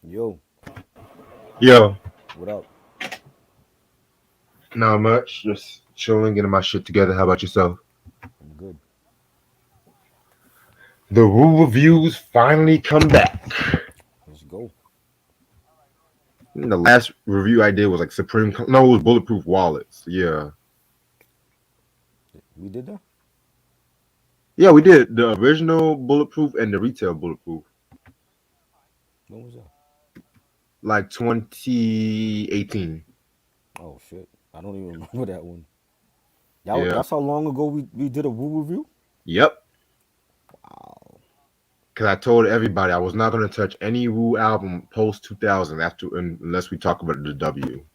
Yo, Yo, what up? not much. Just chilling, getting my shit together. How about yourself? I'm good. The Rule reviews finally come back. Let's go. The last review I did was like No, it was Bulletproof Wallets. Yeah. We did that? Yeah, we did the original Bulletproof and the retail Bulletproof. When was that? Like 2018. Oh shit. I don't even remember that one. Yeah. That's how long ago we did a Woo review? Yep. Wow. Because I told everybody I was not going to touch any Wu album post 2000 unless we talk about the W.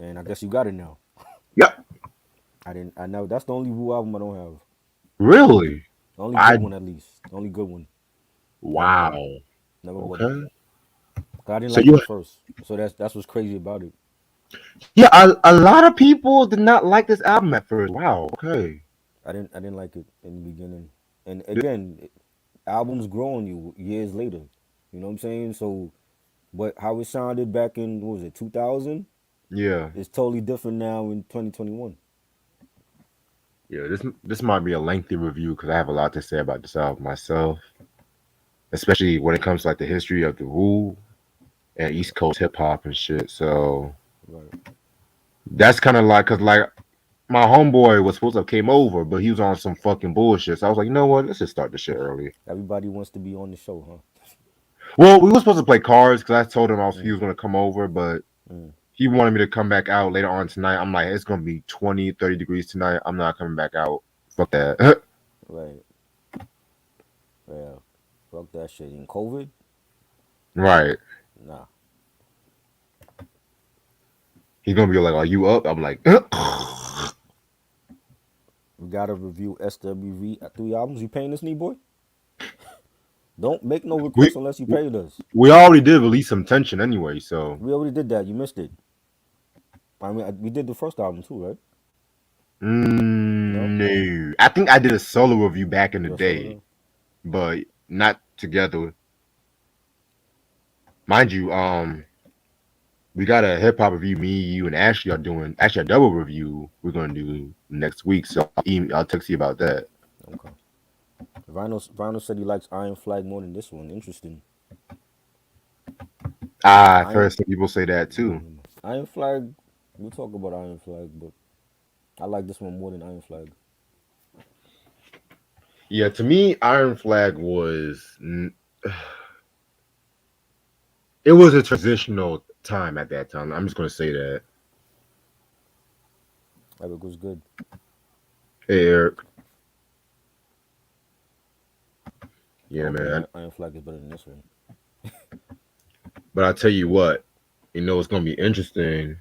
And I guess you got it now. Yep. I didn't I know that's the only Woo album I don't have. Really? The only good I one at least. The only good one. Never bought it. Wow. Never bought it. Okay. 'Cause I didn't So like it you at first. So that's what's crazy about it. Yeah, a lot of people did not like this album at first. Wow. Okay. I didn't like it in the beginning. And again, albums grow on you years later. You know what I'm saying? So but how it sounded back in what was it 2000 Yeah. is totally different now in 2021. Yeah. This might be a lengthy review because I have a lot to say about this album myself, especially when it comes to like the history of the Wu and East Coast hip hop and shit. So Right. that's kind of like because like my homeboy was supposed to have came over, but he was on some fucking bullshit. So I was like, you know what? Let's just start the shit early. Everybody wants to be on the show, huh? Well, we were supposed to play cards because I told him he Mm, was gonna come over, but mm, he wanted me to come back out later on tonight. I'm like, it's gonna be 20, 30 degrees tonight. I'm not coming back out. Fuck that. right. Yeah. Fuck that shit. In COVID, Right. nah. He's gonna be like, "Are you up?" I'm like, We gotta review SWV at 3 albums. You paying this knee boy? Don't make no we requests unless you paid us. we already did release some tension anyway. So We already did that. You missed it. I mean, we did the first album too, right? No, no, I think I did a solo review back in the you're solo day, though. but not together. Mind you, we got a hip hop review. Me, you, and Ashley are doing actually a double review. We're gonna do next week. So I'll text you about that. Okay. Vinyl said he likes Iron Flag more than this one. Interesting. I've Iron heard some people say that too. Iron Flag. We'll talk about Iron Flag, but I like this one more than Iron Flag. Yeah, to me, Iron Flag it was a transitional time at that time. I'm just gonna say that. Eric was good. Hey, Eric. I Yeah, don't think man. Iron Flag is better than this one. But I tell you what, it's gonna be interesting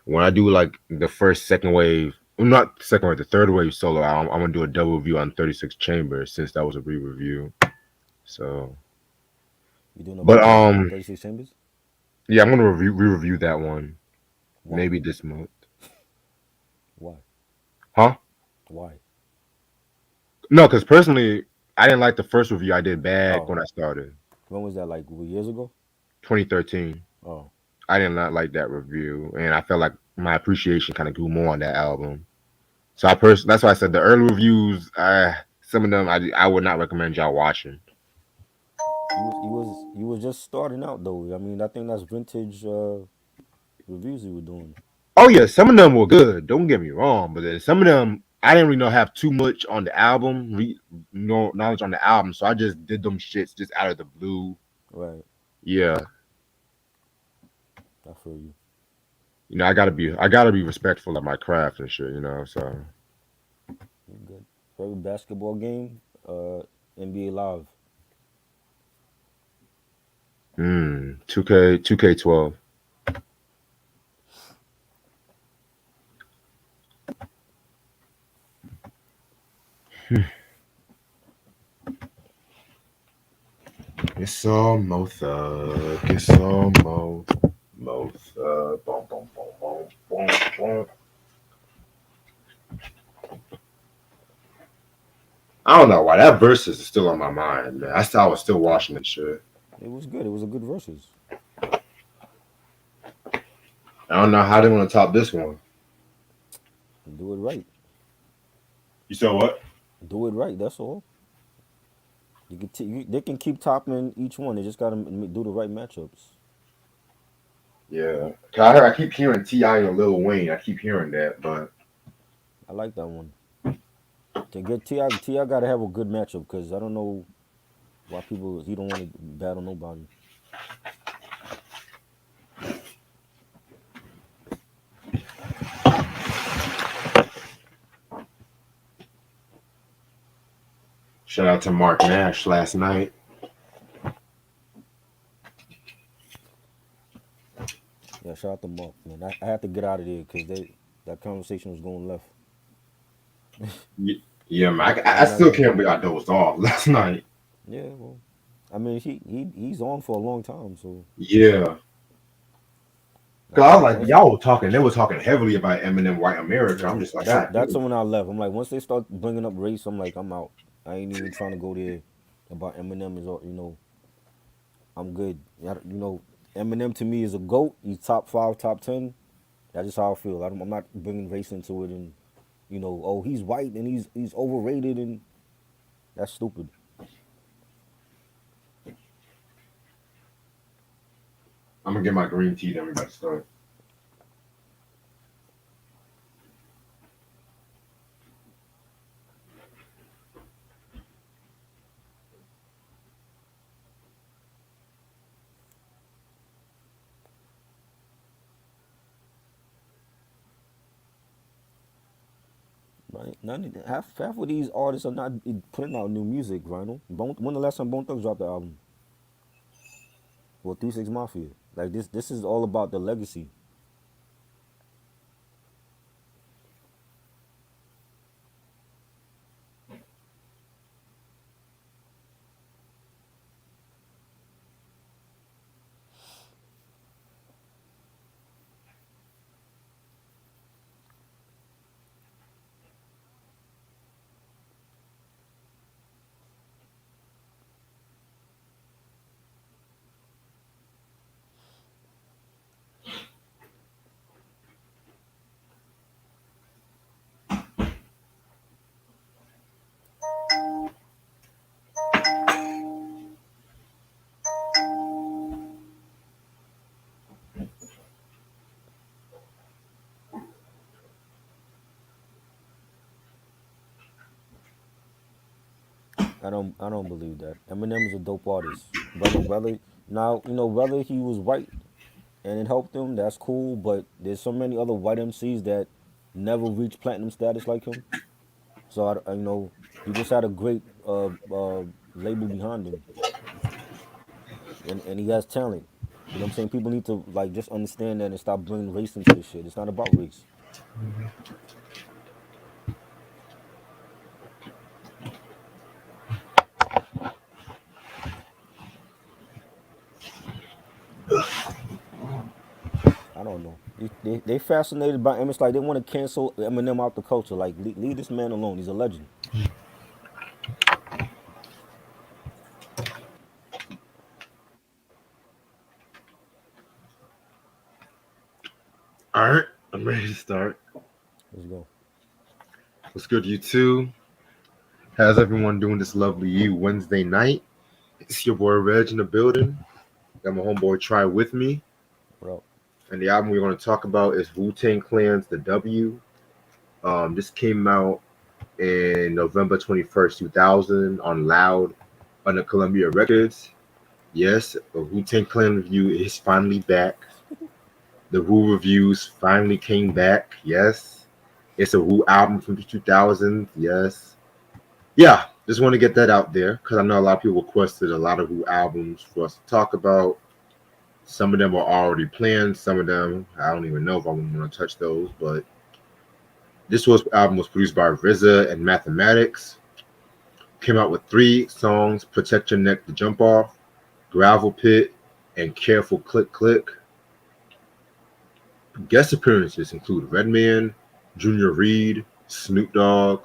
when I do like the first, second wave. Well, not second wave, the third wave solo album. I'm gonna do a double review on 36 Chambers since that was a re-review. So, You doing a but review on 36 Chambers? yeah, I'm gonna re-review that one Why? maybe this month. Why? Huh? Why? No, because personally, I didn't like the first review I did back Oh, when I started, when was that? Like years ago? 2013. Oh, I did not like that review, and I felt like my appreciation kind of grew more on that album. So that's why I said the early reviews, some of them I would not recommend y'all watching. you was just starting out though. I mean, I think that's vintage reviews you were doing. Oh yeah, some of them were good. Don't get me wrong, but then some of them I didn't really know have too much on the album, no knowledge on the album, so I just did them shits just out of the blue. Right. Yeah, I feel you. I gotta be respectful of my craft and shit. So You good. Favorite basketball game? NBA Live. 2K 12. It's almost it's almost boom, boom, boom, boom, boom, boom. I don't know why that verse is still on my mind, man. I was still watching that shit. It was good. It was a good versus. I don't know how they want to top this one. Do it right. You said what? Do it right. That's all. They can keep topping each one. They just gotta do the right matchups. Yeah, I keep hearing Ti and Lil Wayne. I keep hearing that, but I like that one. To get Ti gotta have a good matchup because I don't know why people he don't want to battle nobody. shout out to Mark Nash last night. Yeah, shout out to Mark, man. I had to get out of there because that conversation was going left. Yeah, man, I I'm not still gonna. can't believe I dozed off last night. Yeah, well, I mean he's on for a long time, so Yeah, cause I was like, y'all were talking. They were talking heavily about Eminem, White America. I'm yeah, just like, God, that's when I left. I'm like, once they start bringing up race, I'm like, I'm out. I ain't even trying to go there about Eminem is all. I'm good. Eminem to me is a goat. He's top five, top 10. That's just how I feel. I'm not bringing race into it, and oh, he's white and he's overrated, and that's stupid. I'm gonna get my green tea. Then we got to start. Right? Half of these artists are not putting out new music, Rhino. When the last time Bone Thugs dropped the album? Well, 3 6 Mafia. Like this is all about the legacy. I don't believe that. Eminem is a dope artist. Whether now whether he was white and it helped him, that's cool. But there's so many other white MCs that never reached platinum status like him. So he just had a great label behind him, and he has talent. You know what I'm saying? People need to like just understand that and stop bringing race into this shit. It's not about race. I don't know. They fascinated by Eminem. It's like they want to cancel Eminem out the culture. Like leave this man alone. He's a legend. All right, I'm ready to start. Let's go. What's good, you two? How's everyone doing this lovely Wednesday night? It's your boy Reg in the building. Got my homeboy Try with me. Bro. And the album we're going to talk about is Wu-Tang Clan's The W. This came out in November 21st, 2000 on Loud under Columbia Records. Yes, the Wu-Tang Clan review is finally back. The Wu reviews finally came back. Yes. It's a Wu album from the 2000s. Yes. Yeah, just want to get that out there because I know a lot of people requested a lot of Wu albums for us to talk about. Some of them are already planned. Some of them, I don't even know if I'm going to touch those, but this album was produced by RZA and Mathematics. Came out with 3 songs: "Protect Your Neck to Jump Off," "Gravel Pit," and "Careful Click Click." Guest appearances include Redman, Junior Reed, Snoop Dogg,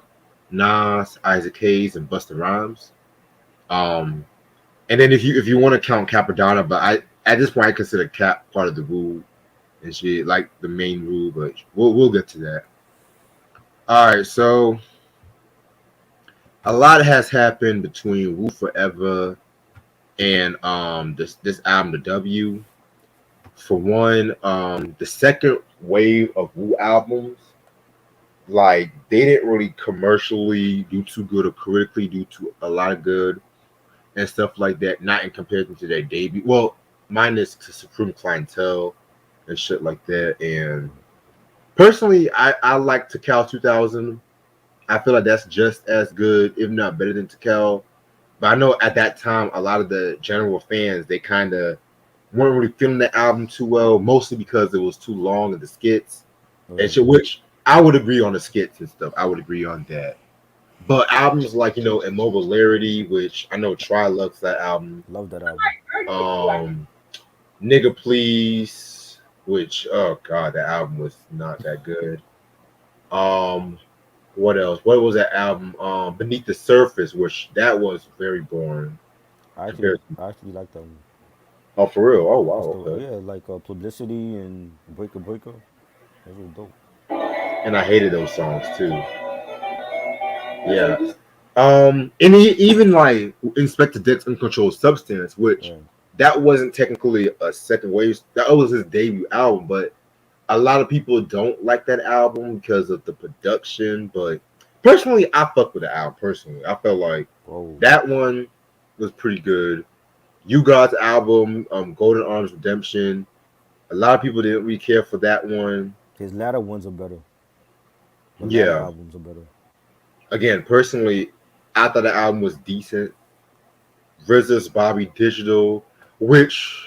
Nas, Isaac Hayes, and Busta Rhymes. Um, And then if you want to count Capadonna, but I at this point I consider Cap part of the Wu and shit, like the main Wu, but we'll get to that. All right, so a lot has happened between Wu Forever and this album, the W. For one, the second wave of Wu albums, like they didn't really commercially do too good or critically do too a lot of good and stuff like that. Not in comparison to their debut. Well, minus to Supreme Clientele and shit like that. And personally, I like Takal 2000. I feel like that's just as good, if not better than Takal. But I know at that time, a lot of the general fans, they kind of weren't really feeling the album too well, mostly because it was too long and the skits and Right. shit, which I would agree on the skits and stuff. I would agree on that. But albums like, Immobilarity, which I know Try loves that album. Love that album. Um, Nigga Please, which, oh God, that album was not that good. Um, what else? What was that album? Beneath the Surface, which that was very boring compared to. I actually like that one. Oh, for real? Oh, It's wow, the okay. yeah, like Publicity and Breaker Breaker. Those were dope. And I hated those songs too. Yeah. And even like Inspector Dick's Uncontrolled Substance, which Right. that wasn't technically a second wave. That was his debut album, but a lot of people don't like that album because of the production. But personally, I fuck with the album. Personally, I felt like Whoa. that one was pretty good. You God's album, Golden Arms Redemption. A lot of people didn't really care for that one. His latter ones are better. The latter Yeah. albums are better. Again, personally, I thought the album was decent. RZA's Bobby Digital, which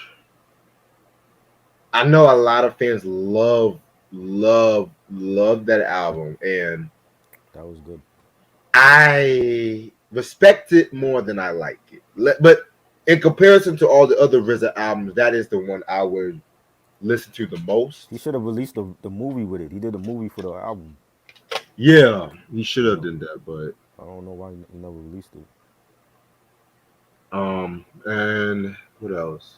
I know a lot of fans love that album, and That was good. I respect it more than I like it. But in comparison to all the other RZA albums, that is the one I would listen to the most. He should have released the movie with it. He did a movie for the album. Yeah, he should You have know, done that, but I don't know why he never released it. and what else?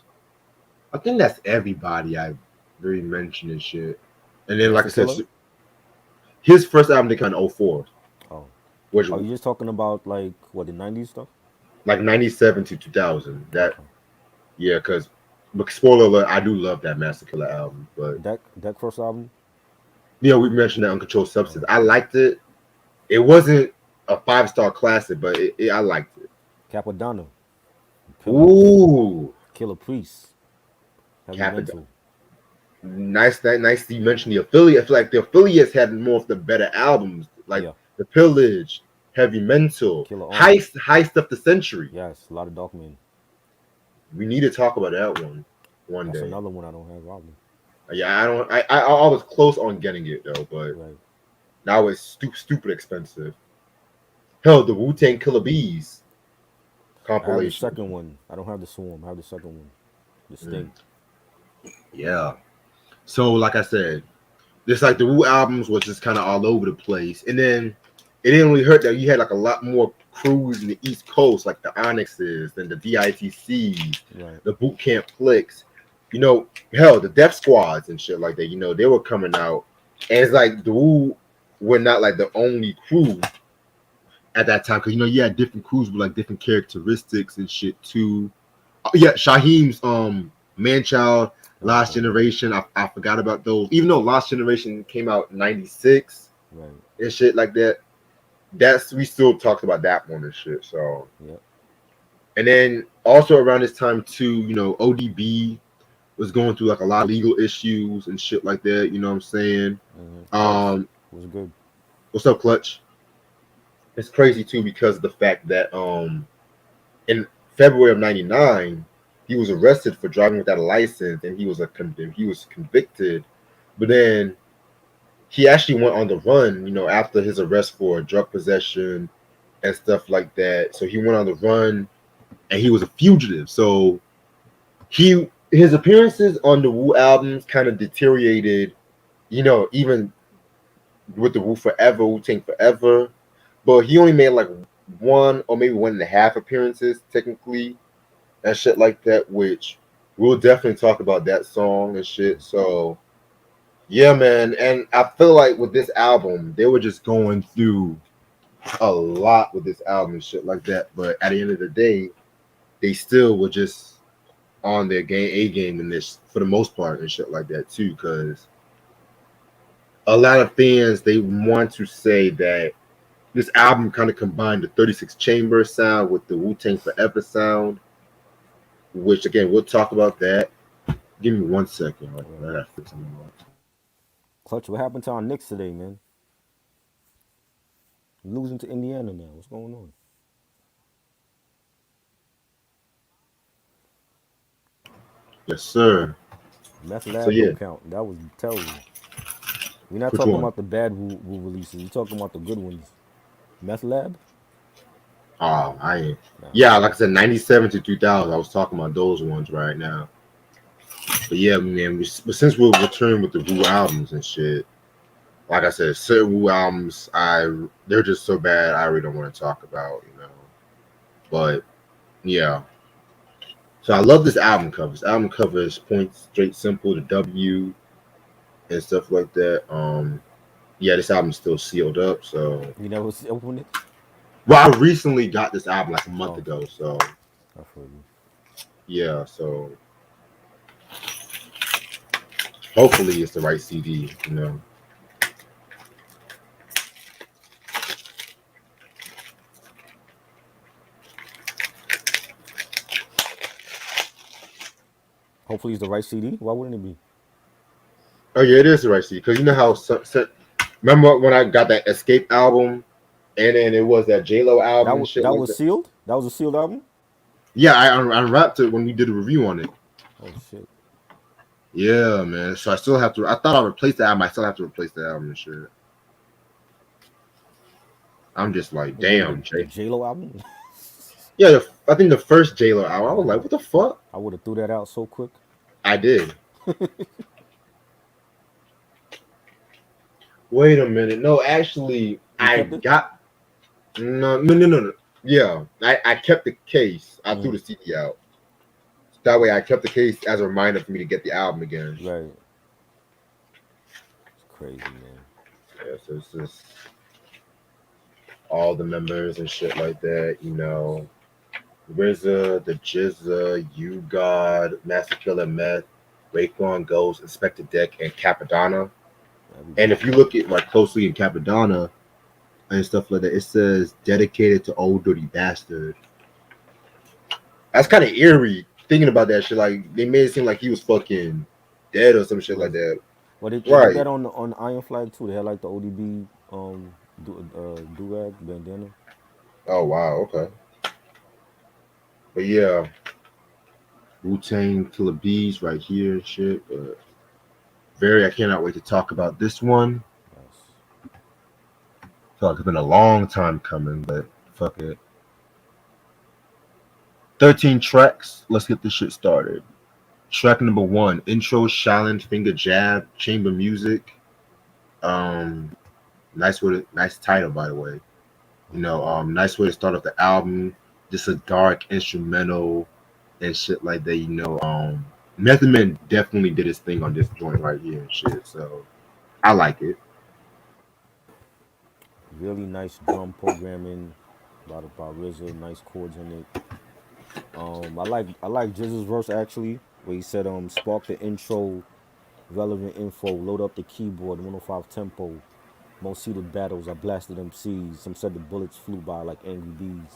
I think that's everybody I really mentioned and shit. And then, like Master I said, Killer. his first album they came in '04, Oh, which are you just talking about like what the '90s stuff? like '97 to 2000. That Okay. yeah, because spoiler alert, I do love that Master Killer album. But Deck first album. we mentioned that Uncontrolled Substance. Oh, I liked it. It wasn't a 5-star classic, but I liked it. Capadonna. Pillage. Ooh, Killer Priest. Heavy Capita. Mental. Nice. You mentioned the affiliate. I feel like the affiliates had more of the better albums, like Yeah. the Pillage, Heavy Mental, Killer Army. Heist of the Century. Yes. A lot of Darkman. We need to talk about that one That's day. another one I don't have album. Yeah, I don't. I was close on getting it though, but Right. now it's stupid expensive. Hell, the Wu Tang Killer Bees I have the compilation. second one. I don't have the Swarm. I have the second one. The Mm, Sting. yeah. So, like I said, this like the Wu albums was just kind of all over the place, and then it didn't really hurt that you had like a lot more crews in the East Coast, like the Onyxes and the DITCs, Right. the Boot Camp Flicks. Hell, the Death Squads and shit like that. They were coming out, and it's like the Wu were not like the only crew at that time because you had different crews with like different characteristics and shit too. Yeah, Shaheem's Manchild, Lost Okay. Generation. I forgot about those. Even though Lost Generation came out in '96 Right. and shit like that, we still talked about that one and shit. So Yep. and then also around this time too, ODB was going through like a lot of legal issues and shit like that. You know what I'm saying? Clutch Um, was good. what's up, Clutch? It's crazy too because of the fact that in February of '99 he was arrested for driving without a license and he was convicted, but then he actually went on the run, after his arrest for drug possession and stuff like that. So he went on the run and he was a fugitive. So his appearances on the Wu albums kind of deteriorated, even with the Wu Forever, Wu Tang Forever. But he only made like one or maybe 1.5 appearances technically and shit like that, which we'll definitely talk about that song and shit. So yeah, man. And I feel like with this album, they were just going through a lot with this album and shit like that. But at the end of the day, they still were just on their game in this for the most part and shit like that too. Because a lot of fans they want to say that this album kind of combined the 36 chamber sound with the Wu Tang Forever sound, which again we'll talk about that. Give me 1 second. I gotta fix something up. Clutch, what happened to our Knicks today, man? Losing to Indiana now. What's going on? Yes, sir. Meth So Lab yeah, don't count. That was terrible. We're not which talking one? about the bad Wu releases. We're talking about the good ones. Meth Lab? Oh, I ain't. Nah. Yeah, like I said, 97 to 2000. I was talking about those ones right now. But yeah, man. But since we're returning with the Wu albums and shit, like I said, certain Wu albums, they're just so bad. I really don't want to talk about, you know. But yeah. So I love this album cover. This album cover is point straight simple, the W and stuff like that. Yeah, this album's still sealed up. So, You never opened it? well, I recently got this album like a month Oh, ago. So I feel you. yeah, so hopefully it's the right CD. You know. Hopefully it's the right CD. Why wouldn't it be? Oh yeah, it is the right CD because you know how. Remember when I got that Escape album, and then it was that J Lo album and shit That like was that. sealed? That was a sealed album? Yeah, I unwrapped it when we did a review on it. Oh shit. Yeah, man. So I still have to. I thought I replaced the album. I still have to replace the album and shit. I'm just like, You mean damn, the Jay. J Lo album? Yeah, I think the first J Lo album. I was like, Nah. what the fuck? I would have threw that out so quick. I did. Wait a minute. No, actually, You I kept it? got no. Yeah, I kept the case. I threw Mm, the CD out. That way, I kept the case as a reminder for me to get the album again. right. It's crazy, man. Yeah, so it's just all the members and shit like that. You know, RZA, the Jizza, You God, Master Killer Meth, Raekwon Ghost, Inspector Deck, and Capadonna. And if Everybody. you look at like closely in Capadonna and stuff like that, it says dedicated to old dirty bastard. That's kind of eerie thinking about that shit. Like they made it seem like he was fucking dead or some shit like Was that. well they did Right. that on the Iron Flag too. They had like the ODB do rag bandana. Oh wow. Okay. But yeah, Wu Tang Killer Bees right here and shit. But very, I cannot wait to talk about this one. Yes. I feel like it's been a long time coming, but fuck it. 13 tracks. Let's get this shit started. Track number one, intro, challenge, finger jab, chamber music. Um, nice title by the way. Nice way to start off the album. Just a dark instrumental and shit like that. Method Man definitely did his thing on this joint right here and shit. So I like it. Really nice drum programming by RZA. Nice chords in it. I like Jizz's verse actually, where he said spark the intro, relevant info, load up the keyboard, 105 tempo. Most heated battles, I blasted MCs. Some said the bullets flew by like angry bees.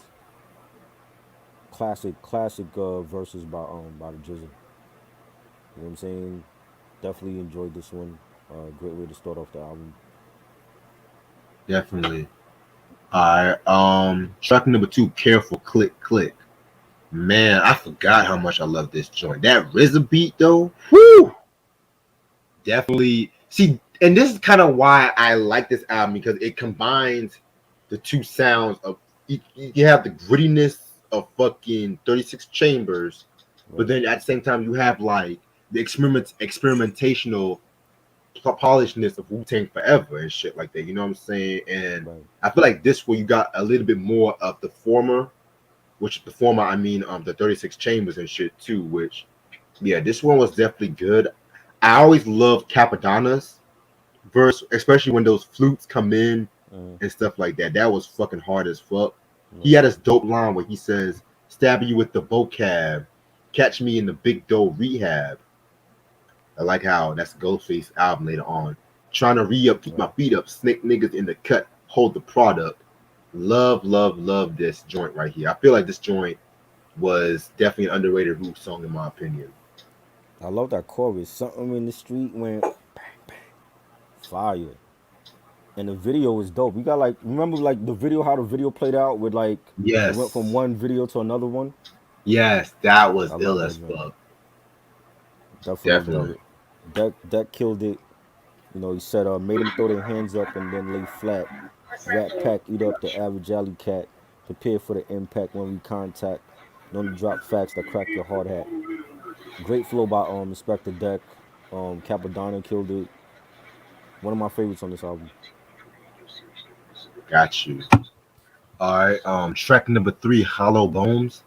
Classic verses by the Jizza. You know what I'm saying? Definitely enjoyed this one. Great way to start off the album. Definitely. Alright. Track number two, careful, click, click. Man, I forgot how much I love this joint. That RZA beat though, whoo! Definitely. See, and this is kind of why I like this album because it combines the two sounds of you have the grittiness of fucking 36 chambers, but Right, then at the same time you have like the experimentational polishness of Wu Tang Forever and shit like that. You know what I'm saying? And right. I feel like this one you got a little bit more of the former, which the format I mean the 36 chambers and shit too. Which yeah, this one was definitely good. I always loved Capadonna's verse, especially when those flutes come in Mm, and stuff like that. That was fucking hard as fuck. He right. had this dope line where he says, "Stabbing you with the vocab, catch me in the big dough rehab." I like how that's Ghostface album later on. Trying to re up, keep my Right. feet up, snake niggas in the cut, hold the product. Love, love, love this joint right here. I feel like this joint was definitely an underrated root song in my opinion. I love that chorus. Something in the street went fire. And the video was dope. You got like remember like the video how the video played out with like it went from Yes, one video to another one. yes, that was I ill love as that joint. fuck. Definitely love Definitely. it. Deck killed it. You know, he said made them throw their hands up and then lay flat. Rat pack eat up the average alley cat. Prepare for the impact when we contact. Known to drop facts that crack your hard hat. Great flow by Inspector Deck. Capadonna killed it. One of my favorites on this album. Got you. All right. Track number three, Hollow Bones.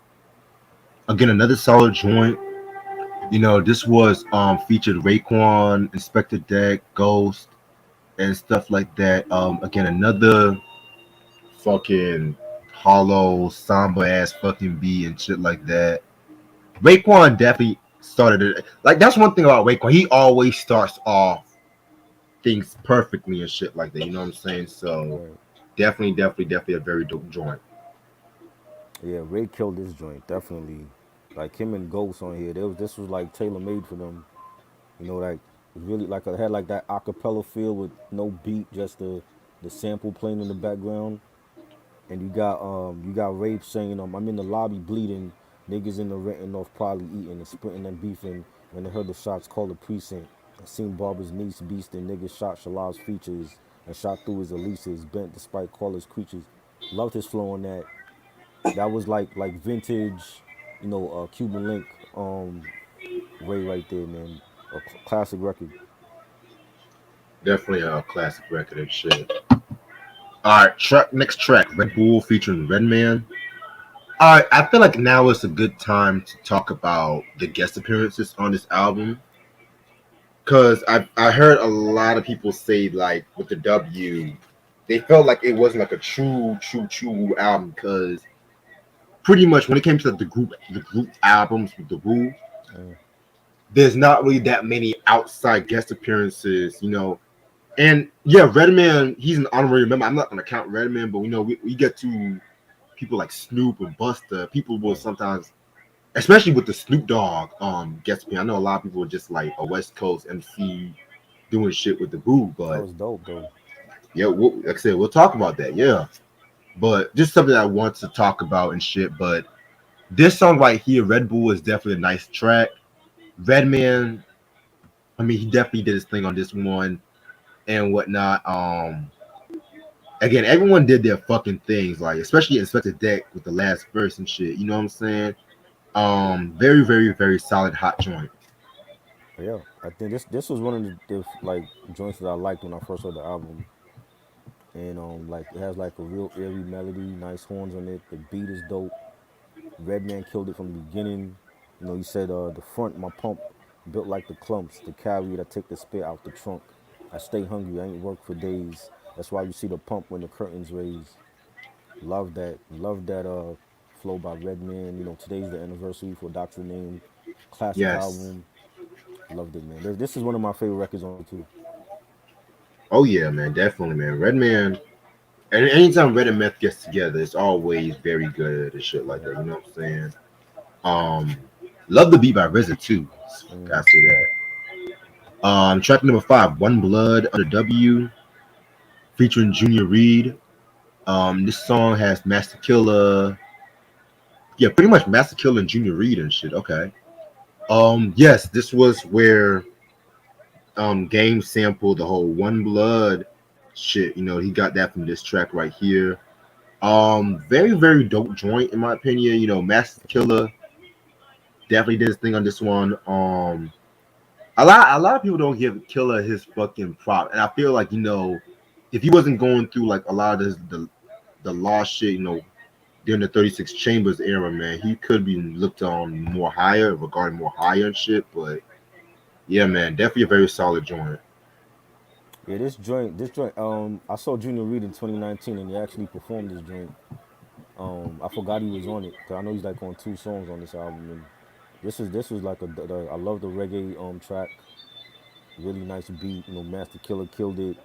Again, another solid joint. You know, this was featured Raekwon, Inspector Deck, Ghost, and stuff like that. Again, another fucking hollow, somber ass fucking beat and shit like that. Raekwon definitely started it. Like that's one thing about Raekwon. He always starts off things perfectly and shit like that. You know what I'm saying? So Right. definitely, definitely, definitely a very dope joint. Yeah, Ray killed this joint, definitely. Like him and Ghost on here. This was like tailor made for them. You know, like really like I had like that acapella feel with no beat, just the sample playing in the background. And you got Rape saying I'm in the lobby bleeding, niggas in the renting off probably eating and sprinting and beefing when they heard the shots call the precinct. I seen Barber's niece beasting niggas shot Shalab's features and shot through his Elises, bent despite callers creatures. Loved his flow on that. That was like vintage, Cuban Link Ray right there, man. A classic record. Definitely a classic record and shit. All right, next track, Red Bull featuring Redman. All right, I feel like now is a good time to talk about the guest appearances on this album because I heard a lot of people say like with the W, they felt like it wasn't like a true album because pretty much when it came to the group albums with the Wu, Mm, there's not really that many outside guest appearances, you know. And yeah, Redman, he's an honorary member. I'm not gonna count Redman, but we get to people like Snoop and Busta. People will right. sometimes, especially with the Snoop Dogg guest appearance. I know a lot of people are just like a West Coast MC doing shit with the Boo, That but was dope though. yeah, like I said, we'll talk about that. Yeah, but just something I want to talk about and shit. But this song right here, Red Bull, is definitely a nice track. Redman, I mean, he definitely did his thing on this one and whatnot. Again, everyone did their fucking things, like especially Inspector Deck with the last verse and shit. You know what I'm saying? Very, very, very solid hot joint. Yeah, I think this was one of the like joints that I liked when I first heard the album. And like it has like a real airy melody, nice horns on it. The beat is dope. Redman killed it from the beginning. You know, he said the front my pump built like the clumps. The carry it, I take the spit out the trunk. I stay hungry. I ain't worked for days. That's why you see the pump when the curtains raise. Love that. Love that flow by Redman. You know, today's the anniversary for Doctor Name. Classic Yes. album. Loved it, man. This is one of my favorite records on it too. Oh yeah, man, definitely, man. Redman. And anytime Red and Meth gets together, it's always very good and shit like that. You know what I'm saying? Um, love the beat by RZA too. Gotta say that. Track number five, One Blood under W, featuring Junior Reed. This song has Master Killer. Yeah, pretty much Master Killer and Junior Reed and shit. Okay. Yes, this was where Game sampled the whole One Blood shit. You know, he got that from this track right here. Very, very dope joint in my opinion. You know, Master Killer definitely did his thing on this one. A lot of people don't give Killer his fucking prop, and I feel like if he wasn't going through like a lot of the law shit, during the 36 Chambers era, man. He could be looked on more higher, regarding more higher and shit. But yeah, man, definitely a very solid joint. Yeah, this joint. I saw Junior Reed in 2019, and he actually performed this joint. I forgot he was on it because I know he's like on two songs on this album, and this was like I love the reggae track. Really nice beat. Master Killer killed it.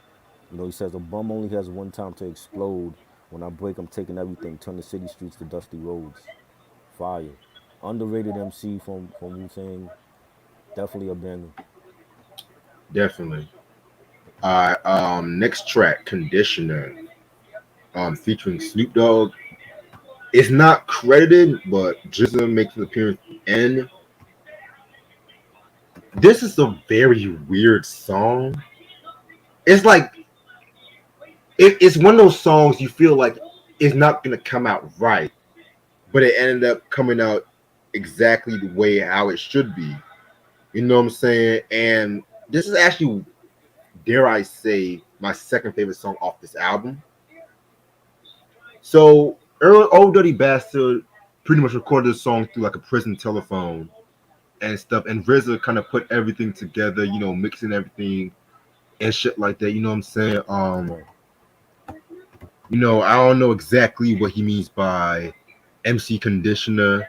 He says a bum only has one time to explode. When I break, I'm taking everything. Turn the city streets to dusty roads. Fire. Underrated MC from Wu Tang. Definitely a banger. Definitely. All right. Next track, Conditioner. Featuring Snoop Dogg. It's not credited, but GZA makes an appearance at the end. This is a very weird song. It's like it's one of those songs you feel like it's not gonna come out right, but it ended up coming out exactly the way how it should be. You know what I'm saying? And this is actually, dare I say, my second favorite song off this album. So Earl Old Dirty Bastard pretty much recorded this song through like a prison telephone and stuff. And RZA kind of put everything together, mixing everything and shit like that. You know what I'm saying? Right. I don't know exactly what he means by MC conditioner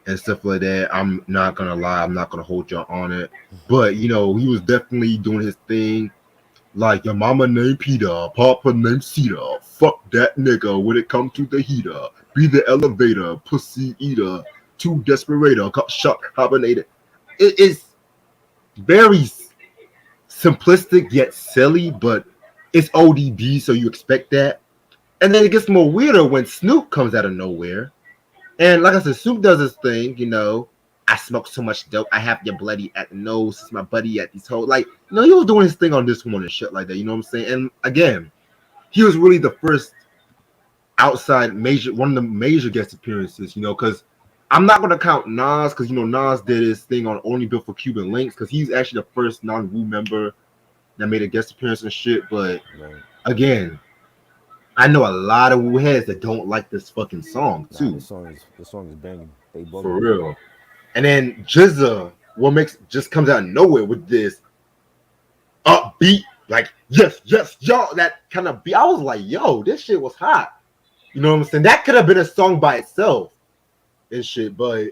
and stuff like that. I'm not gonna lie, I'm not gonna hold y'all on it. But he was definitely doing his thing. Like your mama named Peter, Papa named Cedar. Fuck that nigga when it come to the heater. Be the elevator, pussy eater, too desperator, shut hibernated. It is very simplistic yet silly, but it's ODB, so you expect that. And then it gets more weirder when Snoop comes out of nowhere. And like I said, Snoop does his thing. I smoke so much dope. I have your bloody at the nose. It's my buddy at these hoes. Like, he was doing his thing on this one and shit like that. You know what I'm saying? And again, he was really the first outside one of the major guest appearances, because I'm not going to count Nas because, Nas did his thing on Only Built for Cuban Links because he's actually the first non-Wu member that made a guest appearance and shit. But Right. again, I know a lot of Wu heads that don't like this fucking song Nah, too. this song is banging. They For bugging. real. And then GZA, what makes just comes out of nowhere with this upbeat, like yes, yes, y'all, that kind of beat. I was like, yo, this shit was hot. You know what I'm saying? That could have been a song by itself and shit. But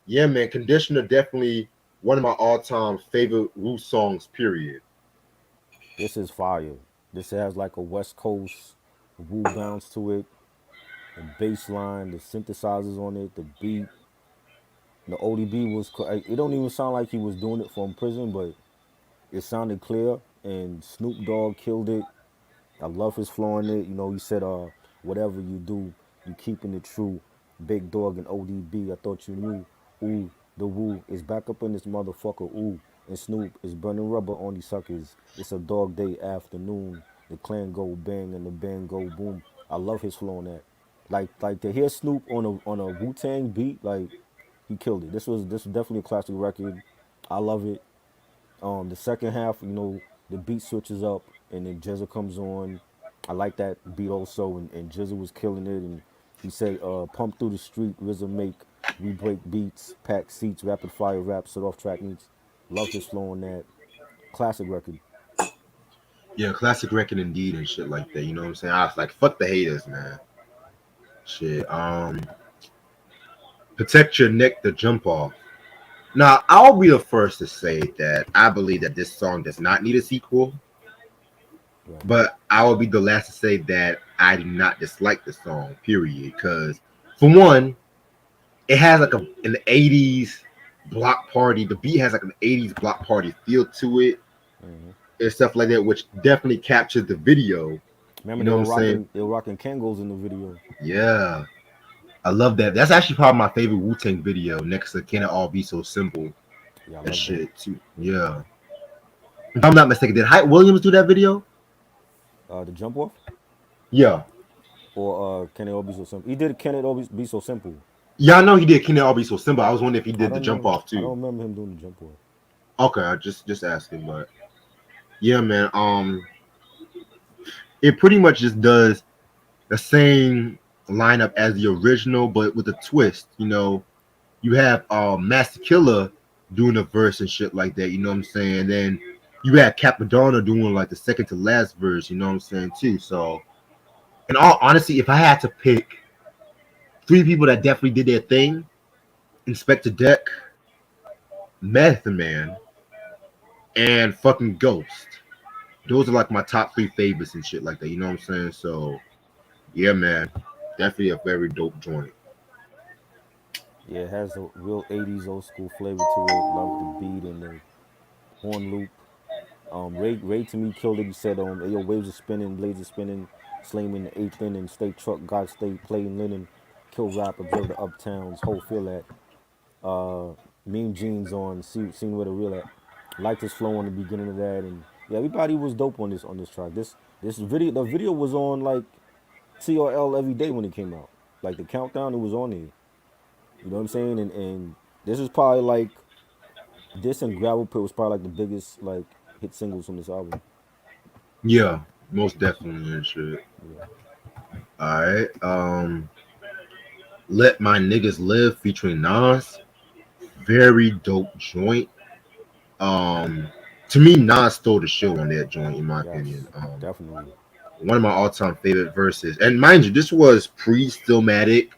yeah, man, Conditioner definitely one of my all-time favorite Wu songs. Period. This is fire. This has like a West Coast Wu bounce to it. The bass line, the synthesizers on it, the beat. The ODB was. It don't even sound like he was doing it from prison, but it sounded clear. And Snoop Dogg killed it. I love his flow in it. He said, whatever you do, you keeping it true. Big Dog and ODB, I thought you knew. Ooh, the woo is back up in this motherfucker. Ooh, and Snoop is burning rubber on these suckers. It's a dog day afternoon. The clan go bang and the band go boom. I love his flow on that. Like to hear Snoop on a Wu Tang beat, like he killed it. This was definitely a classic record. I love it. The second half, the beat switches up and then Jizza comes on. I like that beat also, and Jizza was killing it. And he said, "Pump through the street, RZA make, we break beats, pack seats, rapid fire rap, set off track meets." Love his flow on that. Classic record. Yeah, classic record indeed and shit like that. You know what I'm saying? I was like, fuck the haters, man. Shit. Protect your neck to jump off. Now, I'll be the first to say that I believe that this song does not need a sequel, Right. but I will be the last to say that I do not dislike the song, period. Because, for one, it has like an 80s block party. The beat has like an 80s block party feel to it and stuff like that, which definitely captures the video. You Remember they know what were I'm saying? rocking Kangos in the video. Yeah. I love that. That's actually probably my favorite Wu Tang video next to Can It All Be So Simple Yeah, I and love that. shit, too. Yeah. If I'm not mistaken, did Hype Williams do that video? The jump off Yeah. or Can It All Be So Simple? He did Can It All Be So Simple. Yeah, I know he did Can It All Be So Simple. I was wondering if he I did the don't jump remember. off I too. don't remember him doing the jump off. Okay, I just asking, but yeah, man. It pretty much just does the same. lineup as the original, but with a twist. You know, you have Master Killer doing a verse and shit like that. You know what I'm saying? And then you had Capadonna doing like the second to last verse. You know what I'm saying too? So, in all honesty, if I had to pick three people that definitely did their thing, Inspector Deck, Method Man, and fucking Ghost. Those are like my top three favorites and shit like that. You know what I'm saying? So yeah, man, definitely a very dope joint. Yeah, it has a real 80s old school flavor to it. Love the beat and the horn loop. Ray to me killed it. He said, "Hey, yo, waves are spinning, blades are spinning, slaying in the eighth inning, stay truck, God stay playing linen, kill rap, observe the uptowns, whole feel that, mean jeans on, seen where the real at." Liked his flow on the beginning of that, and yeah, everybody was dope on this track. This video, the video was on like TRL every day when it came out. Like the countdown, it was on there. You know what I'm saying? And this is probably like this and Gravel Pit was probably like the biggest like hit singles from this album. Yeah, most definitely and shit. Yeah. All right, Let My Niggas Live featuring Nas, very dope joint. Um, to me, Nas stole the show on that joint, in my opinion. Yes, definitely. One of my all-time favorite verses, and mind you, this was pre-Stillmatic.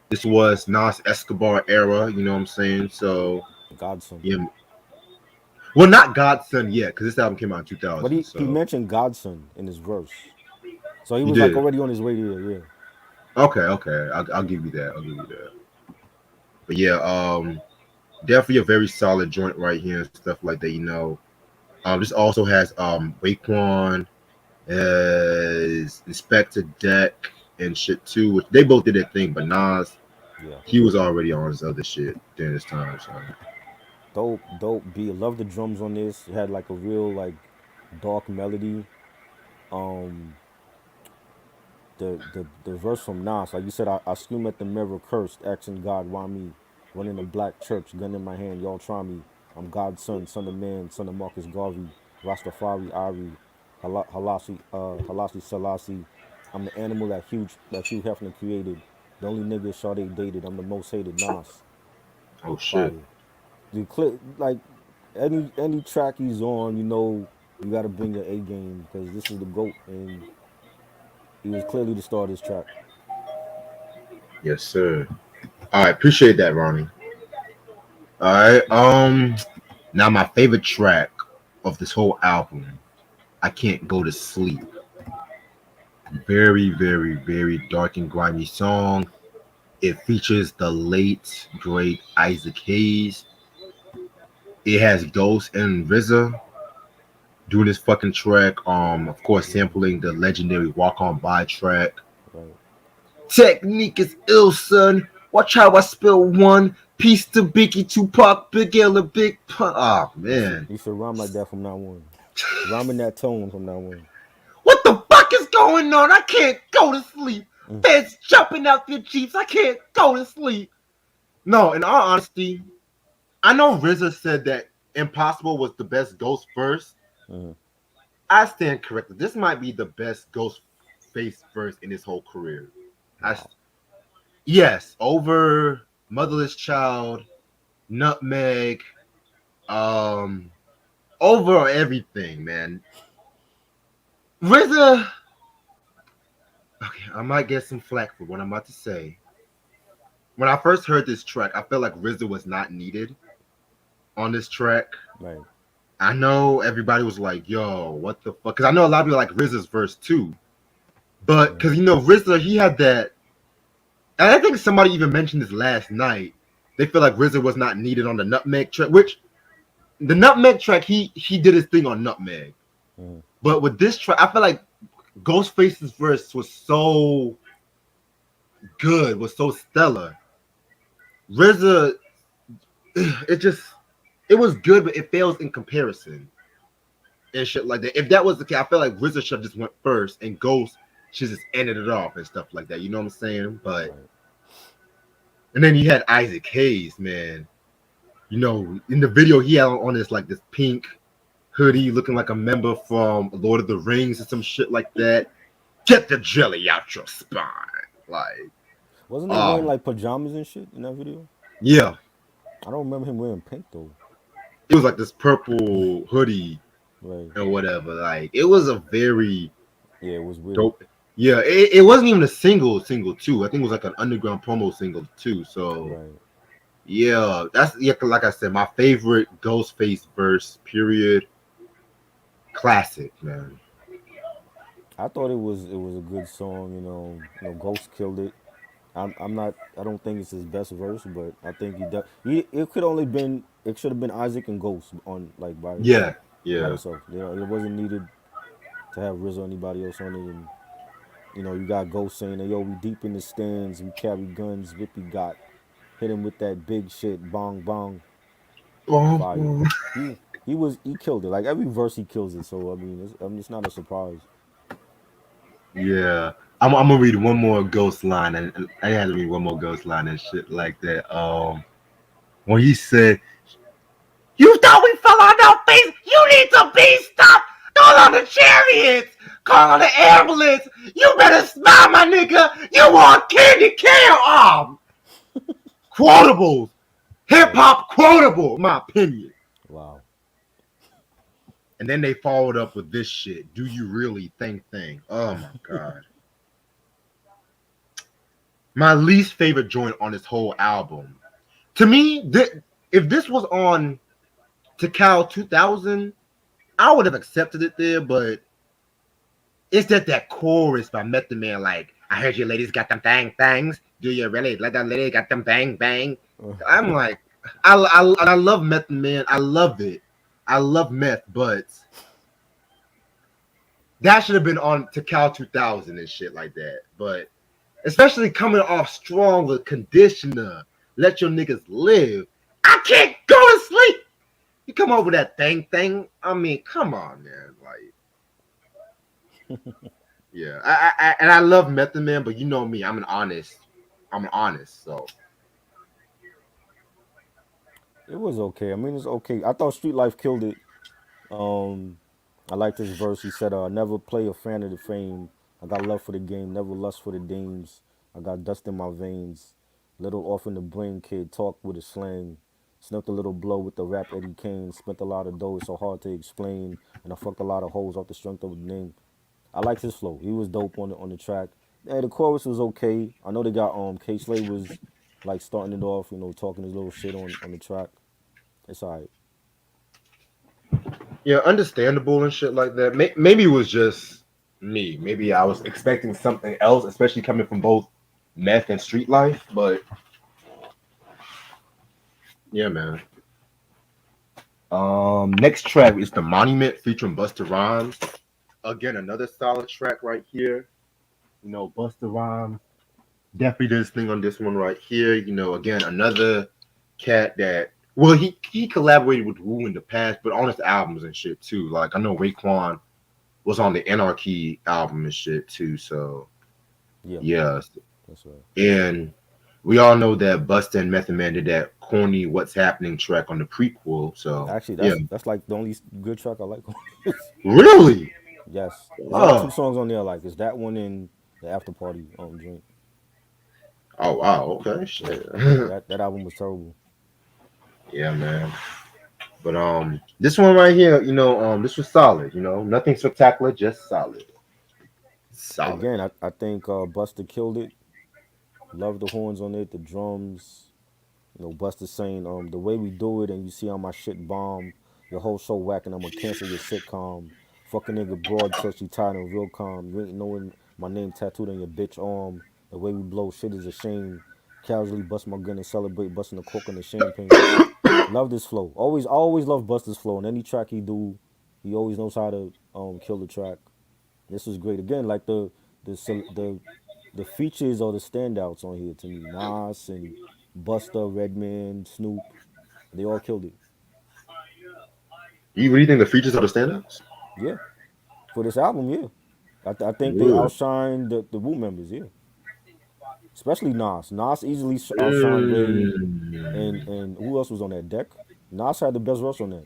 This was Nas Escobar era. You know what I'm saying? So Godson. yeah, well, not Godson yet, because this album came out in But 2000. he So mentioned Godson in his verse. So he you was like did. already on his way there, yeah. Okay, okay. I'll give you that. I'll give you that. But yeah, definitely a very solid joint right here and stuff like that. You know, this also has Raekwon, as Inspector Deck and shit too, which they both did their thing. But Nas, Yeah. he was already on his other shit during this time. So Dope beat. Love the drums on this. It had like a real like dark melody. Um the verse from Nas, like you said, I scream at the mirror cursed, asking God, why me? Running a black church, gun in my hand, y'all try me. I'm God's son, son of man, son of Marcus Garvey, Rastafari, Ari, Halasi Selassie. I'm the animal that Hugh Hefner created. The only nigga Sade dated. I'm the most hated Nas. oh shit, Fire. The clip like any track he's on, you know, you gotta bring your A game because this is the GOAT and he was clearly the star of this track. yes sir. All right, appreciate that, Ronnie. All right, now my favorite track of this whole album, I Can't Go to Sleep. Very, very, very dark and grimy song. It features the late great Isaac Hayes. It has Ghost and RZA doing this fucking track. Of course, sampling the legendary Walk On By track. Right. Technique is ill, son. Watch how I spill one piece to Biggie, Tupac, Big L, and Big Pun. Oh man, You should rhyme like that from now on. Rhyme in that tone from now on. what the fuck is going on? I can't go to sleep. Mm, Feds jumping out their jeeps. I can't go to sleep. No, in all honesty, I know RZA said that Impossible was the best Ghost verse. mm, I stand corrected. This might be the best Ghost face verse in his whole career. I, wow. yes, over Motherless Child, Nutmeg, um, over everything, man. RZA, okay, I might get some flack for what I'm about to say. When I first heard this track, I felt like RZA was not needed on this track. Right. I know everybody was like, yo, what the fuck? Because I know a lot of people like RZA's verse too. But Mm, because, you know, RZA, he had that. And I think somebody even mentioned this last night. They feel like RZA was not needed on the Nutmeg track, which the Nutmeg track, he did his thing on Nutmeg. mm, But with this track, I feel like Ghostface's verse was so good, was so stellar. RZA, it was good, but it fails in comparison and shit like that. If that was the case, I feel like RZA should have just went first and Ghost should just ended it off and stuff like that. You know what I'm saying? But right. and then you had Isaac Hayes, man. You know, in the video he had on this pink hoodie, looking like a member from Lord of the Rings or some shit like that. Get the jelly out your spine. Like, Wasn't they wearing um, like pajamas and shit in that video? yeah, I don't remember him wearing pink though. it was like this purple hoodie Right. and whatever. Like, it was a very Yeah, it was weird. dope. Yeah, it wasn't even a single too. I think it was like an underground promo single too. So Right. yeah, that's yeah. Like I said, my favorite Ghostface verse. Period. Classic, man. I thought it was a good song. Ghost killed it. I'm not. I don't think it's his best verse, but I think he does. It could only been. It should have been Isaac and Ghost on like Yeah, by yeah. itself. It wasn't needed to have Riz or anybody else on it. And you got Ghost saying, "Yo, we deep in the stands. We carry guns. Whippy got hit him with that big shit. Bong bong Boom, fire." boom. He killed it. Like every verse he kills it. So it's not a surprise. Yeah. I'm gonna read one more ghost line, and I had to read one more ghost line and shit like that. When he said, "You thought we fell on our face? You need to be stopped. Call on the chariots. Call on the ambulance. You better smile, my nigga. You want candy cane arm." Quotables, hip Right. hop quotable, in my opinion. Wow. And then they followed up with this shit. Do you really think thing? Oh my god. My least favorite joint on this whole album. To me, if this was on Takal 2000, I would have accepted it there, but it's that chorus by Method Man, like, I heard you ladies got them things. Do you really let that lady got them bang? I'm like, I love Method Man. I love it. I love meth, but that should have been on Takal 2000 and shit like that. But especially coming off strong with Conditioner, Let Your Niggas Live. I can't go to sleep. You come over that thing. I mean, come on, man. Like, yeah. And I love Method Man, but you know me, I'm an honest. So It was okay. I mean, it's okay. I thought Street Life killed it. Um, I like this verse. He said, "Never play a fan of the fame. I got love for the game. Never lust for the dames. I got dust in my veins. Little off in the brain, kid. Talk with a slang. Snuffed a little blow with the rap Eddie Kane. Spent a lot of dough. It's so hard to explain. And I fucked a lot of hoes off the strength of the name." I liked his flow. He was dope on the track. Yeah, the chorus was okay. I know they got K Slay was like starting it off. Talking his little shit on the track. It's alright. yeah, understandable and shit like that. Maybe it was just me. Maybe I was expecting something else, especially coming from both meth and street life. But yeah, man. Next track is The Monument featuring Busta Rhymes. Again, another solid track right here. Busta Rhymes definitely did his thing on this one right here. Again, another cat that he collaborated with Wu in the past, but on his albums and shit too. Like I know Raekwon was on the Anarchy album and shit too. So Yeah, yeah, that's right. and we all know that Busta and Method Man did that corny "What's Happening" track on the prequel. So Actually, yeah, that's like the only good track I like on this. really. Yes, there's only two Oh, songs on there I like. It's that one and the After Party joint. oh wow, okay, Yeah, shit. that album was terrible. Yeah, man. But this one right here, this was solid. Nothing spectacular, just solid. Solid. Again, I think Buster killed it. Love the horns on it, the drums. Buster saying, the way we do it, and you see how my shit bomb. Your whole show whack, and I'ma cancel your sitcom. Fucking nigga broad till she tired and real calm. You ain't knowing my name tattooed on your bitch arm. The way we blow shit is a shame. Casually bust my gun and celebrate busting the cork on the champagne. Love this flow. I always love Buster's flow. On any track he do, he always knows how to kill the track. This was great. Again, like the the features or the standouts on here to me. Nas and Busta, Redman, Snoop, they all killed it. You really think the features are the standouts? Yeah, for this album, yeah. I think they Really? outshined the Wu members, yeah. Especially Nas. Nas easily outshined Ray Mm. and who else was on that deck? Nas had the best verse on that.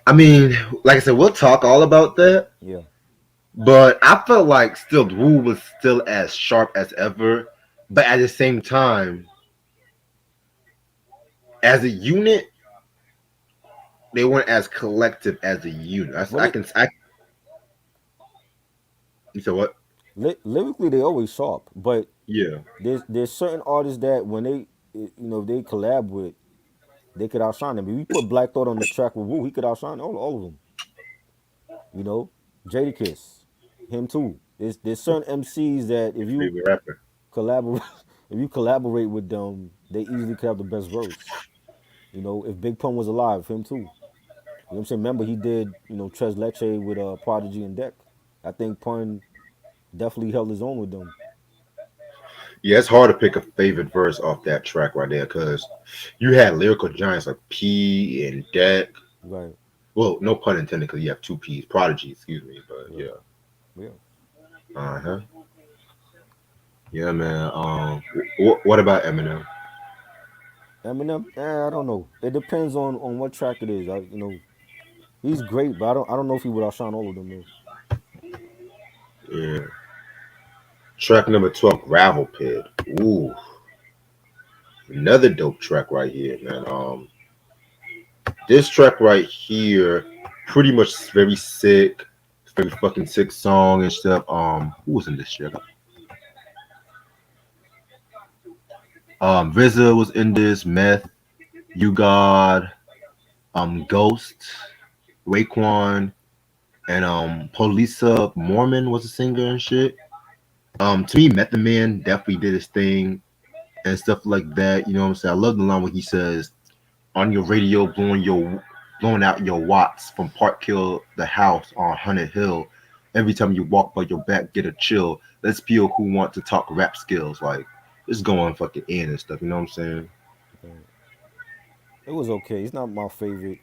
I mean, like I said, we'll talk all about that. Yeah, But I felt like still Wu was still as sharp as ever. but at the same time, as a unit, they weren't as collective as a unit. Well, I can. I. You said what? lyrically they always sharp, but Yeah. there's certain artists that when if they collab with, they could outshine them. If we put Black Thought on the track with Wu, he could outshine all of them. You know, Jadakiss, him too. There's certain MCs that if you Favorite rapper. collaborate if you collaborate with them, they easily could have the best verse. You know, if Big Pun was alive, him too. You know what I'm saying? Remember he did, Tres Leche with Prodigy and Deck. I think Pun definitely held his own with them. Yeah, it's hard to pick a favorite verse off that track right there because you had lyrical giants like P and Deck. Right, Well, no pun intended because you have two P's. Prodigy, excuse me. But right. yeah. Yeah. Uh huh. Yeah, man. What about Eminem? Eminem, I don't know. It depends on what track it is. He's great, but I don't know if he would outshine all of them though. Yeah. Track number 12, Gravel Pit. Ooh, another dope track right here, man. This track right here, pretty much very sick, very fucking sick song and stuff. Who was in this track? RZA was in this. Meth, You God, Ghost, Raekwon, and Polisa Mormon was a singer and shit. To me, Method Man definitely did his thing and stuff like that. You know what I'm saying? I love the line where he says, "On your radio, blowing out your watts from Park Hill, the house on Hunted Hill. Every time you walk by your back, get a chill. Let's people who want to talk rap skills. Like it's going fucking in and stuff. You know what I'm saying? Right. It was okay. He's not my favorite.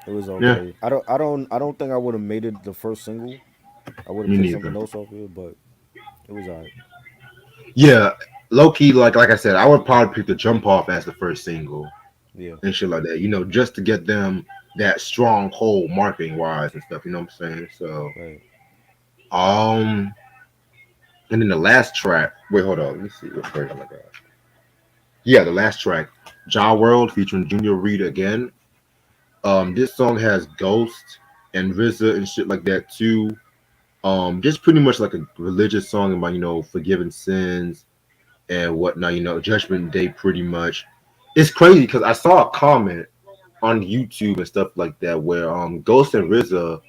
It was Yeah, okay. I don't think I would have made it the first single. I would have me picked neither. something else off here, but it was alright. Yeah, low key, like I said, I would probably pick the jump off as the first single Yeah. and shit like that. You know, just to get them that stronghold marketing wise and stuff. You know what I'm saying? So, Right. um, and then the last track. Wait, hold on. Let me see what version I got. Yeah, the last track, Ja World featuring Junior Reed again. This song has Ghost and RZA and shit like that too. Just pretty much like a religious song about forgiving sins and whatnot. Judgment Day, pretty much. It's crazy because I saw a comment on YouTube and stuff like that where Ghost and RZA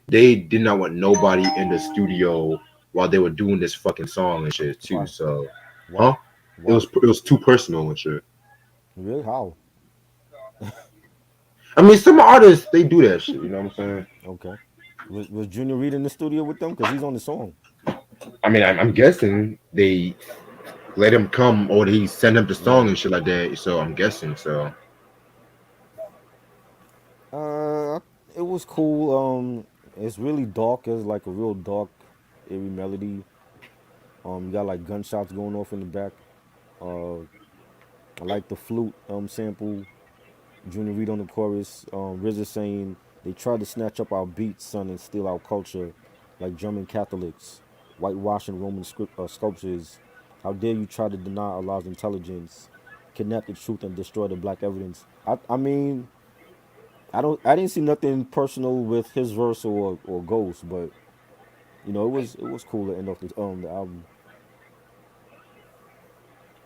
they did not want nobody in the studio while they were doing this fucking song and shit too. Why? So, Why? huh? It Why? was it was too personal and shit. Really? How? I mean, some artists they do that shit. You know what I'm saying? Okay. Was Junior Reed in the studio with them? Cause he's on the song. I mean, I'm guessing they let him come or he send him the song Right. and shit like that. So I'm guessing. So Uh, it was cool. It's really dark. It's like a real dark, eerie melody. You got like gunshots going off in the back. Uh, I like the flute sample. Junior Reed on the chorus. RZA saying they tried to snatch up our beats, son, and steal our culture, like German Catholics, whitewashing Roman sculptures. How dare you try to deny Allah's intelligence, kidnap the truth, and destroy the black evidence? I mean, I didn't see nothing personal with his verse or Ghost, but it was cool to end off the album.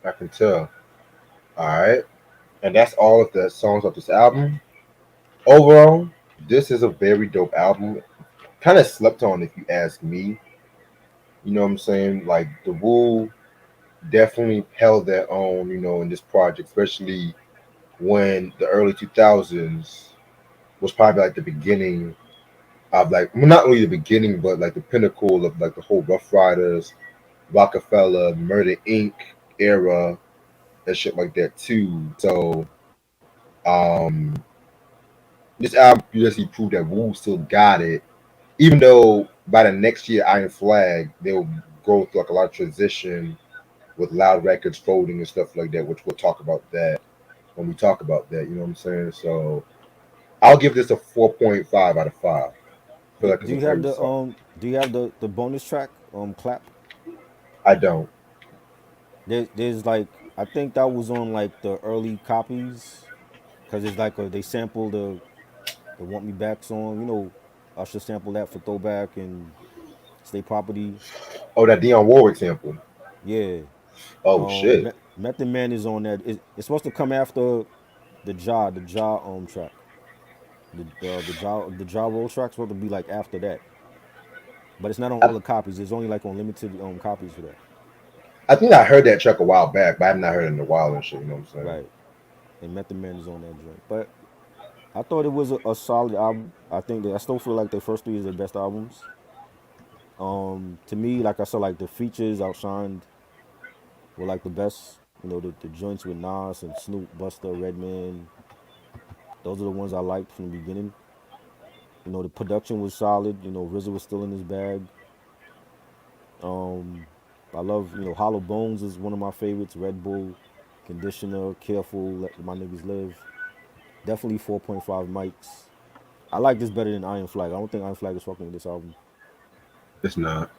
I can tell. All right, and that's all of the songs of this album. Overall, this is a very dope album. Kind of slept on, if you ask me. You know what I'm saying? Like the Wu definitely held their own. In this project, especially when the early 2000s was probably like the beginning of like well, not only the beginning, but like the pinnacle of like the whole Rough Riders, Rockefeller, Murder Inc. era and shit like that too. So um this album basically proved that Wu still got it, even though by the next year Iron Flag they'll go through like a lot of transition with Loud Records folding and stuff like that, which we'll talk about that when we talk about that. You know what I'm saying? So I'll give this a 4.5 out of 5. I feel Do, like it's do a you have very the solid. do you have the bonus track clap? I don't. There's like I think that was on like the early copies because it's like they sampled the Want Me Back song. You know, Usher sampled that for Throwback and State Property. Oh, that Dionne Warwick sample. Yeah. Oh shit. Method Man is on that. It's supposed to come after the Jaw track. The Jaw roll track's supposed to be like after that, but it's not on I, all the copies. It's only like on limited copies for that. I think I heard that track a while back, but I've not heard it in a while and shit. You know what I'm saying? Right. And Method Man is on that joint. But I thought it was a solid album. I think that I still feel like their first three is their best albums. To me, like I said, like the features outshined were like the best. You know, the joints with Nas and Snoop, Busta, Redman. Those are the ones I liked from the beginning. You know, the production was solid. You know, RZA was still in his bag. Um, I love, Hollow Bones is one of my favorites. Red Bull, Conditioner, Careful, Let My Niggas Live. Definitely 4.5 mics. I like this better than Iron Flag. I don't think Iron Flag is fucking with this album. It's not.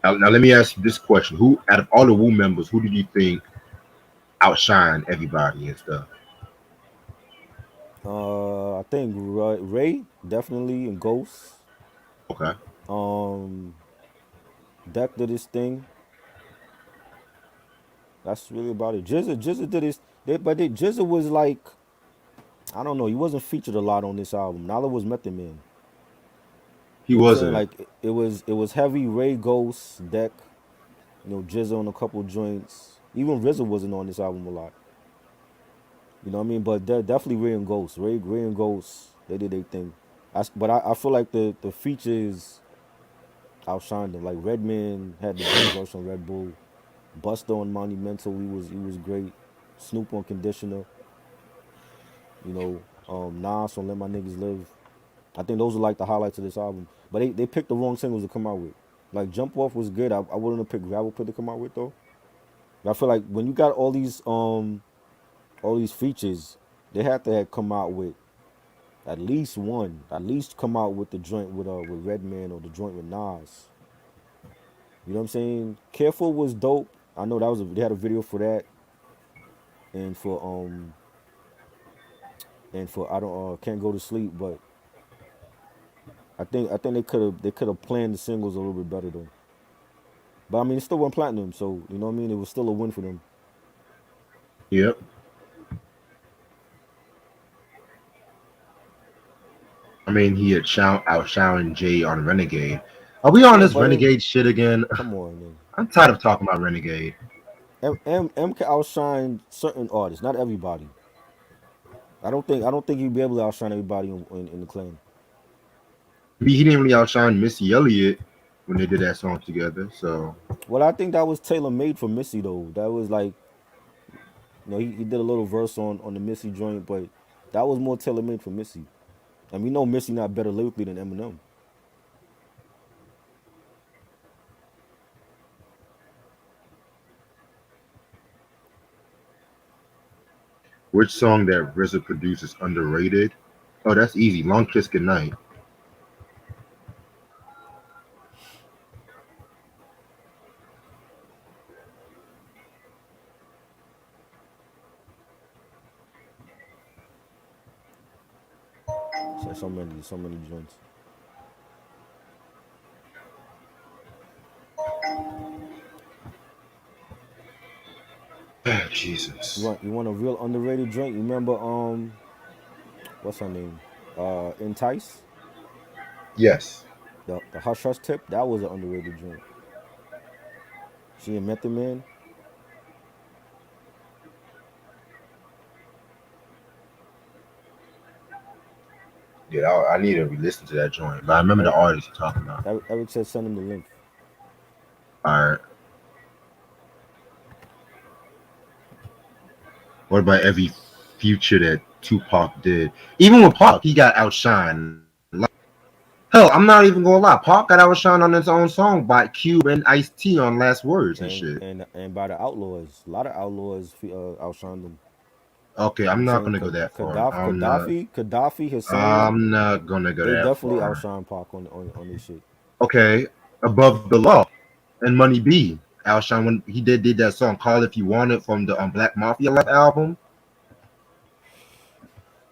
Now let me ask you this question: Who, out of all the Wu members, who did you think outshine everybody and stuff? I think Ray definitely and Ghost. Okay, Um, Deck did his thing. That's really about it. Jizza did his. Jizza was like, I don't know. He wasn't featured a lot on this album. Nala was Method Man. he You know what I'm saying? wasn't. Like it was heavy Ray Ghost Deck. Jizza on a couple joints. Even RZA wasn't on this album a lot. You know what I mean? But definitely Ray and Ghost. Ray and Ghost, they did their thing. But I feel like the features outshined them. Like Redman had the best verse on Red Bull. Busta on Monumental, he was great. Snoop on Conditioner. Nas on Let My Niggas Live. I think those are like the highlights of this album. But they picked the wrong singles to come out with. Like Jump Off was good. I wouldn't have picked Gravel Pit to come out with though. I feel like when you got all these features, they had to have come out with at least one. At least come out with the joint with Redman or the joint with Nas. You know what I'm saying? Careful was dope. I know they had a video for that and for I don't can't go to sleep, but I think they could have planned the singles a little bit better though. But I mean, it still went platinum, so you know what I mean. It was still a win for them. Yep. I mean, he had outshined Jay on Renegade. Are we on Yeah, this but Renegade shit again? come on, man. I'm tired of talking about Renegade. M can outshine certain artists, not everybody. I don't think you'd be able to outshine everybody in the clan. He didn't really outshine Missy Elliott when they did that song together. So Well, I think that was tailor made for Missy though. That was like, he did a little verse on the Missy joint, but that was more tailor made for Missy. And we know Missy not better lyrically than Eminem. which song that RZA produced is underrated? Oh, that's easy. Long Kiss Goodnight. So many joints. You Jesus. want you want a real underrated joint? You remember what's her name? Entice? Yes. The Hush Hush tip? That was an underrated joint. She and Method Man. Yeah, I need to re-listen to that joint. But I remember the Eric, artist you're talking about. Eric said send him the link. All right. What about every future that Tupac did? Even with Pac, he got outshined. Hell, I'm not even gonna lie. Pac got outshined on his own song by Cube and Ice T on Last Words and And shit. and by the Outlaws. A lot of Outlaws outshined them. Okay, You know what I'm I'm not saying? gonna go that far. Gaddafi, Hussein, I'm not gonna go they that definitely far. outshine Pac on this shit. Okay, Above the Law and Money B. Alshon when he did that song "Call If You Want It" from the Black Mafia Life album.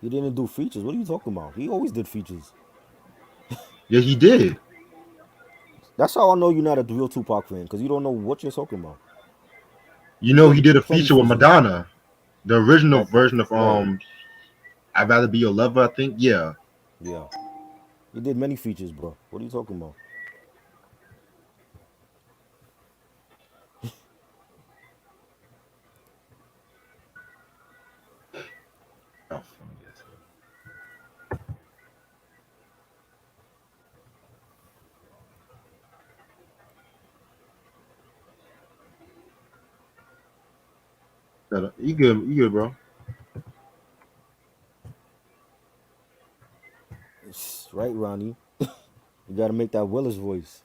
He didn't do features. What are you talking about? He always did features. Yeah, he did. That's how I know you're not a real Tupac fan, because you don't know what you're talking about. You He know, he did did a plenty feature with features. Madonna, the original That version of right. "I'd Rather Be Your Lover." I think. Yeah. Yeah. He did many features, bro. What are you talking about? Oh, fuck yes. You good? You good, bro? Right, Ronnie. You gotta make that Willis voice.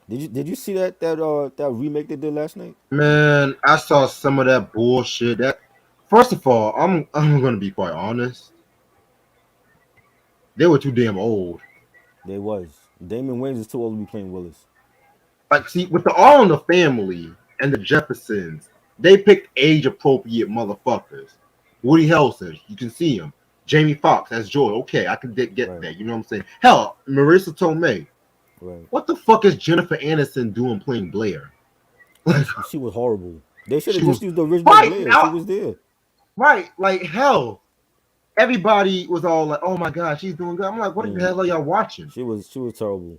Did you see that remake they did last night? Man, I saw some of that bullshit. That first of all, I'm gonna be quite honest. They were too damn old. They was. Damon Wayans is too old to be playing Willis. Like, see, with the All in the Family and the Jeffersons, they picked age appropriate motherfuckers. Woody Harrelson, you can see him. Jamie Foxx as Joy. Okay, I can get Right, that. You know what I'm saying? Hell, Marissa Tomei. right. What the fuck is Jennifer Aniston doing playing Blair? Like, She was horrible. They should she have just was used the original right Blair. She now, was there. right? Like, hell, everybody was all like, "Oh my god, she's doing good." I'm like, "What the Mm. hell are y'all watching?" She was terrible.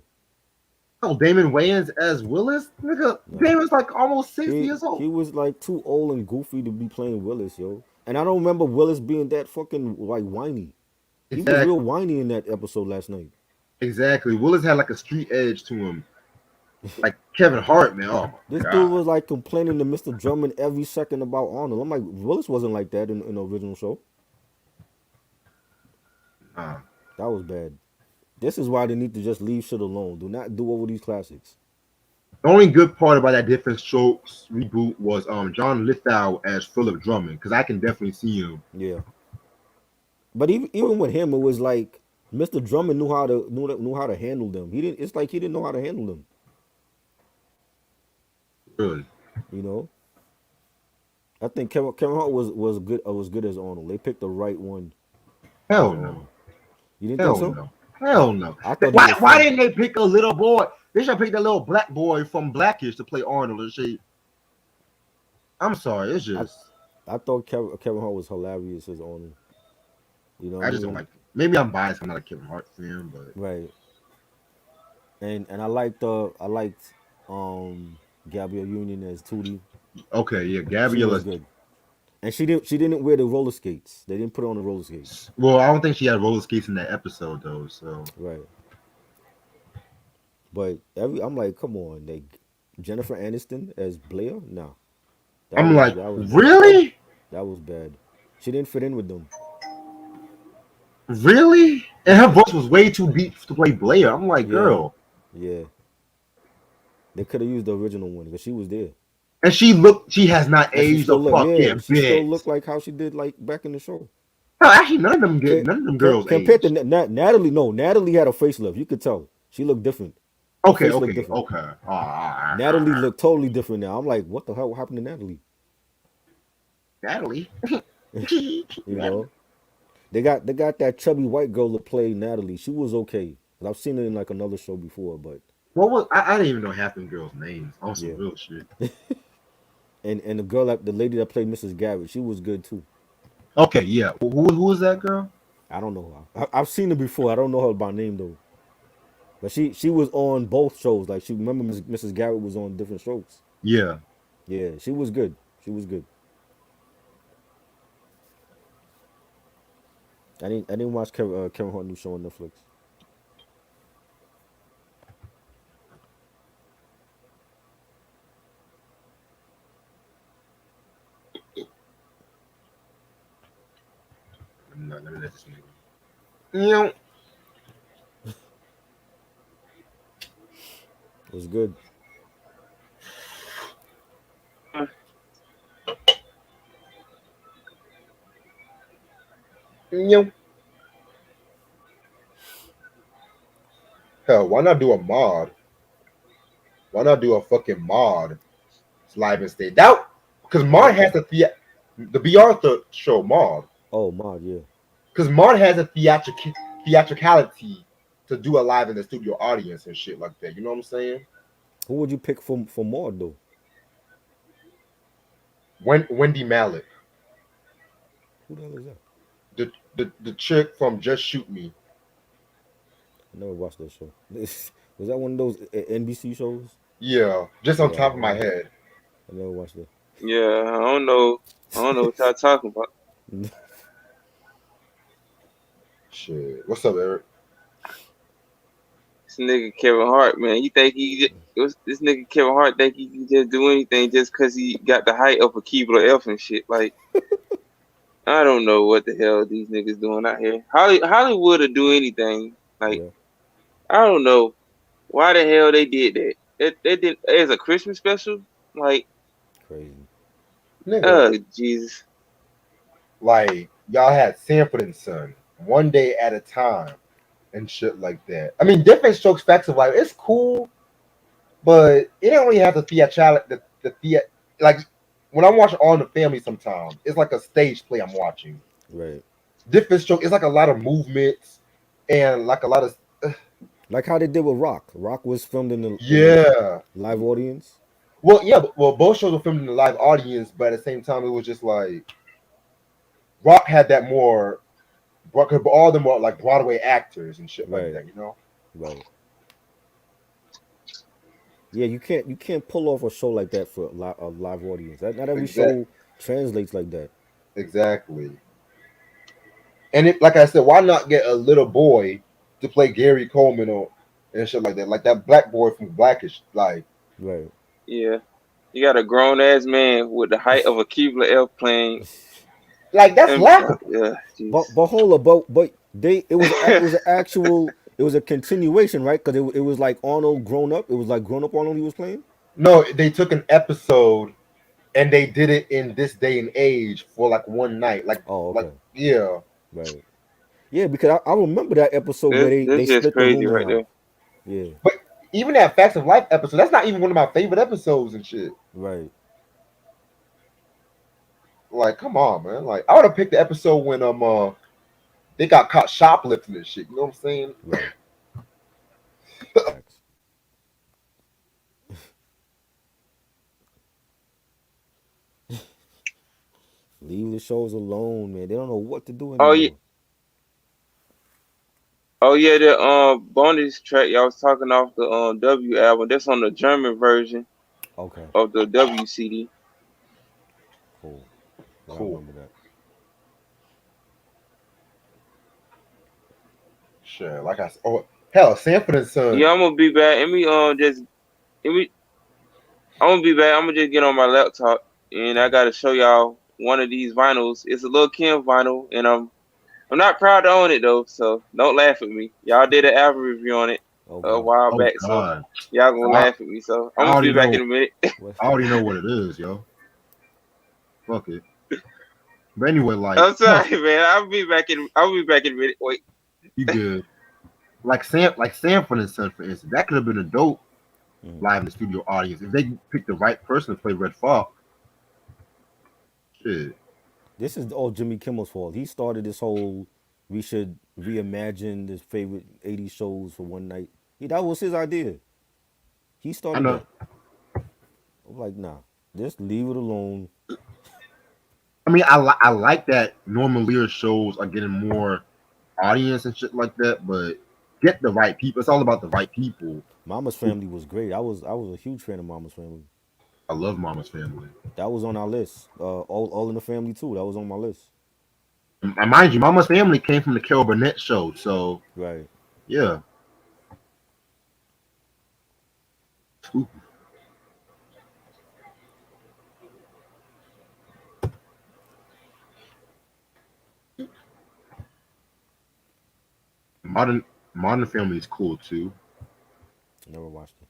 Oh, Damon Wayans as Willis, nigga. Nah. Damon's like almost 60 He years old. he was like too old and goofy to be playing Willis, yo. And I don't remember Willis being that fucking like whiny. He was real Exactly. whiny in that episode last night. Exactly. Willis had like a street edge to him, like Kevin Hart, man. Oh This my dude god. was like complaining to Mr. Drummond every second about Arnold. I'm like, Willis wasn't like that in the original show. Uh, That was bad. This is why they need to just leave shit alone. Do not do over these classics. the only good part about that Different Strokes reboot was John Lithgow as Philip Drummond, because I can definitely see him. Yeah, but even with him, it was like Mr. Drummond knew how to handle them. He didn't. It's like he didn't know how to handle them. Really. You know. I think Kevin Hart was good as Arnold. They picked the right one Hell for no. Arnold. You didn't think Hell so? no. Hell no. I thought he Why was why fun. didn't they pick a little boy? They should have picked that little black boy from Blackish to play Arnold and shit. I'm sorry, it's I just I thought Kevin Hart was hilarious as Arnold. You know, I just don't even like it. Maybe I'm biased, I'm not a Kevin Hart fan, but right. And I liked um Gabrielle Union as Tootie. okay, yeah, She was Gabrielle. good. And she didn't wear the roller skates. They didn't put her on the roller skates. Well, I don't think she had roller skates in that episode though. So Right. But I'm like, come on, Jennifer Aniston as Blair? No. That I'm was like, that was bad. really, That was bad. She didn't fit in with them. really, and her Yeah. voice was way too deep to play Blair. I'm like, Yeah. girl, Yeah. They could have used the original one because she was there. and she has not And she aged a still looked, yeah, fucking she still bit. looked like how she did like back in the show. No, actually, Ca- none of them girls Compared to aged. Natalie, no, Natalie had a facelift. You could tell. She looked different. Her Okay, face looked okay, different. okay. Natalie looked totally different now. I'm like, what the hell happened to Natalie? Natalie. You know? They got that chubby white girl to play Natalie. She was okay. I've seen her in like another show before, but What was I didn't even know half them girls' names on some yeah. real shit. And the lady that played Mrs. Garrett, she was good too. Okay, yeah. Who is that girl? I don't know her. I've seen her before. I don't know her by name though. But she was on both shows. Like she remember Mrs. Garrett was on different shows. Yeah. Yeah, she was good. She was good. I didn't watch Kevin Hart new show on Netflix. No, let me let this nigga. You It was good. know, hell, why not do a mod? Why not do a fucking mod? It's live and stage. That because Was Maud that? has the B. Arthur show Maud. Oh, Mod, yeah. Because Maud has a theatricality to do a live in the studio audience and shit like that. You know what I'm saying? Who would you pick for Mod though? Wendy Malick, Who the hell is that? the chick from Just Shoot Me. I never watched that show. Was that one of those NBC shows? Yeah, just on Yeah, top of my head. I never watched that. Yeah, I don't know. I don't know what y'all talking about. Shit. What's up, Eric? This nigga Kevin Hart, man. You think this nigga Kevin Hart think he can just do anything just cause he got the height of a Keebler elf and shit? Like, I don't know what the hell these niggas doing out here. Hollywood will do anything. Like, Yeah, I don't know why the hell they did that. They did as a Christmas special. Like, crazy. Nigga, oh Jesus. like y'all had Sanford and Son, One Day at a Time, and shit like that. I mean, different strokes, facts of life. It's cool, but it don't really have the theatricality. Like when I'm watching All in the Family, sometimes it's like a stage play I'm watching. Right. Different stroke. It's like a lot of movements and like a lot of Like how they did with Rock. Rock was filmed in the yeah. live audience. Well, yeah. Well, both shows were filmed in the live audience, but at the same time, it was just like Rock had that more. All of them were like Broadway actors and shit like Right. that, you know. Right. Yeah, you can't pull off a show like that for a live audience. Not every Exactly. show translates like that. Exactly. And it, like I said, why not get a little boy to play Gary Coleman or and shit like that, like that black boy from Blackish, Right. Yeah. You got a grown ass man with the height of a Keebler elf playing. like that's And, laughable. yeah, But jeez. hold up, but they it was an actual it was a continuation, right? Because it was like Arnold grown up. It was like grown up Arnold he was playing. No, they took an episode and they did it in this day and age for like one night, Oh, like okay. yeah. Right. Yeah, because I remember that episode where they That's just split the crazy room in right half. there. Yeah. But even that Facts of Life episode, that's not even one of my favorite episodes and shit. Right. Like, come on, man. Like, I would have picked the episode when they got caught shoplifting and shit. You know what I'm saying? Right. Facts. Leave the shows alone, man. They don't know what to do Oh yeah, anymore. oh yeah, the bonus track y'all was talking off the W album. That's on the German version Okay. of the W CD. Cool. Yeah, I Cool. remember that. Sure. Like I said, oh hell, Sanford and Yeah, Son. I'm gonna be back. Let me just let me. I'm gonna be back. I'm gonna just get on my laptop and I gotta show y'all one of these vinyls. It's a little Kim vinyl, and I'm not proud to own it though, so don't laugh at me. Y'all did an album review on it Oh a God. while Oh back, so God, y'all gonna I, laugh at me. So I'm I gonna already be back know. in a minute. What? I already know what it is, yo. Fuck it. But anyway, like, I'm sorry, man. I'll be back in a minute. Wait. you good. Like Sanford and Son, for instance, that could have been a dope Mhm. live in the studio audience if they picked the right person to play Red Fox. Shit, This is all Jimmy Kimmel's fault. He started this whole we should reimagine his favorite 80s shows for one night. That was his idea. He I started know. that. I'm like, nah, just leave it alone. I mean, I like that Norman Lear shows are getting more audience and shit like that, but get the right people. It's all about the right people. Mama's Family was great. I was a huge fan of Mama's Family. I love Mama's Family. That was on our list. All in the Family too. That was on my list. And mind you, Mama's Family came from the Carol Burnett show, so Right. yeah. Ooh, Modern Modern Family is cool too. Never watched it.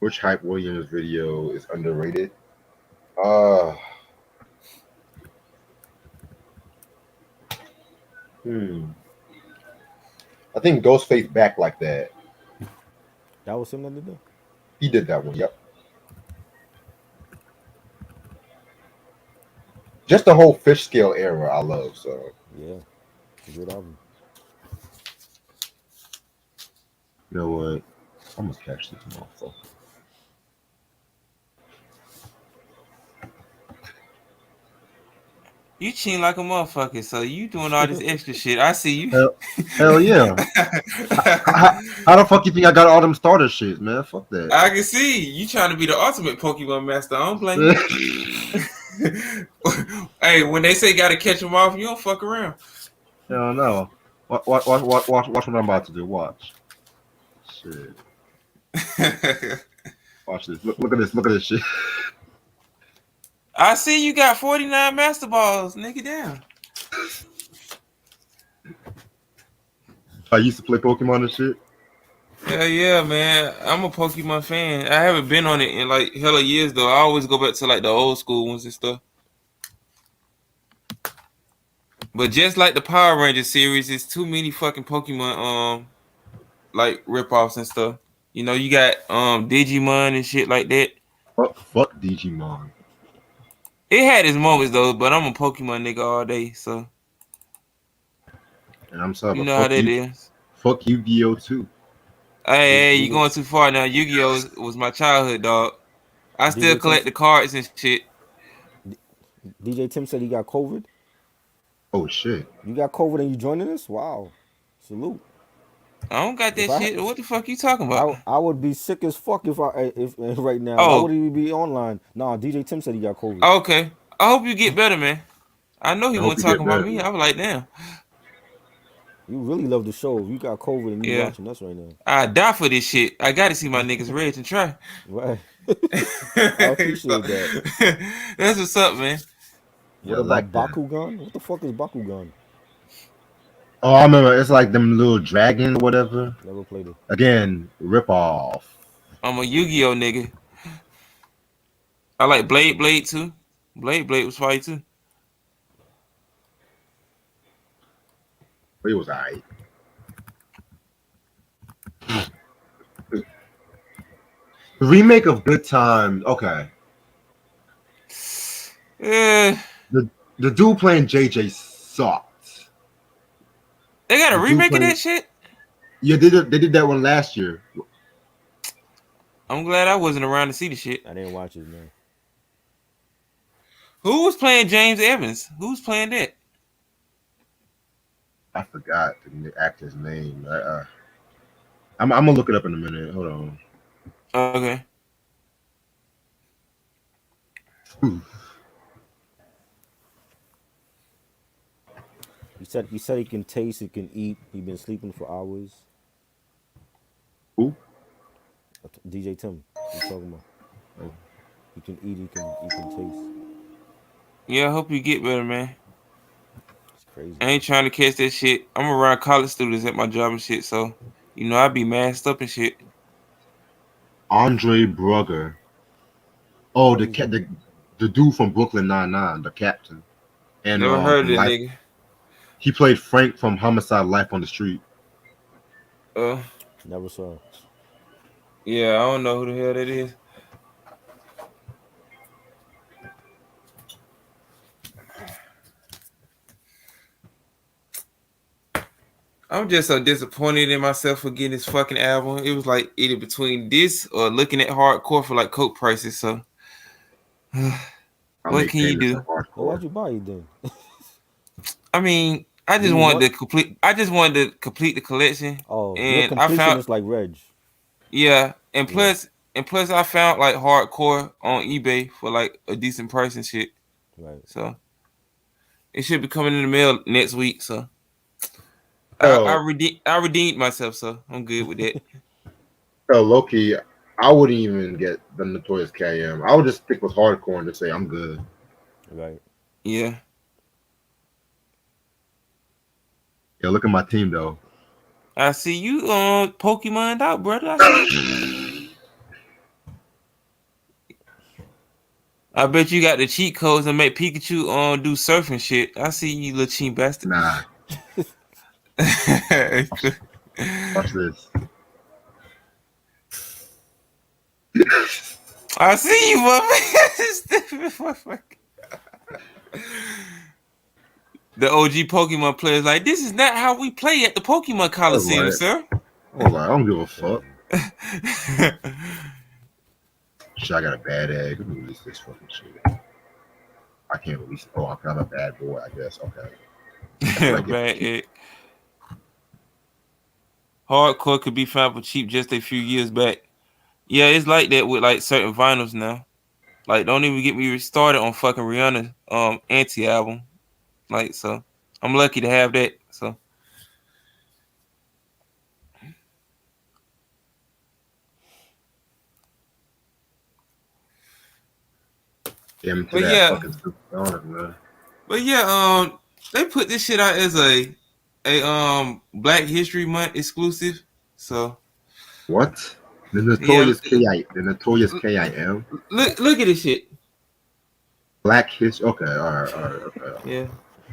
Which Hype Williams video is underrated? Uh hmm. I think Ghostface back like that. That was him that did that. He did that one. Yep. Just the whole fish scale era, I love. So Yeah, it's a good album. you know what? I'm gonna catch this motherfucker. You cheating like a motherfucker, so you doing all this extra shit. I see you. Hell yeah. How the fuck you think I got all them starter shit, man? Fuck that. I can see you trying to be the ultimate Pokemon master. I don't blame you. Hey, when they say gotta catch them off, you don't fuck around. Hell no. Watch what I'm about to do. Watch. Shit. Watch this. Look at this. Look at this shit. I see you got 49 Master Balls, nigga. Down. I used to play Pokemon and shit. Hell yeah, man. I'm a Pokemon fan. I haven't been on it in like hella years though. I always go back to like the old school ones and stuff. But just like the Power Rangers series, it's too many fucking Pokemon like ripoffs and stuff. You know, you got Digimon and shit like that. Fuck Digimon. It had its moments though, but I'm a Pokemon nigga all day, so And I'm sorry, you but know how that is. fuck Yu-Gi-Oh too. Hey, you going too far now. Yu-Gi-Oh was my childhood, dog. I still collect the cards and shit. DJ Tim said he got COVID. Oh shit. You got COVID and you joining us? Wow. Salute. I don't got that shit. What the fuck you talking about? I would be sick as fuck if right now. Oh. Why would he be online? Nah, DJ Tim said he got COVID. Okay. I hope you get better, man. I know he wasn't talking about me. I was like, damn. You really love the show. You got COVID and you watching us right now. I die for this shit. I gotta see my niggas rage and try. Right. I appreciate that. That's what's up, man. What about Bakugan? What the fuck is Bakugan? Oh, I remember. It's like them little dragon or whatever. Never played it. Again, rip off. I'm a Yu-Gi-Oh nigga. I like Blade too. Blade was fire too. But it was alright. The remake of Good Times. Okay. The dude playing JJ sucked. They got a remake of that shit? Yeah, they did that one last year. I'm glad I wasn't around to see the shit. I didn't watch it, man. Who was playing James Evans? Who's playing that? I forgot the actor's name. I'm gonna look it up in a minute. Hold on. Okay. He said he can taste, he can eat. He been sleeping for hours. Who? DJ Tim. You talking about? Like, he can eat, he can taste. Yeah, I hope you get better, man. It's crazy. I ain't trying to catch that shit. I'm around college students at my job and shit, so you know I be masked up and shit. Andre Brugger. Oh, the dude from Brooklyn Nine-Nine, the captain. And never heard of that nigga. He played Frank from Homicide: Life on the Street. Never saw. Yeah, I don't know who the hell that is. I'm just so disappointed in myself for getting this fucking album. It was like either between this or looking at hardcore for like coke prices. So, what can you do? Well, why'd you buy it then? I mean, I just wanted to complete the collection. Oh, and I found it's like Reg. Yeah, and plus I found like hardcore on eBay for like a decent price and shit. Right. So it should be coming in the mail next week. So I redeemed myself. So I'm good with that. Loki, I wouldn't even get the Notorious KM. I would just stick with hardcore and just say I'm good. Right. Yeah. Yeah, look at my team though. I see you Pokemon out, brother. I bet you got the cheat codes and make Pikachu do surfing shit. I see you, little cheap bastard. Nah. Watch this. I see you, motherfucker. The OG Pokemon players like, this is not how we play at the Pokemon Coliseum, Right. sir. Hold on, I don't give a fuck. Shit, I got a bad egg. Let me release this fucking shit. I can't release it. Oh, I'm a bad boy, I guess. Okay. Bad egg. Hardcore could be found for cheap just a few years back. Yeah, it's like that with like certain vinyls now. Like, don't even get me started on fucking Rihanna's anti album. Like, so I'm lucky to have that. So Damn to But that yeah. fucking stupid, man. But yeah, they put this shit out as a Black History Month exclusive. So What? The notorious KIM. Look at this shit. Black History. Okay, all right, okay. Yeah.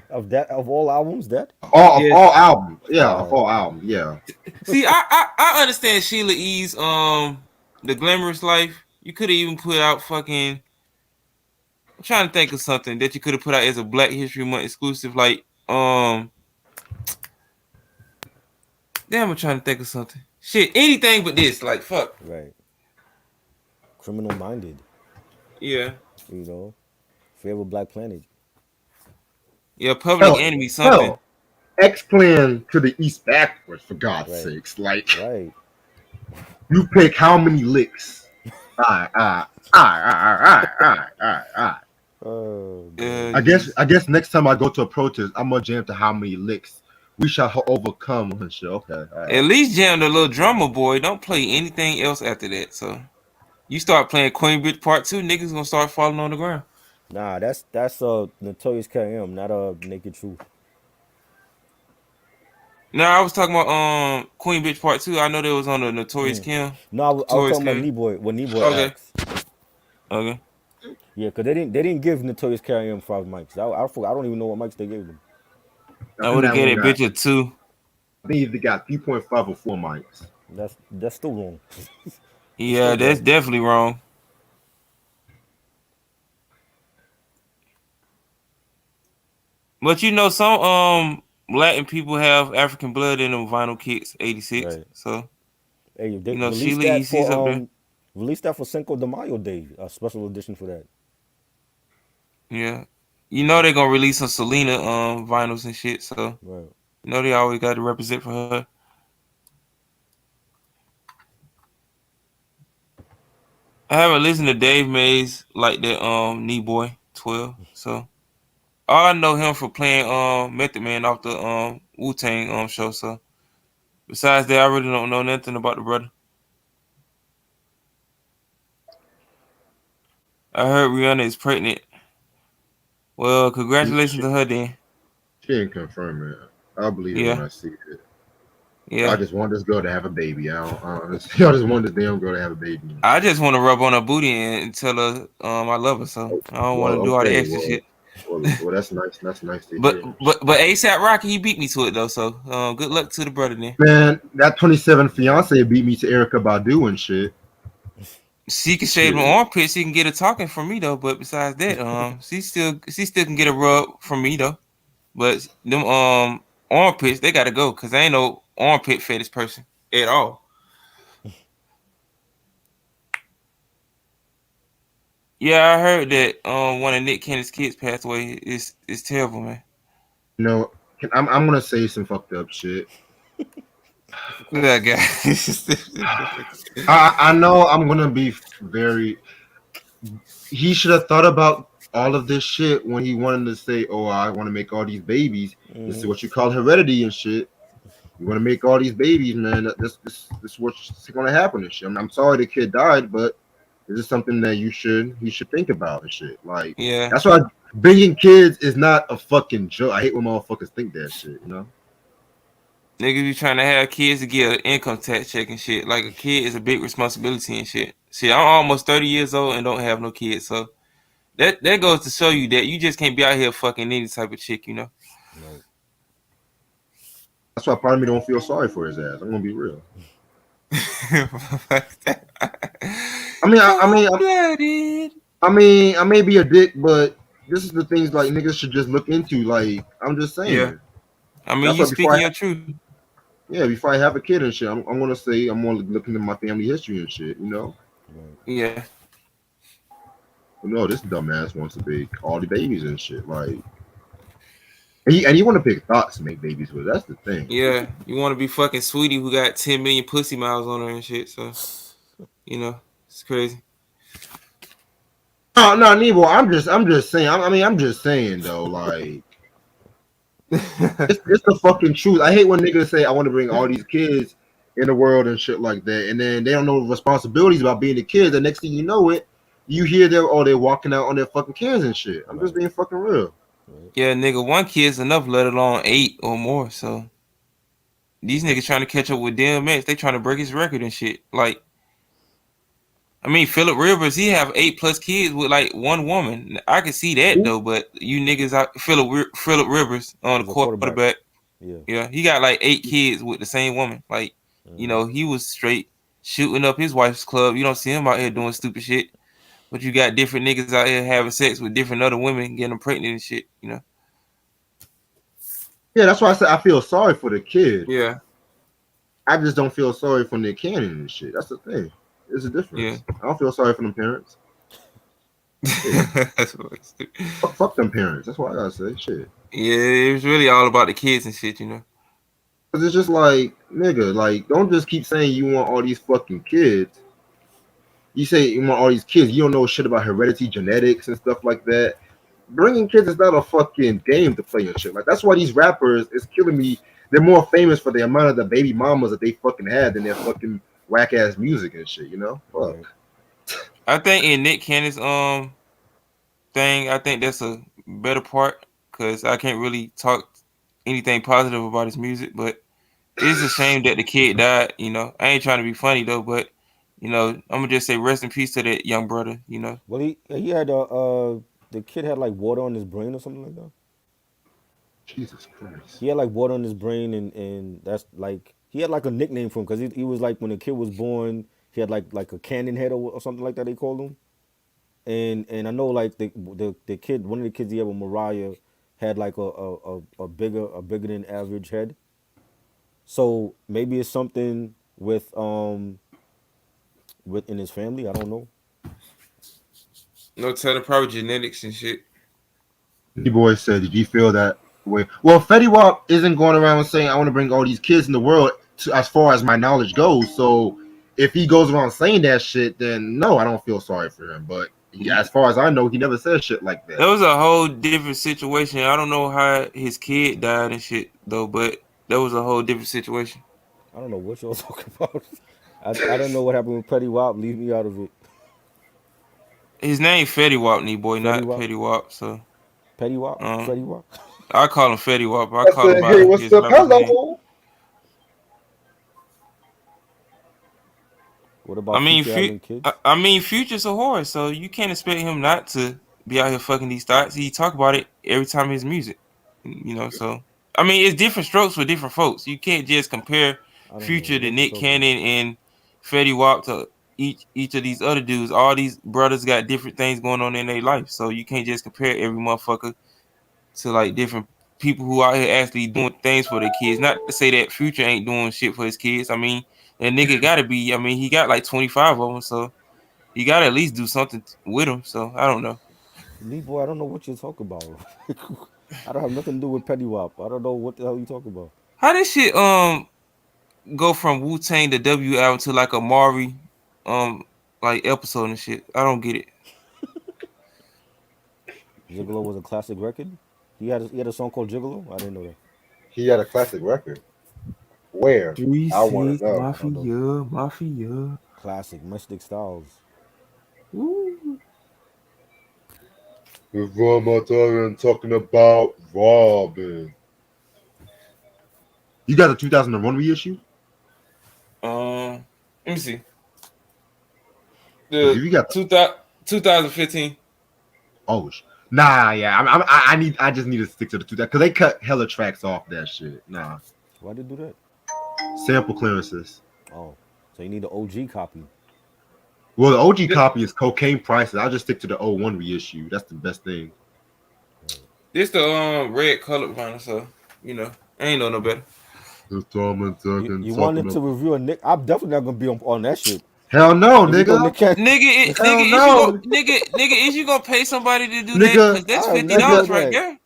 Of all albums, that. All Yes. all albums. Yeah, of all albums. Yeah. See, I understand Sheila E's The Glamorous Life. You could have even put out fucking. I'm trying to think of something that you could have put out as a Black History Month exclusive, like damn, I'm trying to think of something. Shit, anything but this, like fuck. Right. Criminal Minded. Yeah. You know, Forever Black Planet. Yeah, Public Enemy something. X-Clan to the East backwards, for God's Right. sakes. Like, Right. you pick how many licks. Alright. Oh, I guess next time I go to a protest, I'm gonna jam to how many licks we shall overcome and shit. Okay. Right. At least jam the little drummer boy. Don't play anything else after that. So you start playing Queen Bitch Part 2, niggas gonna start falling on the ground. Nah, that's Notorious KM, not Naked Truth. No, I was talking about Queen Bitch Part 2. I know they was on the Notorious Kim. No, I was talking about Knee-Boy. When Knee-Boy Okay. asked. Okay. Yeah, because they didn't give Notorious KM 5 mics. I don't even know what mics they gave them. I would have gave that bitch a 2. I think they got 3.5 or 4 mics. That's still wrong. Yeah, that's definitely wrong. But you know, some Latin people have African blood in them vinyl kicks, 86. Right. So Hey, they Sheila released that EC's up for there. released that for Cinco de Mayo Day, a special edition for that. Yeah. You know they're gonna release some Selena vinyls and shit, so Right. you know they always got to represent for her. I haven't listened to Dave Mays like that Knee Boy 12, so I know him for playing Method Man off the Wu-Tang show, so besides that I really don't know nothing about the brother. I heard Rihanna is pregnant. Well, congratulations to her then. She ain't confirmed it. I'll believe it when I see it. Yeah. I just want this girl to have a baby. I just want this damn girl to have a baby. I just want to rub on her booty and tell her I love her, so I don't want to do all the extra shit. Well, that's nice. That's nice to But hear. but ASAP Rocky, he beat me to it though, so good luck to the brother then. Man, that 27 fiance beat me to Erykah Badu and shit. She can shave my armpits. She can get a talking from me though. But besides that, she still can get a rub from me though. But them armpits, they gotta go because I ain't no armpit fetish person at all. Yeah, I heard that one of Nick Cannon's kids passed away. It's terrible, man. You know, I'm gonna say some fucked up shit. Look at that guy. I know I'm gonna be very. He should have thought about all of this shit when he wanted to say, "Oh, I want to make all these babies." This is what you call heredity and shit. You want to make all these babies, man. This is what's gonna happen and shit. I'm sorry the kid died, but this is something that he should think about and shit. Like, yeah, that's why bringing kids is not a fucking joke. I hate when motherfuckers think that shit. You know. Niggas be trying to have kids to get an income tax check and shit. Like a kid is a big responsibility and shit. See, I'm almost 30 years old and don't have no kids, so that goes to show you that you just can't be out here fucking any type of chick, you know. Right. That's why part of me don't feel sorry for his ass. I'm gonna be real. I mean, Cold-blooded. I may be a dick, but this is the things like niggas should just look into. Like, I'm just Yeah, saying. I mean, That's you why speaking your truth. before I have a kid and shit, I'm gonna say I'm gonna look into my family history and shit. You know, Right. Yeah, but no, this dumbass wants to make all the babies and shit. Like, and he want to pick thoughts to make babies with. That's the thing. yeah. You want to be fucking sweetie who got 10 million pussy miles on her and shit. So it's crazy. No, Nebo. I'm just saying. I'm just saying though. Like, it's the fucking truth. I hate when niggas say I want to bring all these kids in the world and shit like that, and then they don't know the responsibilities about being a kid. The next thing you know it, you hear them they're walking out on their fucking kids and shit. I'm just Right. being fucking real. Right. Yeah, nigga, one kid's enough, let alone 8 or more. So these niggas trying to catch up with DMX. They trying to break his record and shit. Like, I mean, Philip Rivers, he have 8+ kids with like one woman. I can see that though, but you niggas out Philip Rivers on the He's a quarterback. quarterback. Yeah. Yeah, he got like 8 kids with the same woman. Like, Mm-hmm. he was straight shooting up his wife's club. You don't see him out here doing stupid shit. But you got different niggas out here having sex with different other women, getting them pregnant and shit. Yeah, that's why I said I feel sorry for the kid. Yeah, I just don't feel sorry for Nick Cannon and shit. That's the thing. There's a yeah. difference. I don't feel sorry for them parents. That's what it's Fuck them parents. That's what I gotta say. Shit. Yeah, it was really all about the kids and shit. Cause it's just like, nigga, like, don't just keep saying you want all these fucking kids. You say you want all these kids. You don't know shit about heredity, genetics, and stuff like that. Bringing kids is not a fucking game to play and shit. Like, that's why these rappers is killing me. They're more famous for the amount of the baby mamas that they fucking had than their fucking whack ass music and shit. You know? Fuck. Right. I think in Nick Cannon's thing, I think that's a better part because I can't really talk anything positive about his music, but it's a shame that the kid died. I ain't trying to be funny though, but I'm gonna just say rest in peace to that young brother. Well, he had the kid had like water on his brain or something like that. Jesus Christ. He had like water on his brain, and that's like he had like a nickname for him because he was like when the kid was born, he had like a cannon head or something like that they called him. And I know like the kid, one of the kids he had with Mariah had like a bigger than average head. So maybe it's something within his family. I don't know. No telling, probably genetics and shit. D-Boy said, did you feel that way? Well, Fetty Wap isn't going around saying, I want to bring all these kids in the world as far as my knowledge goes. So if he goes around saying that shit, then no, I don't feel sorry for him. But as far as I know, he never said shit like That that. was a whole different situation. I don't know how his kid died and shit though, but that was a whole different situation. I don't know what y'all talking about. I don't know what happened with Petty Wop. Leave me out of it. His name Fetty Wap, boy, Fetty not Wap, Petty Wap. So Petty Wop, um, Fetty Wap. I call him Fetty Wap. I I call him said, hey, by what's his up? rapper's name. Hello. What I about mean, Future having kids? Future's a whore, so you can't expect him not to be out here fucking these thoughts. He talk about it every time his music, So I mean, it's different strokes for different folks. You can't just compare I don't know Future to what you Nick talking about. Cannon and Fetty Wap to each of these other dudes. All these brothers got different things going on in their life, so you can't just compare every motherfucker to like different people who out here actually doing things for their kids. Not to say that Future ain't doing shit for his kids. I mean, that nigga gotta be. I mean, he got like 25 of them, so he gotta at least do something with them. So I don't know. Lee boy, I don't know what you're talking about. I don't have nothing to do with Petty Wop. I don't know what the hell you talking about. How this shit go from Wu Tang to W album to like a Maury like episode and shit? I don't get it. Gigolo was a classic record. He had a song called Gigolo. I didn't know that. He had a classic record. Where? I want to 3 6 know. I don't know. Mafia. Classic Mystic Styles. Ooh. With Robert talking about Robin. You got a 2001 reissue? Let me see. Because The if you got 2015. oh nah, yeah, I just need to stick to the 2000 because they cut hella tracks off that shit. Nah, Why did they do that? Sample clearances. Oh, so you need the OG copy. Well, the OG copy is cocaine prices. I'll just stick to the '01 reissue. That's the best thing. This the red colored vinyl, so I ain't know no better. You wanted to review a Nick? I'm definitely not gonna be on that shit. Hell no, If you go nigga. Is you gonna pay somebody to do Nigga, that? Because that's $50 right that. there.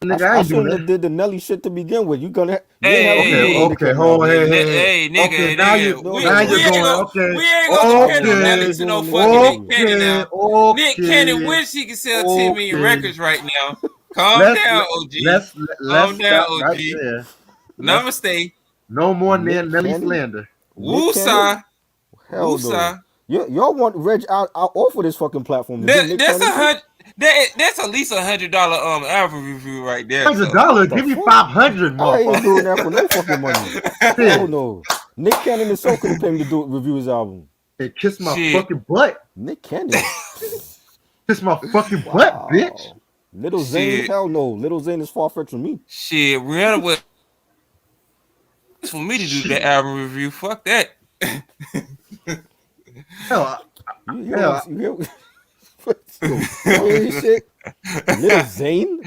Nigga, I I ain't doing shouldn't have that. did the Nelly shit to begin with. You gonna have Okay, hold on. Hey, nigga, Okay, now you're going. Okay. We ain't gonna compare no Nelly to no fucking Nick Cannon now. Nick Cannon wish he could sell 10 million records right now. Calm down, OG. Let's Calm down, OG. right there. Namaste. No more Nelly slander. Woosah. Hell no. Y'all want Reg out off of this fucking platform. That's at least $100 album review right there. $100? Give me 500, I ain't motherfucker. doing that for no fucking money. Hell no. Nick Cannon is so could pay him to review his album. Hey, kiss my fucking butt. Nick Cannon. Kiss my fucking butt, bitch. Little Zane, hell no. Little Zane is far-fetched from me. Shit, Rihanna was for me to do that album review. Fuck that. Hell, shit. Little Zane?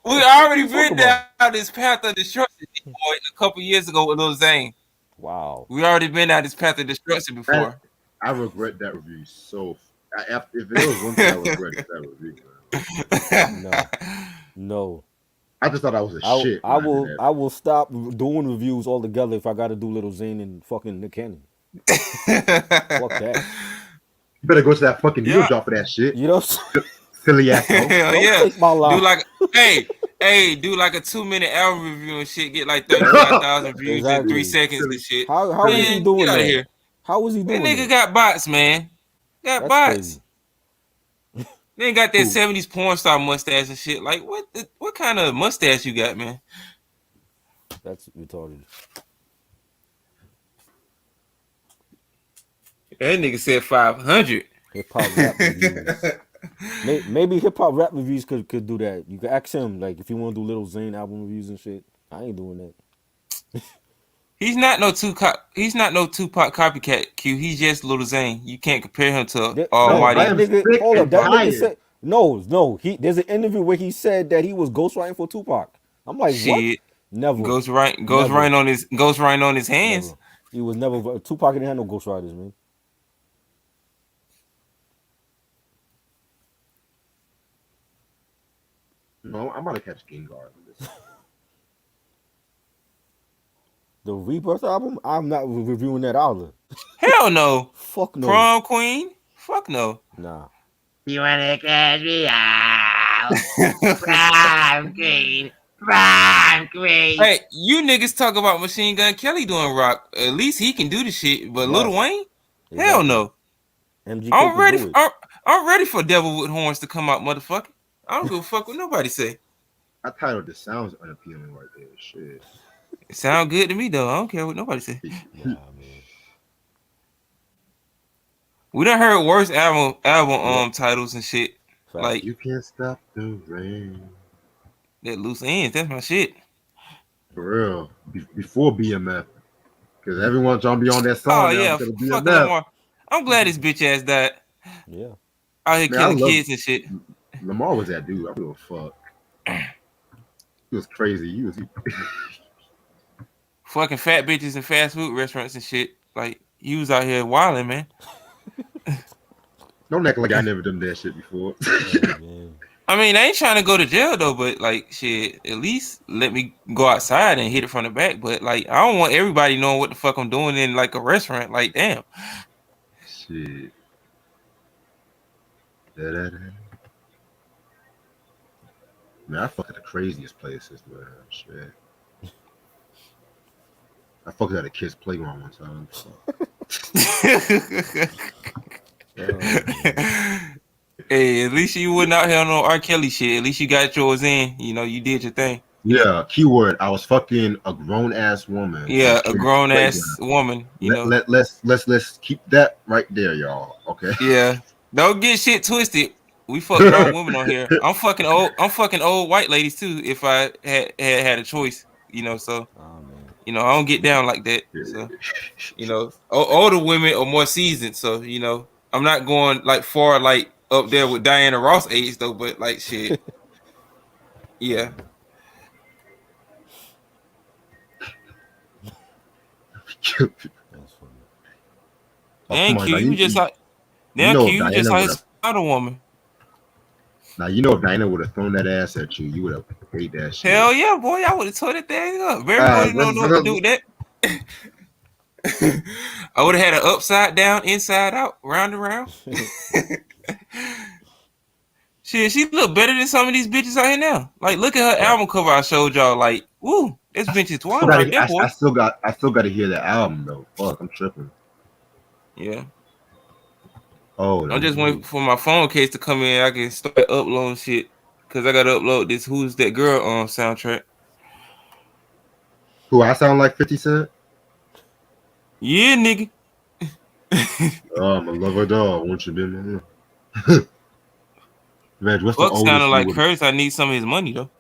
We already been down this path of destruction a couple years ago with Lil Zane. Wow. We already been down this path of destruction before. I regret that review so. If it was one thing, I regret that review. No. I just thought I was shit. I will stop doing reviews altogether if I got to do Little Zane and fucking Nick Cannon. Fuck that. You better go to that fucking needle drop for that shit. You know, silly ass. Take my life. Do like do like a 2-minute album review and shit. Get like 35,000 views in 3 seconds and shit. How is he doing that? Here. How is he doing that? Nigga got bots, man. Got bots. Crazy. They ain't got that 70s porn star mustache and shit. Like what kind of mustache you got, man? That's retarded. That nigga said 500. Hip hop rap reviews. Maybe hip hop rap reviews could do that. You could ask him like if you want to do Little Zane album reviews and shit. I ain't doing that. He's not no Tupac copycat. Q. He's just Little Zane. You can't compare him to Almighty. Hold up, that nigga said no. There's an interview where he said that he was ghostwriting for Tupac. I'm like, shit. What? Never. Ghostwriting on his hands. Never. He was never. Tupac didn't have no ghostwriters, man. No, I'm about to catch King Guard with this. The Rebirth album? I'm not reviewing that either. Hell no. Fuck no. Prom Queen? Fuck no. Nah. You wanna catch me out? Prom Queen. Prom Queen. Hey, you niggas talk about Machine Gun Kelly doing rock. At least he can do the shit. But Lil Wayne? Exactly. Hell no. MGK I'm ready for Devil with Horns to come out, motherfucker. I don't give a fuck what nobody say. I titled this sounds unappealing right there. Shit. It sound good to me though. I don't care what nobody say. Nah, man. We done heard worse album titles and shit. Fact. Like You Can't Stop the Rain. That Loose Ends. That's my shit. For real. Before BMF. Because everyone's trying to be on that song. Oh yeah. Fuck Lamar. I'm glad his bitch ass died. Yeah. Out here killing kids and shit. Lamar was that dude. I don't give a fuck. He was crazy. He was fucking fat bitches in fast food restaurants and shit. Like he was out here wilding, man. Don't act like I never done that shit before. I mean, I ain't trying to go to jail though, but like shit, at least let me go outside and hit it from the back. But like, I don't want everybody knowing what the fuck I'm doing in like a restaurant. Like, damn. Shit. Man, I fuck at the craziest places, man. Shit. I fucked at a kid's playground one time. Hey, at least you wouldn't out here on no R. Kelly shit. At least you got yours in. You know, you did your thing. Yeah, keyword. I was fucking a grown ass woman. Yeah, a grown ass woman. You know. Let's keep that right there, y'all. Okay. Yeah. Don't get shit twisted. We fuck grown women on here. I'm fucking old white ladies too. If I had a choice, so Oh man. I don't get down like that. So older women are more seasoned. So I'm not going like far like up there with Diana Ross age though. But like shit, yeah. That's funny. Oh, come Thank on, you. now You just like you thank know you. if You just Diana like would his have other woman. now you know if Diana would have thrown that ass at you, you would have hate that shit. Hell yeah, boy! I would have tore that thing up. Barry Ah, wouldn't know what to do with that. I would have had an upside down, inside out, round and round. Shit, she look better than some of these bitches out here now. Like, look at her Right. album cover I showed y'all. Like, woo, this bitch is twine right there, boy. I still got to hear the album though. Fuck, I'm tripping. Yeah. Oh, I'm just waiting for my phone case to come in. I can start uploading shit. Cause I gotta upload this Who's That Girl soundtrack. Who I sound like 50 Cent? Yeah, nigga. Oh, I'm a lover dog. Won't you be my Reg, what's the Fuck sounding oldest you like would? Curtis. I need some of his money though.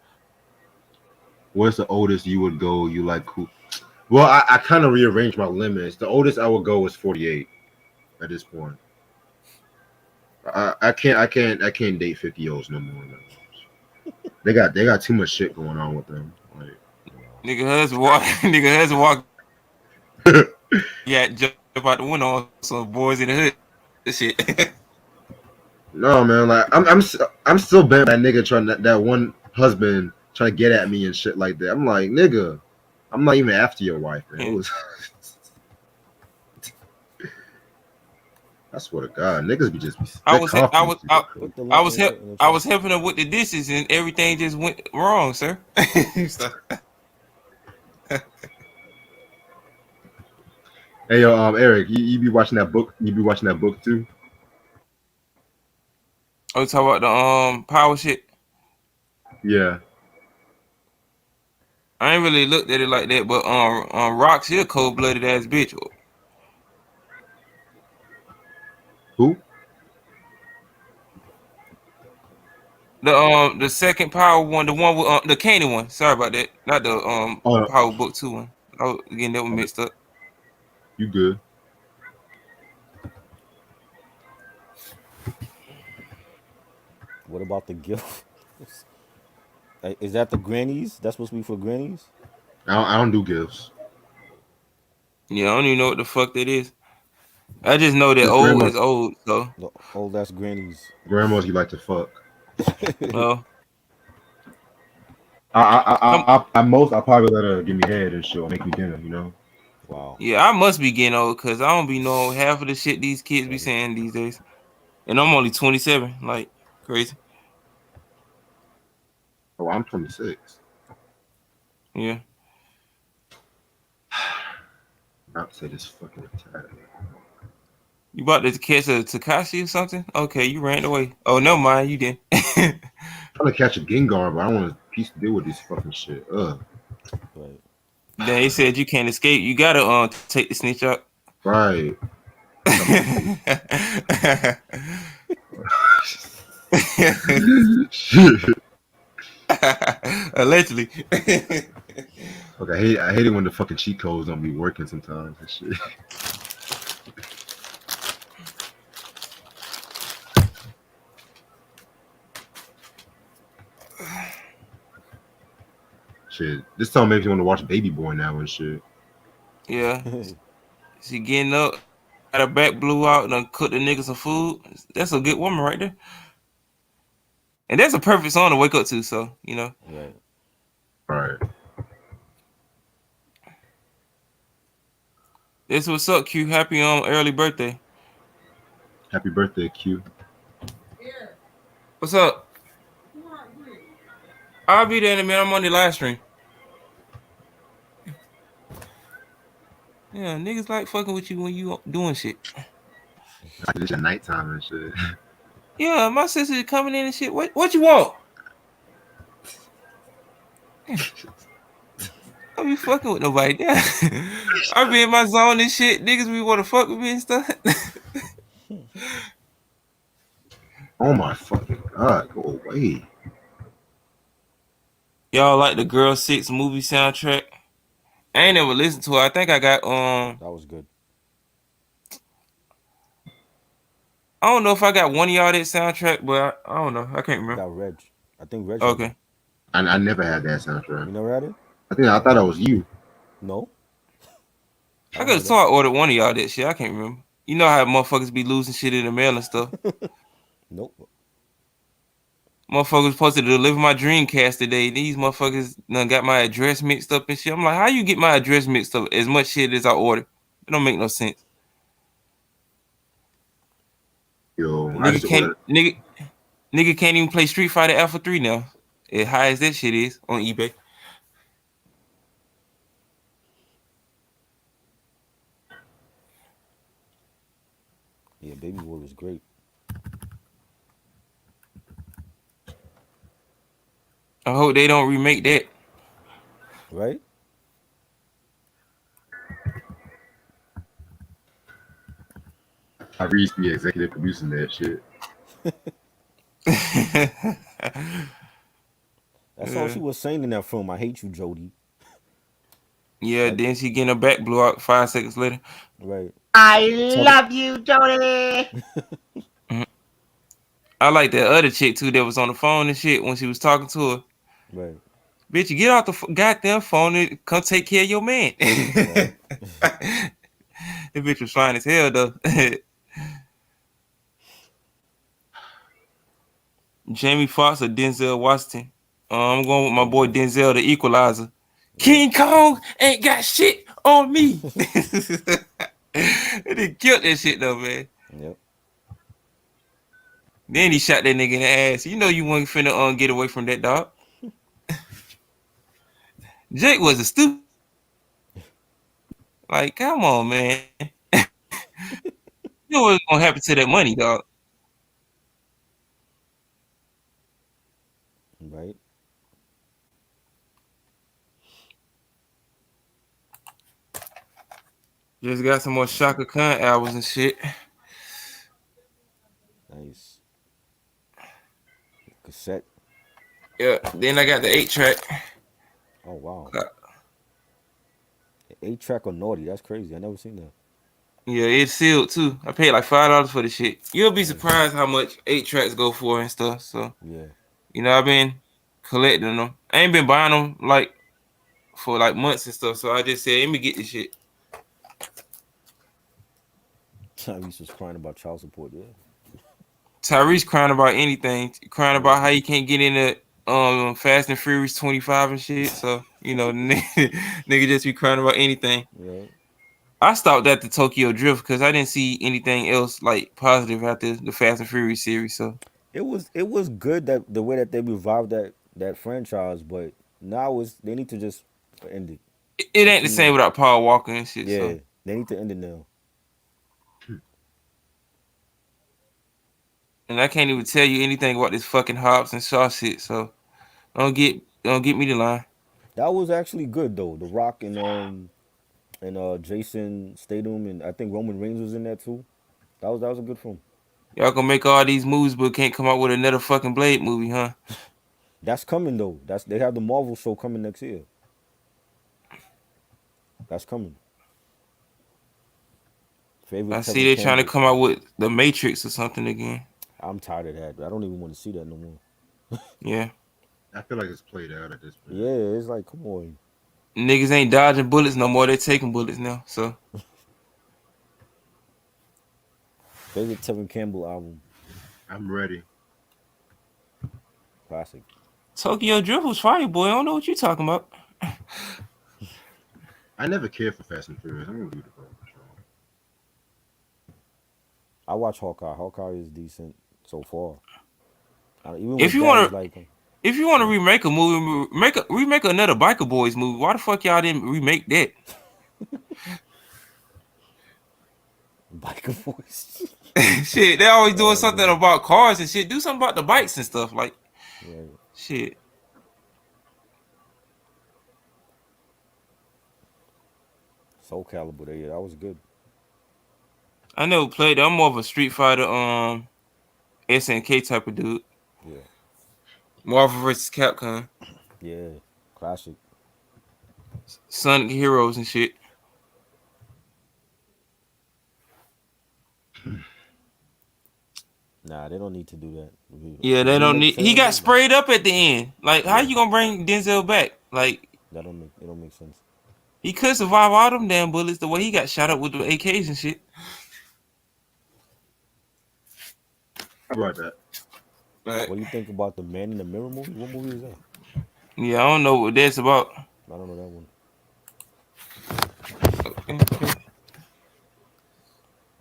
What's the oldest you would go? You like who? Well, I kind of rearranged my limits. The oldest I would go is 48 at this point. I can't date 50-year-olds no more. They got too much shit going on with them. Like, Nigga husband walk. Yeah, jump out the window on some boys in the hood. This shit. no man, like I'm still bad that nigga trying that one husband trying to get at me and shit like that. I'm like, nigga, I'm not even after your wife, man. It was I swear to God, niggas be just. I was helping her with the dishes and everything just went wrong, sir. Hey yo, Eric, you be watching that book? You be watching that book too? Oh, talk about the power shit. Yeah. I ain't really looked at it like that, but Rock, she a cold blooded ass bitch. Who? The second power one, the one with the Candy one. Sorry about that, not the Power Book 2 one. Oh, again, that one mixed up. You good? What about the gift? Is that the grannies? That's supposed to be for grannies? I don't do gifts. Yeah, I don't even know what the fuck that is. I just know that It's old is old, so. The old ass grannies. Grandmas you like to fuck. Well, I probably let her give me head and shit, or make me dinner, you know. Wow. yeah, I must be getting old because I don't be knowing half of the shit these kids be saying these days. And I'm only 27, like crazy. Oh, I'm 26. Yeah. Not to say this fucking retarded. You about to catch a Takashi or something? Okay, you ran away. Oh, no, mind, you didn't. I'm trying to catch a Gengar, but I don't want a piece to deal with this fucking shit. Right. Then he said you can't escape. You gotta take the snitch out. Right. Allegedly. Okay, I hate it when the fucking cheat codes don't be working sometimes and shit. Shit, this song makes me want to watch Baby Boy now and shit. Yeah. She getting up, got her back blew out, and cooked the nigga some food. That's a good woman right there. And that's a perfect song to wake up to, so, you know. Right. Right. This what's up, Q. Happy early birthday. Happy birthday, Q. What's up? I'll be there in a minute. I'm on the live stream. Yeah, niggas like fucking with you when you doing shit. It's at nighttime and shit. Yeah, my sister coming in and shit. What you want? I be fucking with nobody. Yeah. I be in my zone and shit. Niggas be want to fuck with me and stuff. Oh my fucking God, go away. Y'all like the Girl 6 movie soundtrack? I ain't never listened to it. I think I got That was good. I don't know if I got one of y'all that soundtrack, but I don't know. I can't I remember. got Reg. I think Reg has it. Okay. I never had that soundtrack. You never had it? I thought it was you. No. I I could had have that. thought I ordered one of y'all that shit. I can't remember. You know how motherfuckers be losing shit in the mail and stuff. Nope. Motherfuckers supposed to deliver my Dreamcast today. These motherfuckers done got my address mixed up and shit. I'm like, how you get my address mixed up as much shit as I ordered? It don't make no sense. Yo, I Nigga just can't ordered. nigga can't even play Street Fighter Alpha 3 now. As high as that shit is on eBay. Yeah, Baby Boy was great. I hope they don't remake that. Right? I reached the executive producing that shit. That's all she was saying in that film. I hate you, Jody. Yeah, Like, then she getting her back blew out 5 seconds later. right. I Talking. love you, Jody. Mhm. I like that other chick too that was on the phone and shit when she was talking to her. Right. Bitch, you get off the goddamn phone and come take care of your man. Right. That bitch was fine as hell though. Jamie Foxx or Denzel Washington. I'm going with my boy Denzel, the Equalizer. Yep. King Kong ain't got shit on me. They killed that shit though, man. Yep. Then he shot that nigga in the ass. You know you wasn't finna get away from that dog. Jake was a stupid. Like, come on, man. You know what's gonna happen to that money, dog. Right. Just got some more Shaka Khan albums and shit. Nice. Cassette. Yeah. Then I got the 8-track. Oh wow. 8-track or Naughty. That's crazy. I never seen that. Yeah, it's sealed too. I paid like $5 for the shit. You'll be Nice. surprised how much 8-tracks go for and stuff. So, Yeah. you know, I've been collecting them. I ain't been buying them like for like months and stuff. So I just said, let me get this shit. Tyrese was crying about child support. Yeah. Tyrese crying about anything, crying Yeah. about how he can't get into Fast and Furious 25 and shit. So, you know, nigga just be crying about anything. Yeah. I stopped at the Tokyo Drift because I didn't see anything else like positive after the Fast and Furious series. So It was good that the way that they revived that franchise, but now they need to just end it. it It's ain't too the same many. without Paul Walker and shit. Yeah. So They need to end it now. and I can't even tell you anything about this fucking Hobbs and Shaw shit. So don't get me the line. That was actually good though. The Rock and Jason Statham and I think Roman Reigns was in that too. That was a good film. Y'all gonna make all these movies but can't come out with another fucking Blade movie, huh? That's coming though. They have the Marvel show coming next year. That's coming. Favorite I see Tevin they trying to Campbell. come out with the Matrix or something again. I'm tired of that. I don't even want to see that no more. Yeah. I feel like it's played out at this point. Yeah, it's like come on. Niggas ain't dodging bullets no more. They taking bullets now. So Favorite Tevin Campbell album. I'm ready. Classic. Tokyo Drift was fire, boy. I don't know what you talking about. I never cared for Fast and Furious. I'm gonna leave it alone for sure. I watch Hawkeye. Hawkeye is decent so far. Even If with you that, want it's to, like if you want to yeah. remake a movie, remake another Biker Boys movie. Why the fuck y'all didn't remake that? Biker voice. Shit, they always doing Oh something man. about cars and shit. Do something about the bikes and stuff. Like Right. shit. Soul Calibur. Yeah, that was good. I never played. I'm more of a Street Fighter, SNK type of dude. Yeah, Marvel vs. Capcom, yeah, classic. Sonic Heroes and shit. Nah, they don't need to do that. Yeah, The they don't remake need. He got failed. Nah, sprayed up at the end. Like, how yeah, you gonna bring Denzel back? Like, that don't make it don't make sense. he could survive all them damn bullets the way he got shot up with the AKs and shit. How about that? Like, What do you think about the Man in the Mirror movie? What movie is that? yeah, I don't know what that's about. I don't know that one. Okay.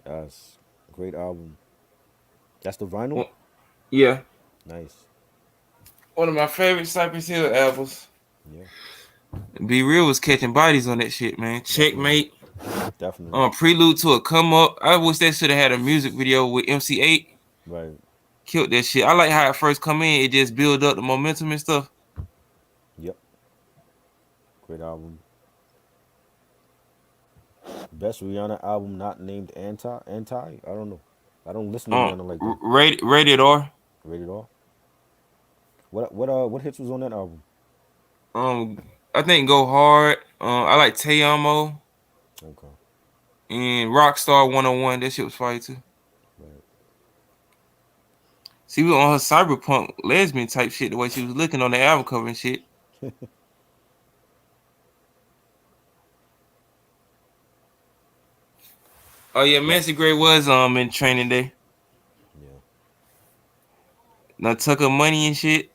Yes, great album. That's the vinyl. Well, yeah, Nice. one of my favorite Cypress Hill albums. Yeah, Be Real was catching bodies on that shit, man. definitely, Checkmate. definitely. Prelude to a Come Up. I wish that should have had a music video with MC8. Right. Killed that shit. I like how it first come in. It just build up the momentum and stuff. Yep. Great album. Best Rihanna album not named Anti. I don't know. I don't listen to Rihanna like that. Rated R. Rated R. What hits was on that album? I think Go Hard. I like Te Amo Okay. and Rockstar 101. That shit was fire too. Right. She was on her cyberpunk lesbian type shit. The way she was looking on the album cover and shit. Oh yeah, MASQUERADE was in Training Day. Yeah. Now took her money and shit.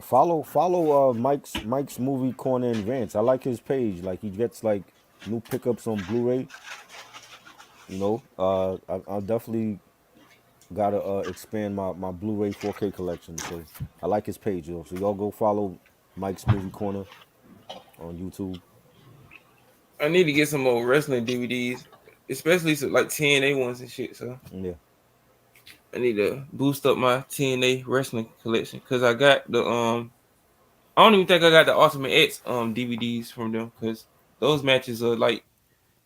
Follow Mike's movie corner and rants. I like his page. Like he gets like new pickups on Blu-ray. You know, I definitely gotta expand my Blu-ray 4K collection. So I like his page, yo. So y'all go follow Mike's movie corner on YouTube. I need to get some more wrestling DVDs, especially some, like TNA ones and shit. So Yeah, I need to boost up my TNA wrestling collection because I got the I don't even think I got the Ultimate X DVDs from them because those matches are like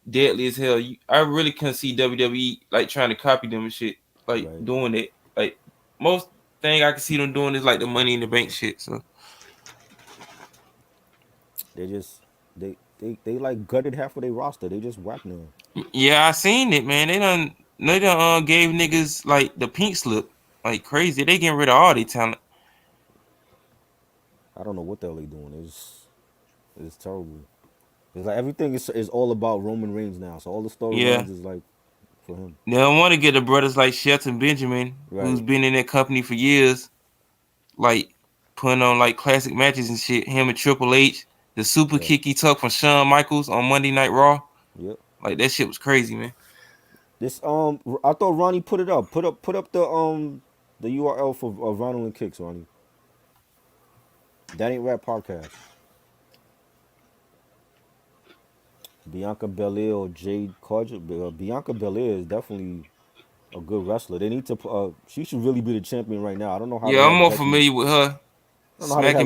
deadly as hell. I really couldn't see WWE like trying to copy them and shit, like right. doing it. Like most thing I can see them doing is like the Money in the Bank shit. So They just they like gutted half of their roster. They just whack now. yeah, I seen it, man. They done gave niggas like the pink slip like crazy. They getting rid of all their talent. I don't know what the hell they doing. It's terrible. It's like everything is all about Roman Reigns now. So all the Yeah, storylines is like for him. they don't want to get the brothers like Shelton Benjamin, who's Right. been in that company for years, like putting on like classic matches and shit. Him and Triple H, the super Right. kick he took from Shawn Michaels on Monday Night Raw, Yep. like that shit was crazy, man. This I thought Ronnie put it up. Put up the URL for Vinyl and Kicks, Ronnie. That ain't rap podcast. Bianca Belair or Jade Carter. Bianca Belair is definitely a good wrestler. They need to. She should really be the champion right now. I don't know how they Yeah, I'm have more Becky. familiar with her I don't know how they have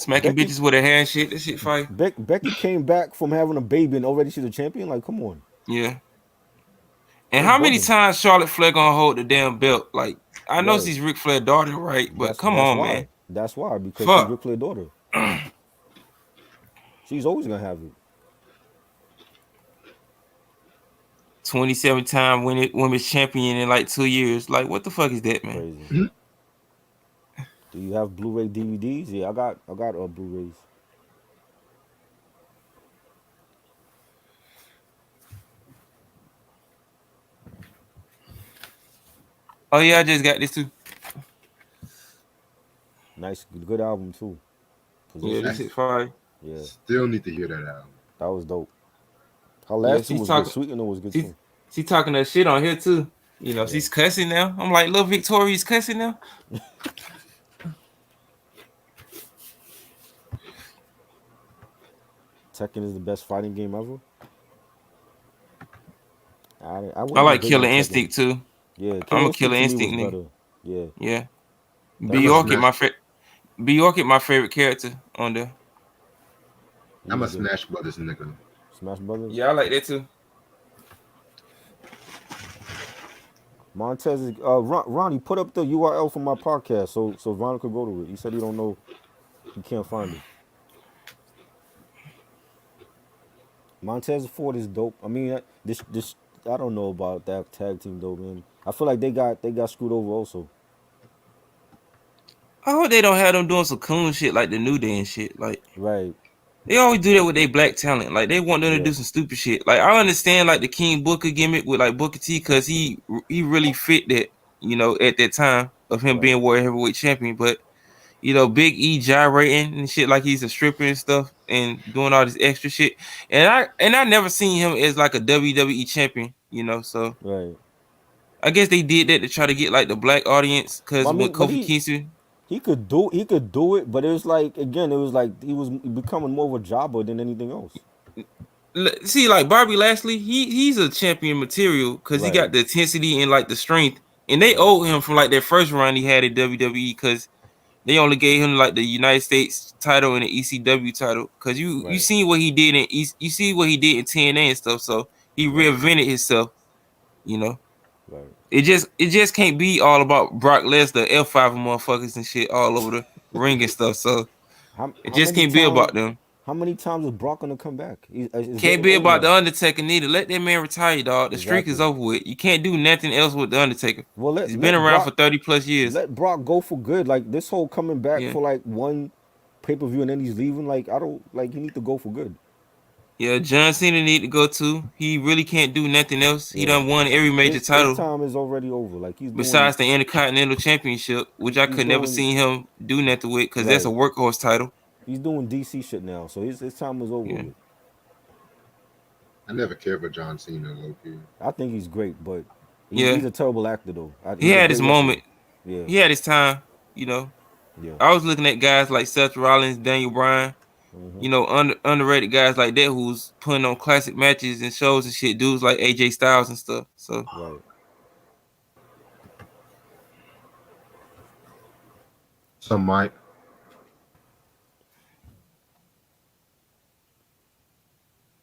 smacking Becky. bitches with her hair and shit. That shit fire. Becky came back from having a baby and already she's a champion. Like, come on, Yeah. And they how many bugging. times Charlotte Flair gonna hold the damn belt? Like I know Right. she's Ric Flair's daughter, right? But come That's on, man. why. That's why because she's Fuck. Ric Flair's daughter. She's always gonna have it. 27-time women's champion in like 2 years. Like what the fuck is that, man? Crazy. Do you have Blu-ray DVDs? Yeah, I got Blu-rays. Oh yeah, I just got this too. Nice, good album too. Yeah, this Positions. shit fire. Yeah, Still need to hear that album. that was dope. Her Yeah, last two was good. Sweetener was good too. She talking that shit on here too. You know, Yeah. she's cussing now. I'm like, little Victoria's cussing now. Tekken is the best fighting game ever. I wasn't like big on Killer Tekken. Instinct too. Yeah, I'm a Instinct Killer to me was Instinct nigga. better. Yeah, Yeah. that Bjork is my favorite character on there. he I'm a was good. Smash Brothers nigga. Smash Brothers. Yeah, I like that too. Montez is Ronnie, put up the URL for my podcast so Ronnie could go to it. He said he don't know, he can't find it. Montez Ford is dope. I mean, this I don't know about that tag team though, man. I feel like they got screwed over also. I hope they don't have them doing some coon shit like the New Day and shit. Like Right. they always do that with their black talent. Like they want them to Yeah. do some stupid shit. Like I understand like the King Booker gimmick with like Booker T because he really fit that, you know, at that time of him Right. being world heavyweight champion. But you know, Big E gyrating and shit like he's a stripper and stuff and doing all this extra shit. And I never seen him as like a WWE champion, you know. So Right. I guess they did that to try to get like the black audience because Well, I with mean, but Kofi Kingston. he could do it, but it was like again, it was like he was becoming more of a jobber than anything else. See, like Bobby Lashley, he's a champion material because he Right. got the intensity and like the strength, and they Right. owe him from like their first run he had at WWE because they only gave him like the United States title and the ECW title because you Right. see what he did you see what he did in TNA and stuff, so he Right. reinvented himself, you know. Right. It just can't be all about Brock Lesnar, F5 motherfuckers and shit all over the ring and stuff, so it How just many can't be times? about them. How many times is Brock gonna come back? It's Can't getting be old about the now. Undertaker neither. Let that man retire, dog. The streak is Exactly. over with. You can't do nothing else with the Undertaker. Well, He's been around for 30 plus years. let Brock go for good. Like this whole coming back Yeah. for like one pay-per-view and then he's leaving. Like I don't like he need to go for good. Yeah, John Cena need to go too. He really can't do nothing else. He Yeah. done won every major His title time is already over. Like besides the Intercontinental Championship, which I he's could never doing see him do nothing with because that's a right. workhorse title. He's doing DC shit now. So his time is over Yeah. with. I never cared for John Cena, low key. I think he's great, but Yeah. he's a terrible actor though. He He's a had great his wrestler. moment. Yeah. He had his time, you know. Yeah. I was looking at guys like Seth Rollins, Daniel Bryan, Mm-hmm. you know, underrated guys like that who's putting on classic matches and shows and shit. Dudes like AJ Styles and stuff. So Right. Some might.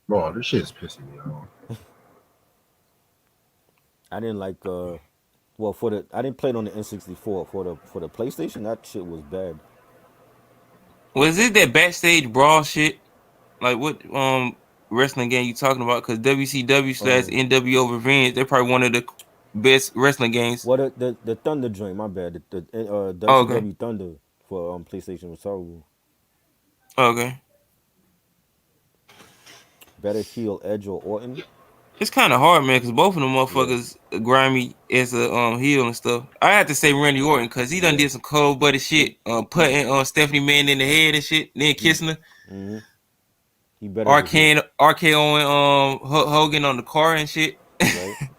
Bro, this shit is pissing me off. I didn't like well I didn't play it on the N64 for the PlayStation. That shit was bad. was it that backstage brawl shit? Like what wrestling game you talking about? Because WCW / NWO Revenge, they're probably one of the best wrestling games. Well, the Thunder joint, my bad. The Oh, okay. WCW Thunder for PlayStation was terrible. Okay. Better heel Edge or Orton. It's kind of hard, man, because both of them motherfuckers grimy as a heel and stuff. I have to say Randy Orton because he done did some cold blooded shit, putting Stephanie Man in the head and shit, then kissing her. Mm-hmm. He better. RKOing Hogan on the car and shit. Right.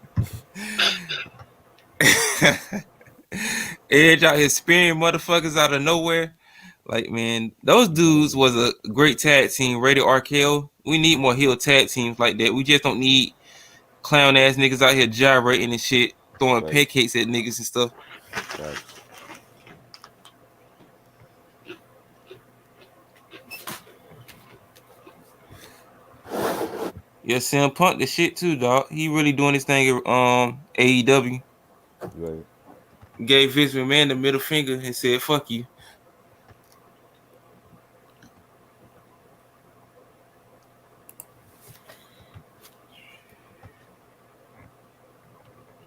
Edge out here spearing motherfuckers out of nowhere. Like, man, those dudes was a great tag team. Rated RKO. We need more heel tag teams like that. We just don't need clown ass niggas out here gyrating and shit, throwing pancakes at niggas and stuff. Right. Yeah, CM Punk the shit too, dog. He really doing his thing at AEW. Right. Gave Vince McMahon the middle finger and said, "Fuck you."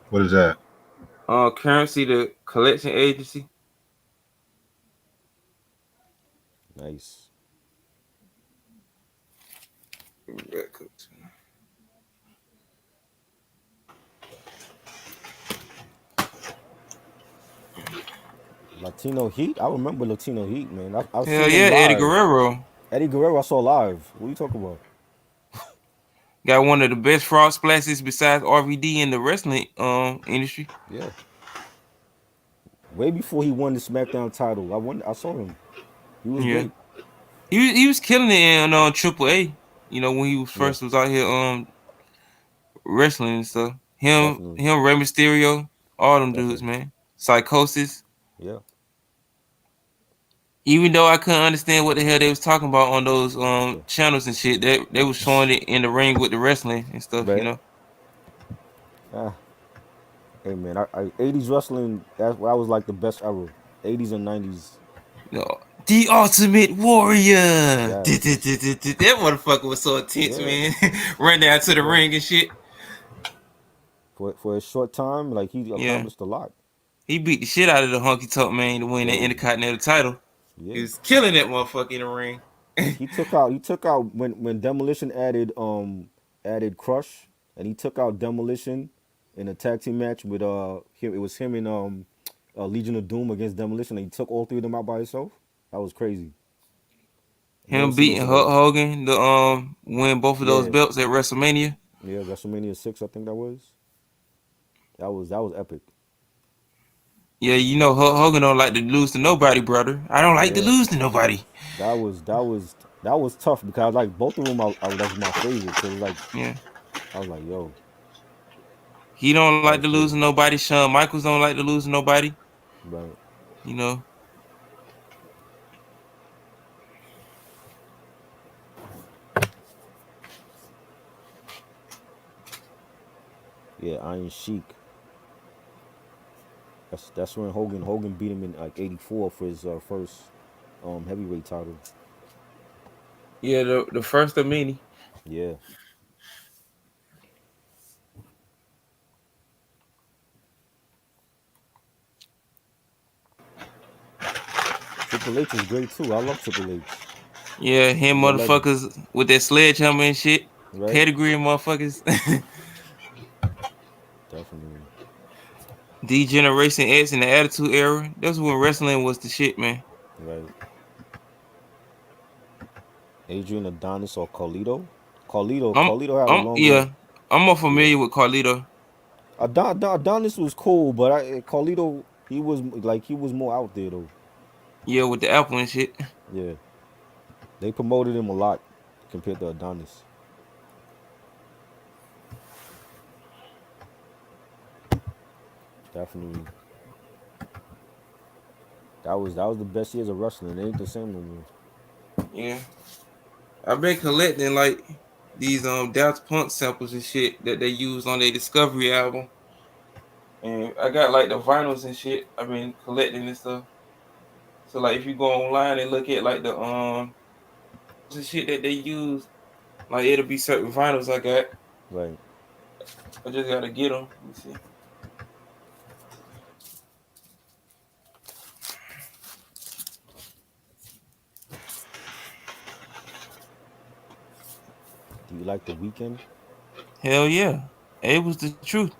What is that? Currency, the collection agency. Nice. Latino Heat? I remember Latino Heat, man. I've Hell seen yeah, him Eddie live. Guerrero. Eddie Guerrero I saw live. What are you talking about? Got one of the best fraud splashes besides RVD in the wrestling industry. Yeah. Way before he won the SmackDown title. I saw him. He was great. He was killing it in AAA. You know, when he was first was out here wrestling and stuff. Him, Rey Mysterio, all them dudes, man. Psychosis. Yeah. Even though I couldn't understand what the hell they was talking about on those channels and shit, they was showing it in the ring with the wrestling and stuff, you know. Hey man, 80s wrestling, that was like the best era. 80s and 90s. No, the Ultimate Warrior. Yes, yes. That motherfucker was so intense, Yeah. man. Run down to He the was. ring and shit. For a short time, like he Yeah, accomplished a lot. he beat the shit out of the Honky Tonk Man to win that Yo, Intercontinental title. He yeah. was killing that motherfucker in the ring. He took out when Demolition added Crush, and he took out Demolition in a tag team match with him. It was him and Legion of Doom against Demolition, and he took all three of them out by himself. That was crazy. I never Him seen beating those Hulk together. Hogan to win both of those Yeah, belts at WrestleMania. yeah. WrestleMania 6, I think that was. That was epic. Yeah, you know Hulk Hogan don't like to lose to nobody, brother. I don't like to Yeah, lose to nobody. that was tough because like both of them, that was my favorite. So it was like Yeah, I was like, yo, he don't that like was to lose crazy. to nobody. Shawn Michaels don't like to lose to nobody. Right. You know. Yeah, Iron Sheik. That's when Hogan beat him in like '84 for his first heavyweight title. Yeah, the first of many. Yeah, Triple H was great too. I love Triple H. Yeah, him He's a legend, motherfuckers with that sledgehammer and shit. right? Pedigree motherfuckers. Definitely, D-Generation X in the Attitude Era. That's when wrestling was the shit, man. right. Adrian Adonis or Carlito. Carlito had a longer. Yeah, I'm more Yeah, familiar with Carlito. Adonis was cool, but Carlito he was more out there though. Yeah, with the apple and shit. Yeah, they promoted him a lot compared to Adonis. Definitely. That was the best years of wrestling. It ain't the same no more. Yeah, I've been collecting like these Daft Punk samples and shit that they used on their Discovery album, and I got like the vinyls and shit. I've been collecting and stuff. So like if you go online and look at like the shit that they use, like it'll be certain vinyls I got. Right. I just gotta get them. Let me see. Do you like the weekend? Hell yeah, it was the truth.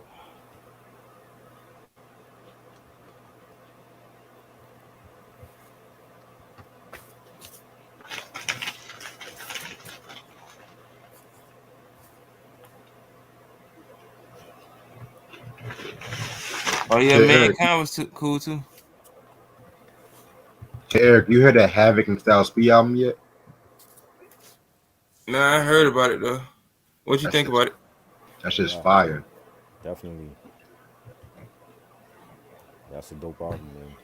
Oh yeah, Hey man, Eric, Con was cool too. you heard that Havoc and Styles P album yet? Nah, I heard about it though. What you That's think just about it? that's Yeah, just I heard it. fire. Definitely. That's a dope album, man.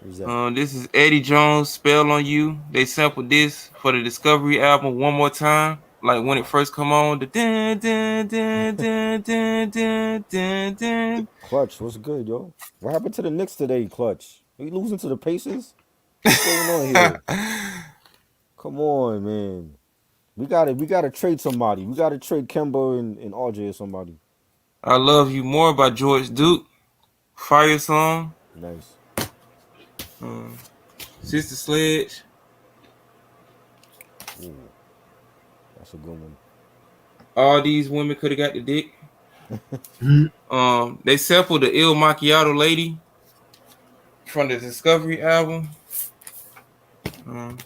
Who's that? This is Eddie Jones, Spell on You. They sampled this for the Discovery album one more time. Like when it first come on, the dun, dun, dun, dun, dun, dun, dun, dun. Clutch, what's good, yo? What happened to the Knicks today, Clutch? Are you losing to the Pacers? What's going on here? Come on, man. We gotta trade somebody. We gotta trade Kemba and RJ or somebody. I Love You More by George Duke. Fire Song. Nice. Um, Sister Sledge. Ooh, that's a good one. All these women could have got the dick. Mhm. They sampled the Il Macchiato Lady from the Discovery album. Um,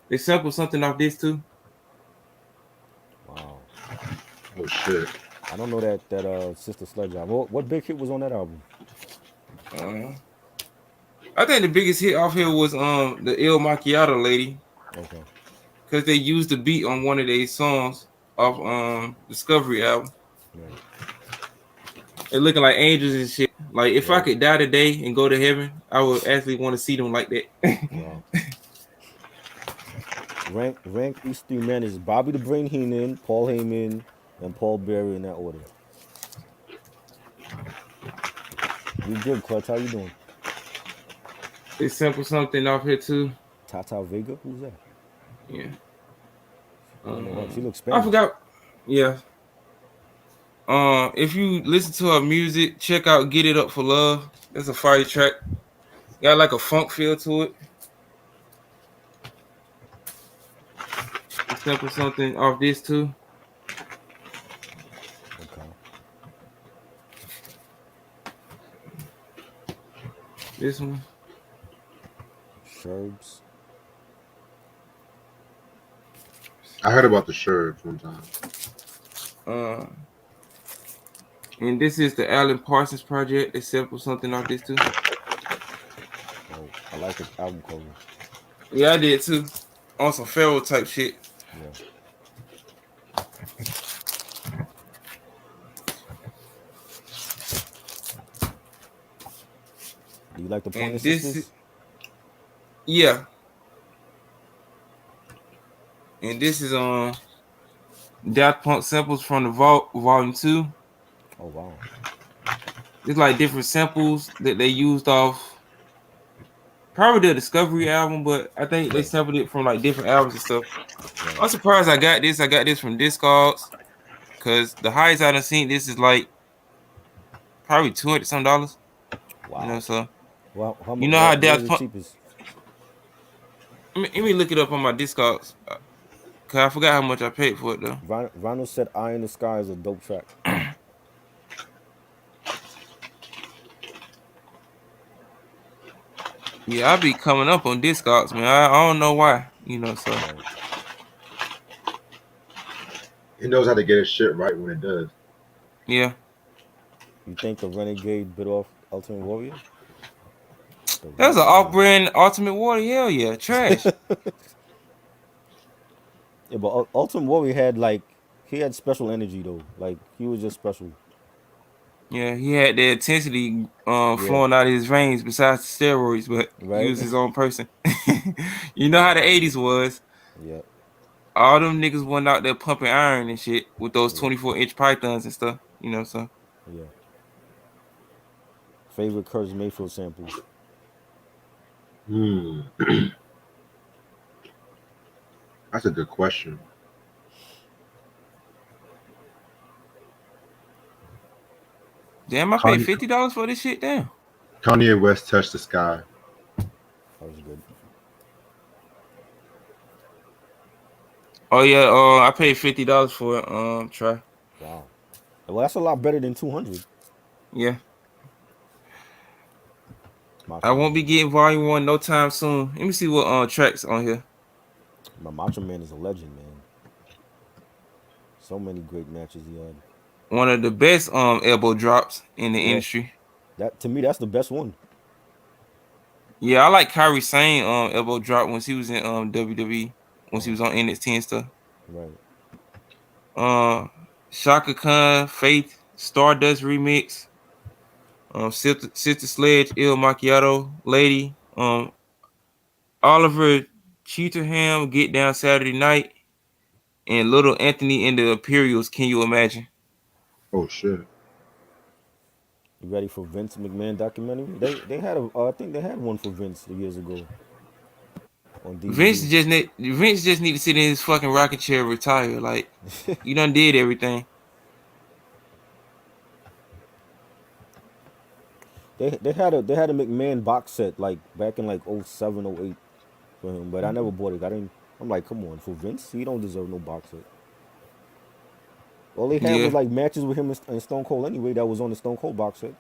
they sampled something off this too. Wow. Oh shit. I don't know that Sister Sledge album. What big hit was on that album? Uh, I think the biggest hit off here was the Il Macchiato Lady Okay. because they used the beat on one of their songs off Discovery album. Right. They're looking like angels and shit. Like if I Right. could die today and go to heaven, I would actually want to see them like that. Wow. Rank these three men is Bobby the Brain Heenan, Paul Heyman, and Paul Bearer in that order. We good, Clutch. How you doing? It's simple something off here too. Tata Vega? Who's that? Yeah. I don't know her. She looks I Spanish. forgot. Yeah. If you listen to her music, check out "Get It Up for Love." It's a fire track. Got like a funk feel to it. It's simple something off this too. Okay. This one. Sherbs. I heard about the Sherbs one time. And this is the Alan Parsons project. It's simple something off this too. Oh, I like the album cover. Yeah, I did too. On some Pharaoh type shit. Yeah. Do you like the Pointer And this Sisters? is, yeah. And this is Daft Punk samples from the Vault Volume 2. Oh wow. It's like different samples that they used off probably the Discovery album, but I think they sampled it from like different albums and stuff. Right. I'm surprised I got this. I got this from Discogs because the highest I done seen this is like probably $200 some. Wow. You know, so Well, how you know how what is Daft the Punk. cheapest? Let me look it up on my Discogs. Cause I forgot how much I paid for it though. Vinyl said "Eye in the Sky" is a dope track. Yeah, I be coming up on Discogs, man. I don't know why. You know, so Right. He knows how to get his shit right when it does. yeah. You think the Renegade bit off Ultimate Warrior? That's an off-brand Ultimate Warrior. Hell yeah, trash. Yeah, but Ultimate Warrior had like he had special energy though. Like he was just special. Yeah, he had the intensity Yeah. flowing out of his veins besides the steroids, but he Right. was his own person. You know how the 80s was. Yeah. All them niggas went out there pumping iron and shit with those Yeah. 24-inch pythons and stuff. You know, so Yeah. Favorite Curtis Mayfield sample? That's a good question. damn, I paid $50 for this shit. Damn. Kanye West touched the sky. That was good. Oh yeah, I paid $50 for it. Try. Wow. Well, that's a lot better than 200. Yeah. Macho I won't be Man. getting volume 1 no time soon. Let me see what tracks on here. My Macho Man is a legend, man. So many great matches he had. One of the best elbow drops in the industry. That to me, that's the best one. Yeah, I like Kyrie Sane elbow drop when he was in WWE, when he was on NXT and stuff. Right. Shaka Khan, Faith, Stardust remix, Sister Sledge, Il Macchiato, Lady, Oliver Cheaterham, Get Down Saturday Night, and Little Anthony and the Imperials. Can you imagine? Oh shit. You ready for Vince McMahon documentary? They had I think they had one for Vince years ago on DVD. Vince just need to sit in his fucking rocking chair, and retire. Like you done did everything. They had a McMahon box set like back in like 07, 08 for him, but I never bought it. I'm like, come on, for Vince, he don't deserve no box set. All they had was Yeah, like matches with him and Stone Cold anyway. That was on the Stone Cold box set.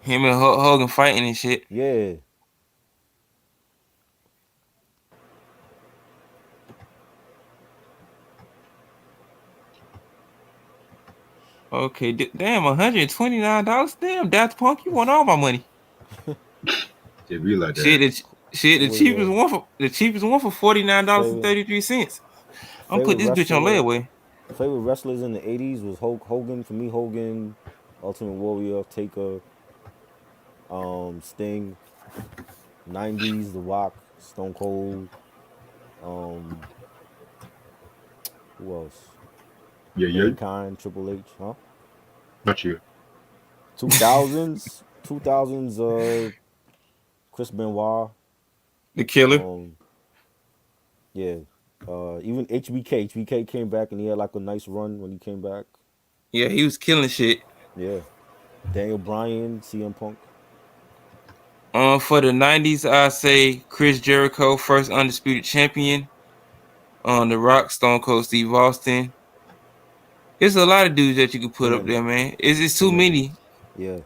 him and Hogan fighting and shit. Yeah. Okay, damn, $129. Damn, Daft Punk, you want all my money. It be like that. The cheapest one for $49.33. I'm put this bitch on layaway. Favorite wrestlers in the 80s was Hogan. For me, Hogan, Ultimate Warrior, Taker, Sting. 90s, The Rock, Stone Cold, Who else? Yeah, yeah. Mankind, Triple H, huh? Not you. 2000s, Chris Benoit, The killer. um, yeah, even HBK came back and he had like a nice run when he came back. Yeah, he was killing shit. Yeah, Daniel Bryan, CM Punk. For the 90s, I say Chris Jericho, first undisputed champion. The Rock, Stone Cold Steve Austin. There's a lot of dudes that you could Too put up many, there, man. It's too too many. many. Yeah,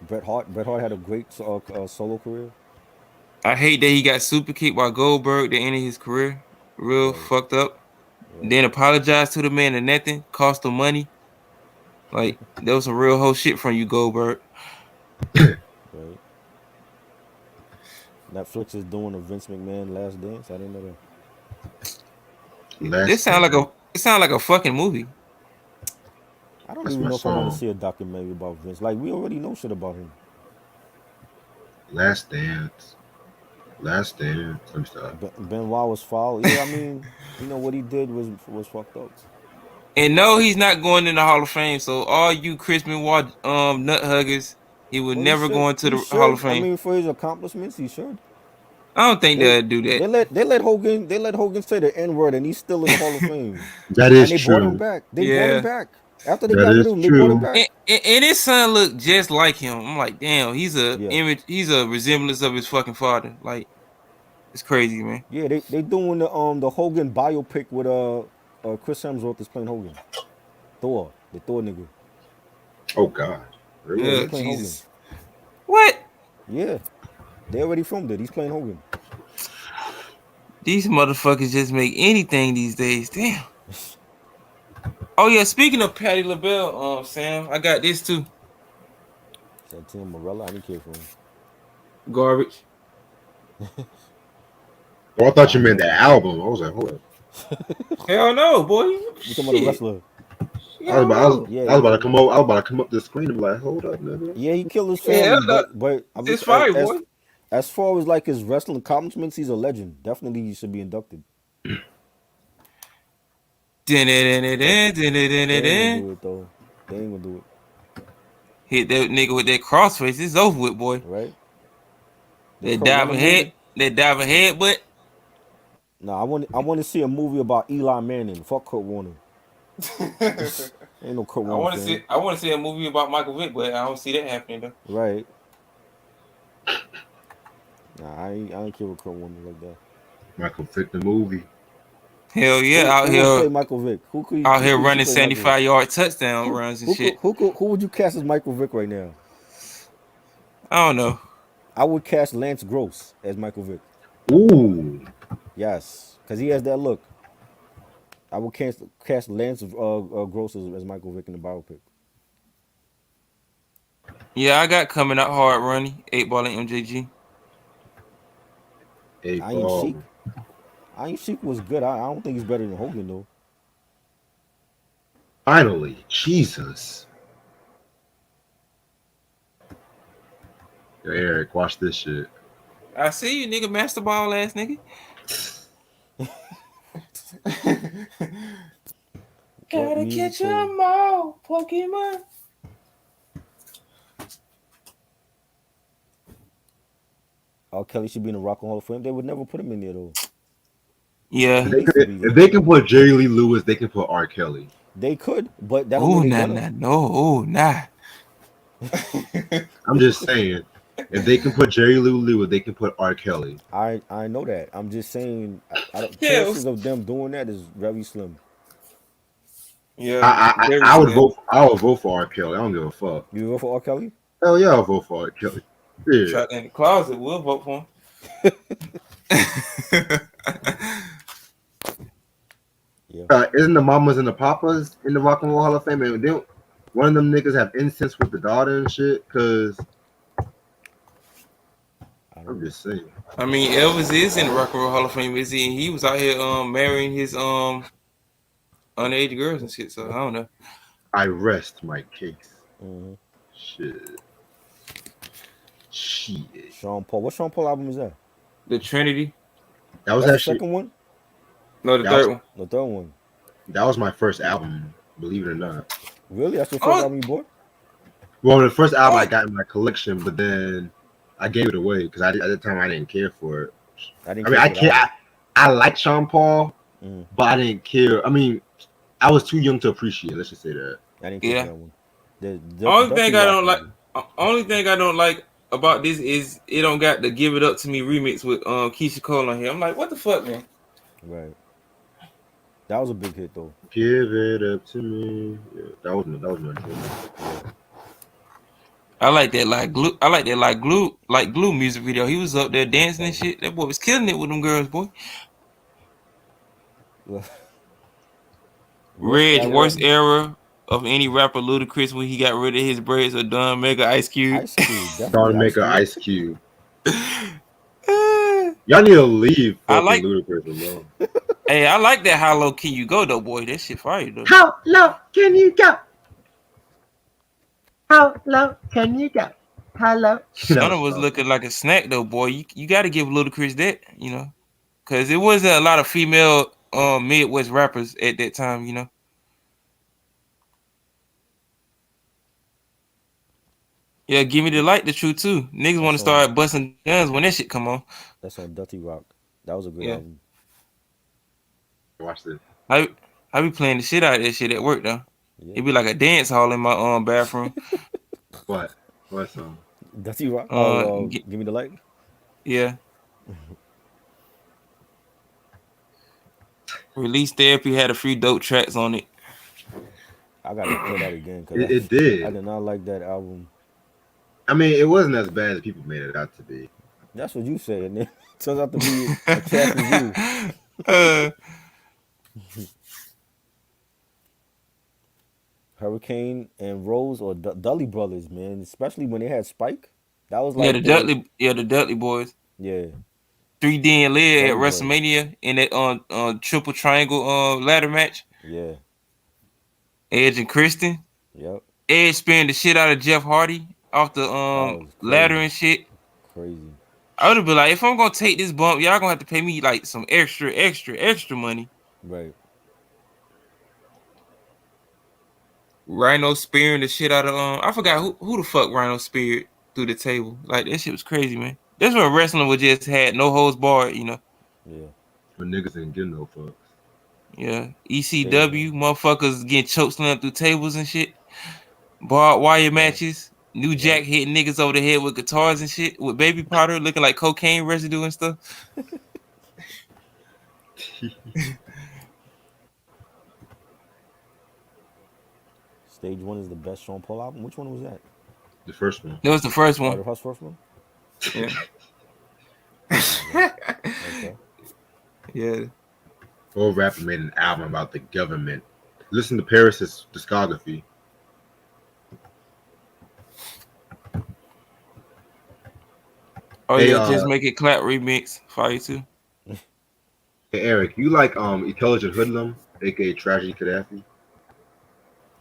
Bret Hart had a great solo career. I hate that he got super kicked by Goldberg to end his career. Real Right, fucked up. right, Then apologized to the man and nothing. Cost him money. Like, there was some real whole shit from you, Goldberg. right. Netflix is doing a Vince McMahon Last Dance. I didn't know that. This Last sound like a fucking movie. I don't That's even my know if I want to song. see a documentary about Vince. Like we already know shit about him. Last Dance. Last Dance. Let me stop. Benoit was foul. Yeah, I mean, what he did was fucked up. And no, he's not going in the Hall of Fame. So all you Chris Benoit nut huggers, he will Well, he never should. go into He the Hall of should. I Fame. mean, for his accomplishments, he should. I don't think They they'll do that. they let Hogan say the N word, and he's still in the Hall of Fame. That And is they brought him true. back. They brought him Yeah. back after they That got rid is of him. They brought him true. back. And his son looked just like him. I'm like, damn, he's a Yeah, image, he's a resemblance of his fucking father. Like, it's crazy, man. yeah. They doing the Hogan biopic with Chris Hemsworth is playing Hogan. Thor, the Thor nigga. Oh God. Yeah, Really? he Yeah, playing Hogan. Jesus. What? Yeah, they already filmed it. He's playing Hogan. These motherfuckers just make anything these days. Damn. Oh yeah, speaking of Patti LaBelle, Sam, I got this too. Santino Morella, I didn't care for him. Garbage. Oh, I thought you I meant fuck the with him. album. I was like, hold up. Hell no, boy. You talking about the Shit. wrestler? Hell no. Yeah, I was about to come over. I was about to come up the screen and be like, hold up, nigga. yeah, he killed his Yeah, hell family, no. but I mean, It's fire, boy. as far as like his wrestling accomplishments, he's a legend. Definitely, he should be inducted. But they ain't gonna do it though. They ain't gonna do Hit that nigga with that crossface. It's over with, boy. it, right? The That Kurt Warner diving movie. head, but No, I want to see a movie about Eli Manning. Fuck Kurt Warner. Ain't no Kurt Warner fan, I want to see a movie about Michael Vick, but I don't see that happening though. right? Nah, I ain't care with Kurt Warner like that. Michael Vick the movie. Hell yeah, Who would play Michael Vick? Who could you running play Michael Vick? 75-yard touchdown runs and shit. Who would you cast as Michael Vick right now? I don't know. I would cast Lance Gross as Michael Vick. Ooh. Yes, because he has that look. I would cast Lance Gross as Michael Vick in the biopic. Yeah, I got coming out hard running 8 Ball and MJG. Hey, Iron Paul. Sheik. Iron Sheik was good. I don't think he's better than Hogan though. Finally, Jesus. Yo, Eric, watch this shit. I see you, nigga, master ball ass nigga. Gotta catch 'em all, Pokemon. R. Kelly should be in the Rock and Hall of Fame. They would never put him in there though. Yeah. He needs to be If there. they can put Jerry Lee Lewis, they can put R. Kelly. They could, but that don't Oh, mean they nah, gonna. nah, no, oh, nah. I'm just saying, if they can put Jerry Lee Lewis, they can put R. Kelly. I know that. I'm just saying, Yeah, chances of them doing that is very slim. Yeah. I would vote. I would vote for R. Kelly. I don't give a fuck. You vote for R. Kelly? Hell yeah, I'll vote for R. Kelly. Yeah. Shot in the closet, we'll vote for him. Yeah. Isn't the Mamas and the Papas in the Rock and Roll Hall of Fame? And they don't, one of them niggas have incense with the daughter and shit. Cause I don't I'm know. just saying. I mean, Elvis is in the Rock and Roll Hall of Fame, is he? He was out here marrying his underage girls and shit. So I don't know. I rest my case. Mm-hmm. Shit. Sean Paul. What Sean Paul album is that? The Trinity. That was That's the actually second one? No, the That third was- one. The third one. That was my first album, believe it or not. Really? That's your first Oh, album you bought? Well, the first album I oh, got in my collection, but then I gave it away because at the time I didn't care for it. I didn't I mean, care I for it care. either. I like Sean Paul, Mm, but I didn't care. I mean, I was too young to appreciate it. Let's just say that. I didn't care for yeah. that one. The Only Dirty thing I Rock don't was like, good. only thing I don't like about this is it don't got the "Give It Up to Me" remix with Keisha Cole on here. I'm like, what the fuck, man? Right. That was a big hit though. Give it up to me. Yeah, that was my dream. Yeah. I like that glue. I like that glue music video. He was up there dancing and shit. That boy was killing it with them girls, boy. Worst Reg, era. worst era of any rapper, Ludacris, when he got rid of his braids or done. Mega Ice Cube. Ice Cube. Trying Definitely to Ice make an Cube. Ice Cube. Y'all need to leave I fucking like. Ludacris alone. Hey, I like that. How low can you go, though, boy? That shit fire, though. How low can you go? How low can you go? How low? Shunna was looking like a snack, though, boy. You got to give Ludacris that, because it wasn't a lot of female Midwest rappers at that time. Yeah, give me the light, the truth too. Niggas want to That's on start busting guns when that shit come on. that's on Dirty Rock. That was a good Yeah, album. Watch this. I I be playing the shit out of that shit at work though. Yeah. It be like a dance hall in my bathroom. What? What song? Dirty Rock. Uh, Oh, g- Give Me the Light. yeah. Release Therapy had a few dope tracks on it. I gotta play that again because It I did. did not like that album. I mean, it wasn't as bad as people made it out to be. That's what you said, and it turns out to be a trash review. uh, Hurricane and Rose or Dudley Brothers, man. Especially when they had Spike. That was yeah, like they, the Dudley boys. yeah, 3D and Lead at Dudley Boys. WrestleMania in that triple triangle ladder match. Yeah, Edge and Kristen. yep. Edge sparing the shit out of Jeff Hardy off the That was ladder crazy, and shit. crazy. I would have been like, if I'm gonna take this bump, y'all gonna have to pay me like some extra money. Right. Rhino spearing the shit out of I forgot who the fuck Rhino speared through the table. Like that shit was crazy, man. That's when wrestling was just had no holds barred. Yeah. But niggas didn't give no fucks. Yeah. Stage ECW, one. motherfuckers getting choke slammed through tables and shit. Barbed wire Yeah. matches. New Jack Yep. hitting niggas over the head with guitars and shit, with baby powder looking like cocaine residue and stuff. Stage one is the best Sean Paul album. Which one was that? The first one. That was the first Oh, one. the first one. Yeah. Okay. Yeah. Old rapper made an album about the government. Listen to Paris's discography. Oh Hey, yeah, just make it clap remix. Fire too. Hey Eric, you like Intelligent Hoodlum, aka Tragedy Gaddafi?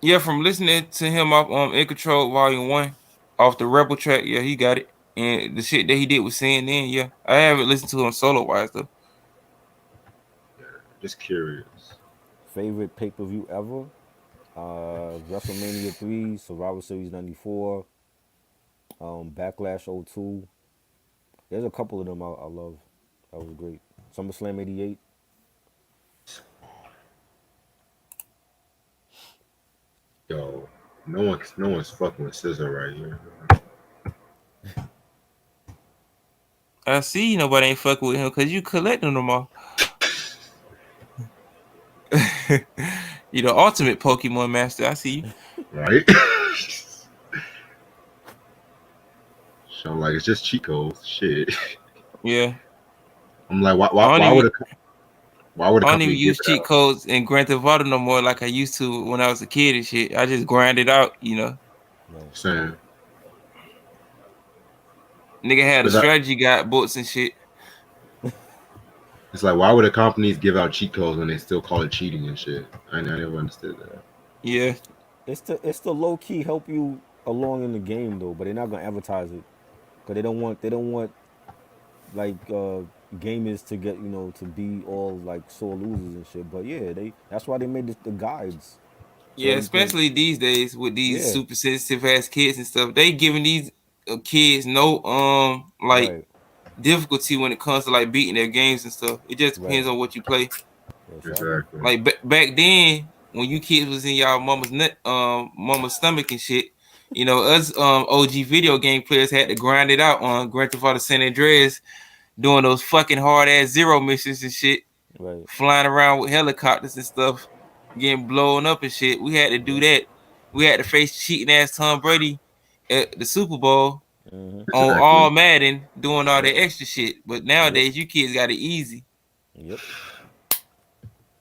Yeah, from listening to him off In Control Volume 1 off the Rebel track, yeah, he got it. And the shit that he did with CNN, yeah. I haven't listened to him solo wise though. Just curious. Favorite pay-per-view ever? WrestleMania 3, Survivor Series 94, Backlash '02. There's a couple of them I love. That was great. SummerSlam '88. Yo, no one's fucking with Scissor right here. I see nobody ain't fucking with him because you collecting them all. You the ultimate Pokemon master. I see you. Right? So I'm like, it's just cheat codes. Shit. Yeah. I'm like, why I don't would I don't company even give use it cheat out? codes in Grand Theft Auto no more like I used to when I was a kid and shit. I just grind it out. Right. Saying, Nigga had a But that- strategy guide books and shit. it's like, why would the companies give out cheat codes when they still call it cheating and shit? I never understood that. Yeah. It's to low key help you along in the game though, but they're not gonna advertise it because they don't want like gamers to get to be all like sore losers and shit. But yeah, that's why they made the guides so Yeah, you can especially these days with these yeah super sensitive ass kids and stuff. They giving these kids no like right difficulty when it comes to like beating their games and stuff. It just right depends on what you play. yeah. So I agree. Exactly. Like back then when you kids was in y'all mama's stomach and shit. Us OG video game players had to grind it out on Grand Theft Auto San Andreas, doing those fucking hard ass zero missions and shit, Right. flying around with helicopters and stuff, getting blown up and shit. We had to do Yep. that. We had to face cheating ass Tom Brady at the Super Bowl Mhm. on all Exactly. Madden, doing all Yep. that extra shit. But Yep. nowadays, you kids got it easy. Yep.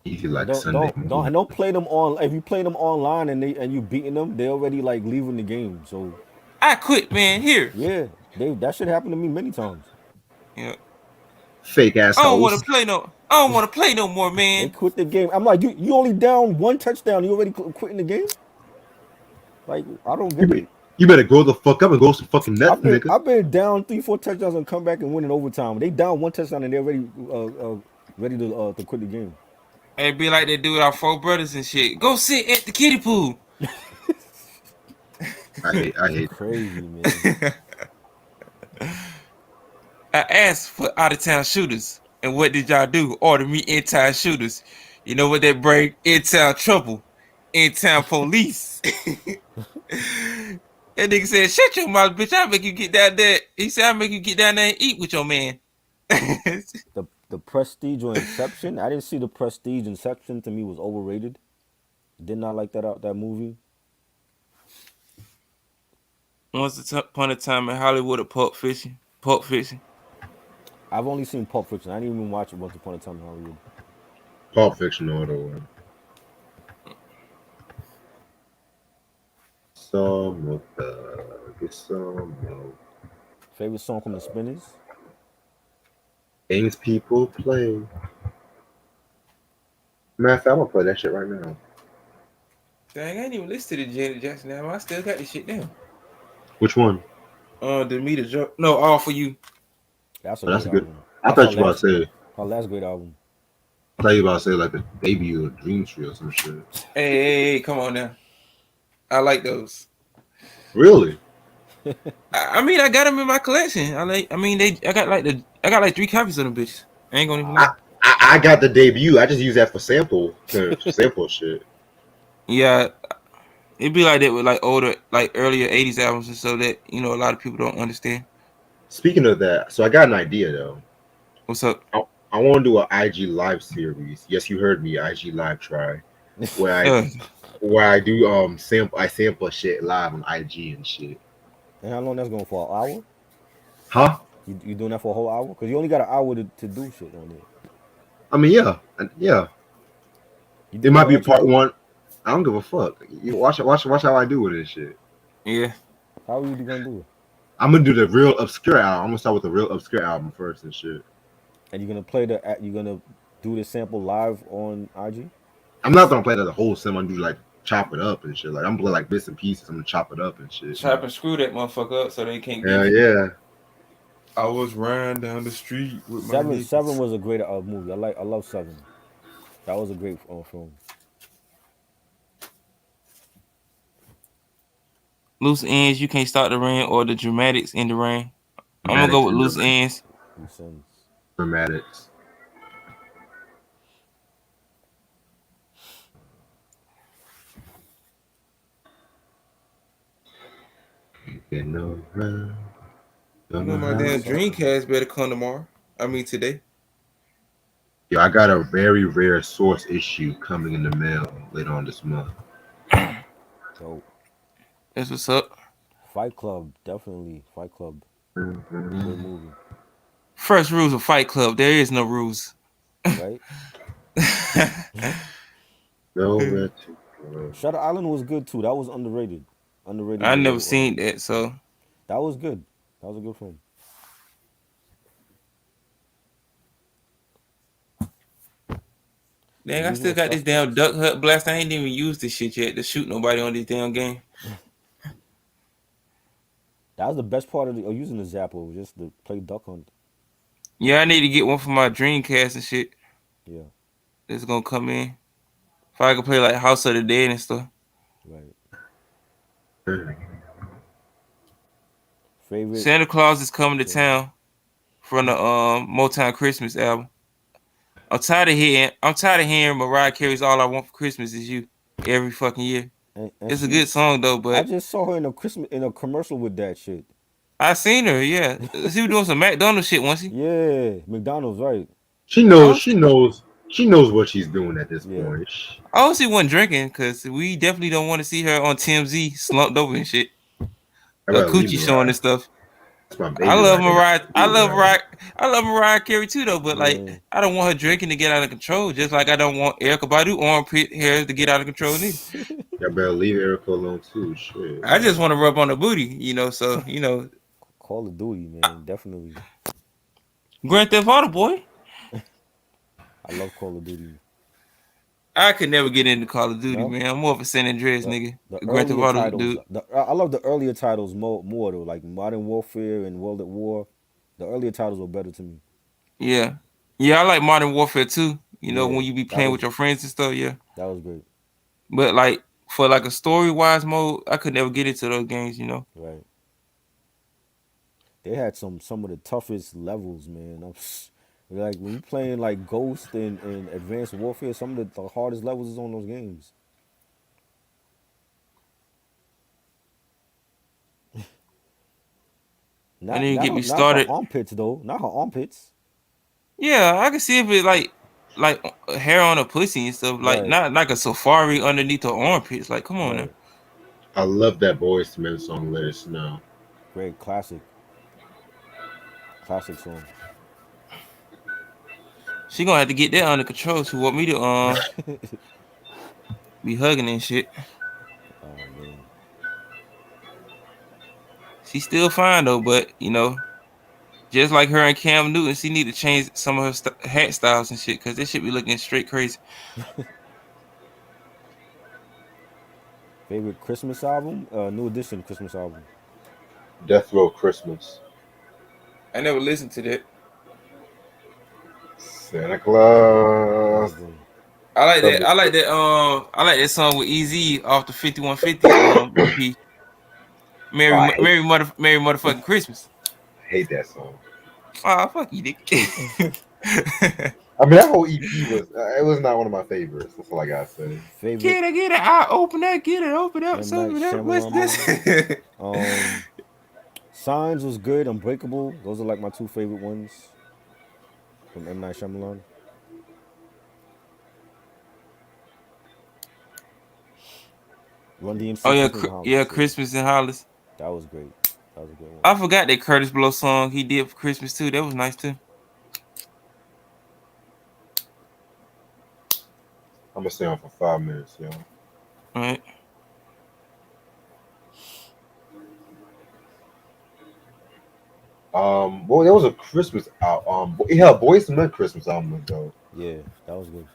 Easy And like don't Sunday don't don't morning. and don't play them on. If you play them online and you beating them, they already like leaving the game. So I quit, man. Here, yeah, that should happen to me many times. yeah. Fake ass I don't want hoes. to play no. I don't want to play no more, They man. quit the game. I'm like, you only down one touchdown. You already quitting the game? Like I don't You, get it. be, you better grow the fuck up and go some fucking nuts, I've been nigga. I've been down 3 4 touchdowns and come back and win in overtime. They down one touchdown and they're ready to quit the game. It'd be like they do with our four brothers and shit. Go sit at the kiddie pool. I hate Crazy man. I asked for out of town shooters, and what did y'all do? Order me in town shooters. You know what they bring? In town trouble, in town police. That nigga said, "Shut your mouth, bitch! I'll make you get down there." He said, "I'll make you get down there and eat with your man." The Prestige or Inception. I didn't see the Prestige. Inception to me was overrated. Did not like that movie. Once upon a time in Hollywood, a Pulp Fiction. Pulp Fiction. I've only seen Pulp Fiction. I didn't even watch it Once Upon a Time in Hollywood. Pulp Fiction or the one. Some of get some of Favorite song from the Spinners? things people play. Matter of fact, I'm gonna play that shit right now. Dang, I ain't even listen to the Janet Jackson album. I still got this shit down. Which one? The Me the Joke. No, All For You. That's a Oh, that's great a good. album. I That's thought you about to say. her last great album. I thought you about to say like a debut or Dream Tree or some shit. Hey, come on now. I like those. Really? I mean, I got them in my collection. I got like 3 copies of them bitches. I ain't gonna even lie. I got the debut. I just use that for sample shit. Yeah, it'd be like that with like older, like earlier '80s albums and so that a lot of people don't understand. Speaking of that, so I got an idea though. What's up? I want to do an IG live series. Yes, you heard me. IG live try where Uh, I do sample shit live on IG and shit. And how long that's going for? An hour? Huh? You doing that for a whole hour? Because you only got an hour to do shit on there. I mean, yeah. You do It that might be on part Twitter? one. I don't give a fuck. You watch how I do with this shit. yeah. How are you gonna do it? I'm gonna do the real obscure album. I'm gonna start with the real obscure album first and shit. And you're gonna do the sample live on IG? I'm not gonna play the whole sim. I'm gonna do like chop it up and shit. Like I'm gonna play like bits and pieces. I'm gonna chop it up and shit. Chop and screw that motherfucker up so they can't Hell get. yeah. I was riding down the street with my Seven niggas. Seven was a great movie. I love Seven. That was a great film. Loose ends, you can't start the rain or the dramatics in the rain. I'm gonna go with loose ends. Loose ends. Dramatics. Getting around. I know my damn Dreamcast better come tomorrow. I mean today. Yo, I got a very rare source issue coming in the mail later on this month. So That's what's up. Fight Club, definitely. Fight Club. Great movie. First rules of Fight Club. There is no rules. Right? Nowhere to go. Shutter Island was good too. That was underrated. Underrated. I never seen that, so That was good. That was a good film. dang, I still got this damn Duck Hut blast. I ain't even used this shit yet to shoot nobody on this damn game. That was the best part of using the Zapper, was just to play Duck Hunt. Yeah, I need to get one for my Dreamcast and shit. Yeah, It's gonna come in. If I could play like House of the Dead and stuff. right. Mm. Favorite. Santa Claus is coming to Go ahead. town from the Motown Christmas album. I'm tired of hearing Mariah Carey's All I Want for Christmas Is You every fucking year. And It's a good song though, I but just saw her in a commercial with that shit. I seen her, yeah. She was doing some McDonald's shit, wasn't she? Yeah, McDonald's, right? She knows. She knows what she's doing at this Yeah. point. I hope she wasn't drinking, cause we definitely don't want to see her on TMZ slumped over and shit. I A better leave coochie showing Mariah. and stuff. That's my I baby love right there. Mariah. I Leave love Mariah. Mariah. I love Mariah Carey too, though. But like, Yeah. I don't want her drinking to get out of control. Just like I don't want Erica Badu armpit hair to get out of control either. Y'all better leave Erica alone too. Shit. I just want to rub on the booty, So Call of Duty, man, definitely. Grand Theft Auto, boy. I love Call of Duty. I could never get into Call of Duty, No, man. I'm more of a San Andreas the nigga. the Grand Theft earlier Auto, titles. dude. I love the earlier titles more though, like Modern Warfare and World at War. The earlier titles were better to me. Yeah, yeah. I like Modern Warfare too. Yeah, When you be that playing was with your friends and stuff. Yeah, that was great. but like for like a story wise mode, I could never get into those games. Right. They had some of the toughest levels, man. Like when you playing like Ghost and Advanced Warfare, some of the hardest levels is on those games. And Not then you not get her, me not her started. armpits though. Not her armpits. Yeah, I can see if it like hair on a pussy and stuff. Like Right. not like a safari underneath the armpits. Like come on now. Right. I love that Boyz II Men song. Let It Snow. Great classic. Classic song. She gonna have to get that under control. She want me to be hugging and shit. Oh man. She's still fine though, but just like her and Cam Newton, she need to change some of her hat styles and shit, cause this shit be looking straight crazy. Favorite Christmas album? New Edition Christmas album. Death Row Christmas. I never listened to that. Santa Claus. That joint. I like that. Trouble. I like that. I like that song with Eazy off the 5150 EP. Oh, I Merry motherfucking Christmas. hate that song. Ah, fuck you, dick. I mean, that whole EP was not one of my favorites. That's all I gotta say. Favorite Get it. I open that. Get it. Open up. M. Night Something that. What's Shyamalan this? Signs was good. Unbreakable. Those are like my two favorite ones from M. Night Shyamalan. Run Oh DMC yeah, Christmas in Hollis. yeah. Christmas in Hollis. That was great. That was a good one. I forgot that Curtis Blow song he did for Christmas too. That was nice too. I'm gonna stay on for 5 minutes, yo. All right. Well, there was a Christmas album. Yeah, Boyz II Men Christmas album was dope. Yeah, that was good.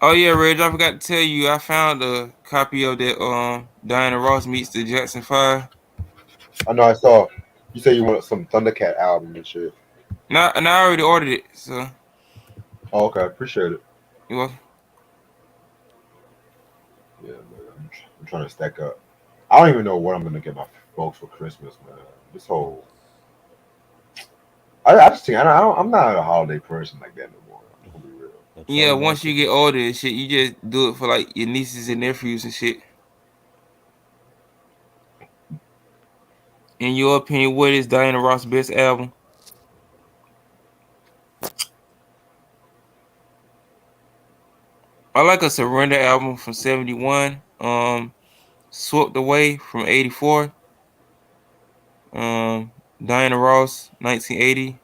Oh yeah, Reg. I forgot to tell you. I found a copy of that Diana Ross meets the Jackson 5. I know I saw. You say you want some Thundercat album and shit. Now, and I already ordered it. So Oh, okay, appreciate it. you welcome. Yeah, man, I'm trying to stack up. I don't even know what I'm gonna get my folks for Christmas, man. This whole, I just think I'm not a holiday person like that no more. I'm gonna be real. That Yeah, Charlie once you Brown get older and shit, you just do it for like your nieces and nephews and shit. In your opinion, what is Diana Ross' best album? I like a Surrender album from 71. Swept Away from 84. Diana Ross, 1980.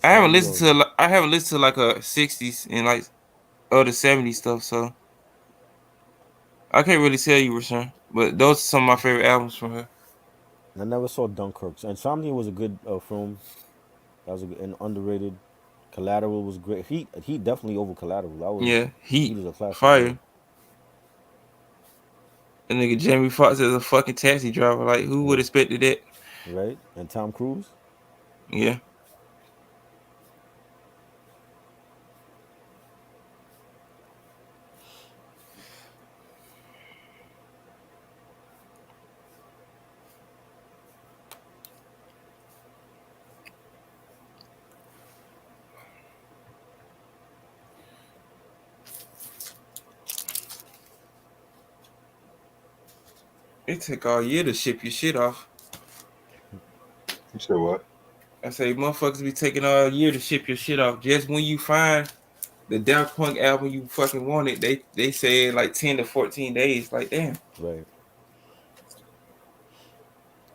I haven't listened Insomnia. to like a 60s and like other 70s stuff, so I can't really tell you, Rashawn. But those are some of my favorite albums from her. I never saw Dunkirk. Insomnia was a good film. That was an underrated. Collateral was great. Heat definitely over Collateral. Yeah, Heat Heat, is a classic. Yeah. Fire. And nigga Jamie Foxx is a fucking taxi driver. Like, who would Yeah. have expected that? right? And Tom Cruise. Yeah. It take all year to ship your shit off. You said what? I say motherfuckers be taking all year to ship your shit off. Just when you find the Daft Punk album you fucking wanted, they say like 10 to 14 days. Like damn. Right.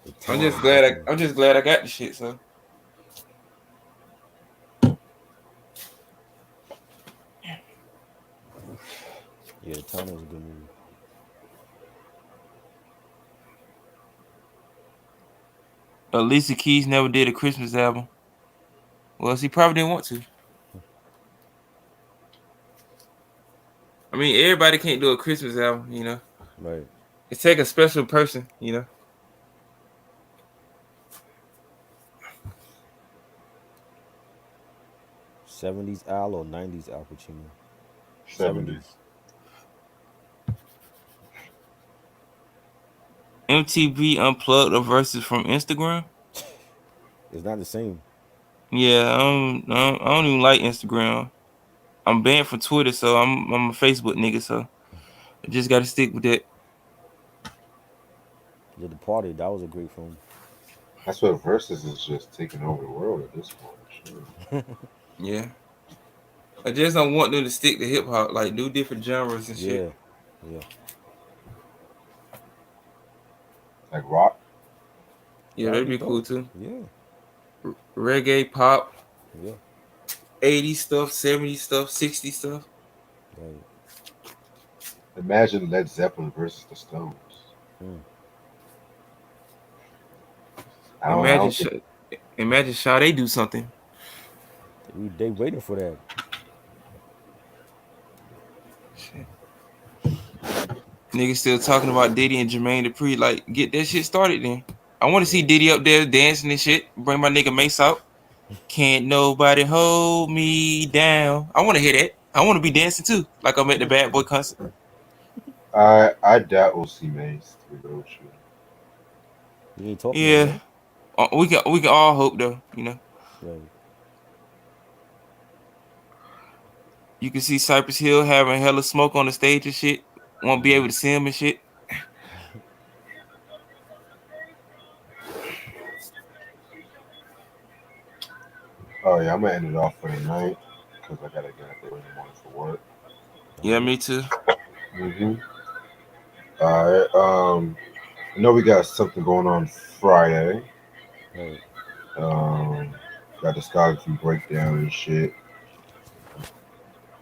The I'm time just is glad definitely. I'm just glad I got the shit, so Yeah, the time was a good movie. Alicia Keys never did a Christmas album. Well, she probably didn't want to. I mean, everybody can't do a Christmas album. Right. It take a special person. 70s Al or 90s Al Pacino. 70s. 70s. MTV Unplugged or versus from Instagram. It's not the same. Yeah, I don't even like Instagram. I'm banned from Twitter, so I'm a Facebook nigga, so I just gotta stick with that. The Departed. That was a great film. That's what Versus is just taking over the world at this point. Sure. Yeah. I just don't want them to stick to hip hop, like do different genres and shit. Yeah. Yeah. Like rock. Yeah, That'd that'd be be cool dope. too. Yeah. Reggae, pop, Yeah. 80s stuff, 70s stuff, 60s stuff. Right. Imagine Led Zeppelin versus the Stones. Mm. I Imagine, don't think. imagine Sade do something. They waiting for that. Shit. Niggas still talking about Diddy and Jermaine Dupri. Like, get that shit started then. I want to see Yeah. Diddy up there dancing and shit. Bring my nigga Mace out. Can't nobody hold me down. I want to hear that. I want to be dancing too, like I'm at the Bad Boy concert. I doubt we'll see Mace. To be real with you. He ain't talking no Yeah, more. we can all hope though. Right. You can see Cypress Hill having hella smoke on the stage and shit. Won't be able Mm. to see him and shit. Oh yeah, I'm gonna end it off for the night because I gotta get up there in the morning for work. All Yeah, right. me too. Mm-hmm. All right. I know we got something going on Friday. Right. Um, got the discography breakdown and shit.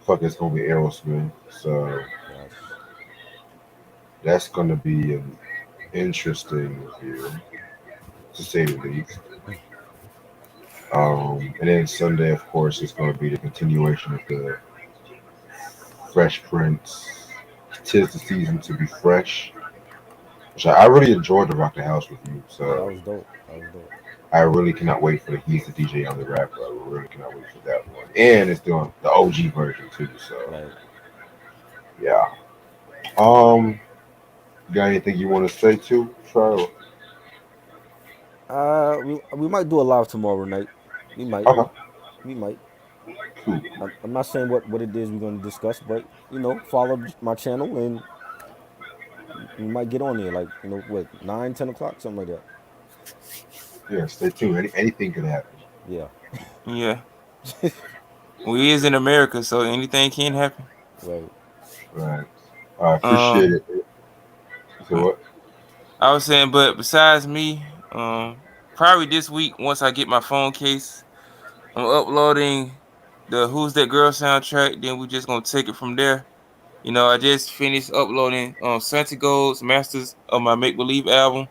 Fuck, it's gonna be Aerosmith. So Yes. that's gonna be an interesting review, to say the least. And then Sunday, of course, is going to be the continuation of the Fresh Prince. Tis the season to be fresh, which I really enjoyed the Rock the House with you. Yeah, that So was dope. That was dope. I really cannot wait for the He's the DJ on the Rapper. I really cannot wait for that one. And it's doing the OG version too. So Right. yeah. Um, got anything you want to say too, Charles? We might do a live tomorrow night. We might. Okay, We might. cool. I'm not saying what it is we're gonna discuss, but follow my channel and we might get on there like what 9, 10 o'clock, something like that. Yeah, stay tuned. Anything could happen. Yeah. Yeah, we is in America, so anything can happen. Right. Right. I Um, appreciate it. So what? I was saying, but besides me, probably this week once I get my phone case, I'm uploading the Who's That Girl soundtrack. Then we just gonna take it from there. I just finished uploading Santiago's Masters of my Make Believe album.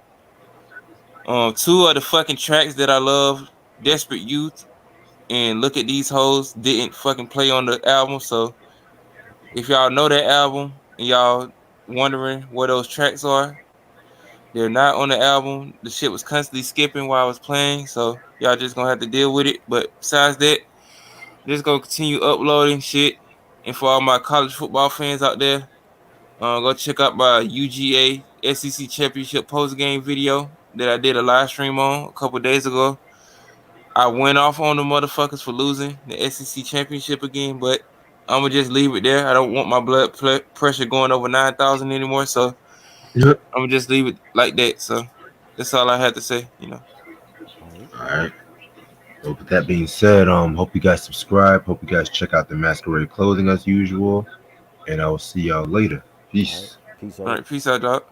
Two of the fucking tracks that I love, Desperate Youth and Look at These Hoes, didn't fucking play on the album. So if y'all know that album and y'all wondering where those tracks are, They're not on the album. The shit was constantly skipping while I was playing, so y'all just gonna have to deal with it. But besides that, just gonna continue uploading shit. And for all my college football fans out there, go check out my UGA SEC Championship post game video that I did a live stream on a couple days ago. I went off on the motherfuckers for losing the SEC Championship again, but I'm gonna just leave it there. I don't want my blood pressure going over 9,000 anymore, so Yep. I'm gonna just leave it like that. So that's all I had to say. All right. All right. Well, with that being said, hope you guys subscribe. Hope you guys check out the Masquerade clothing as usual, and I will see y'all later. All right. Peace. Peace All out. right, peace out, dog.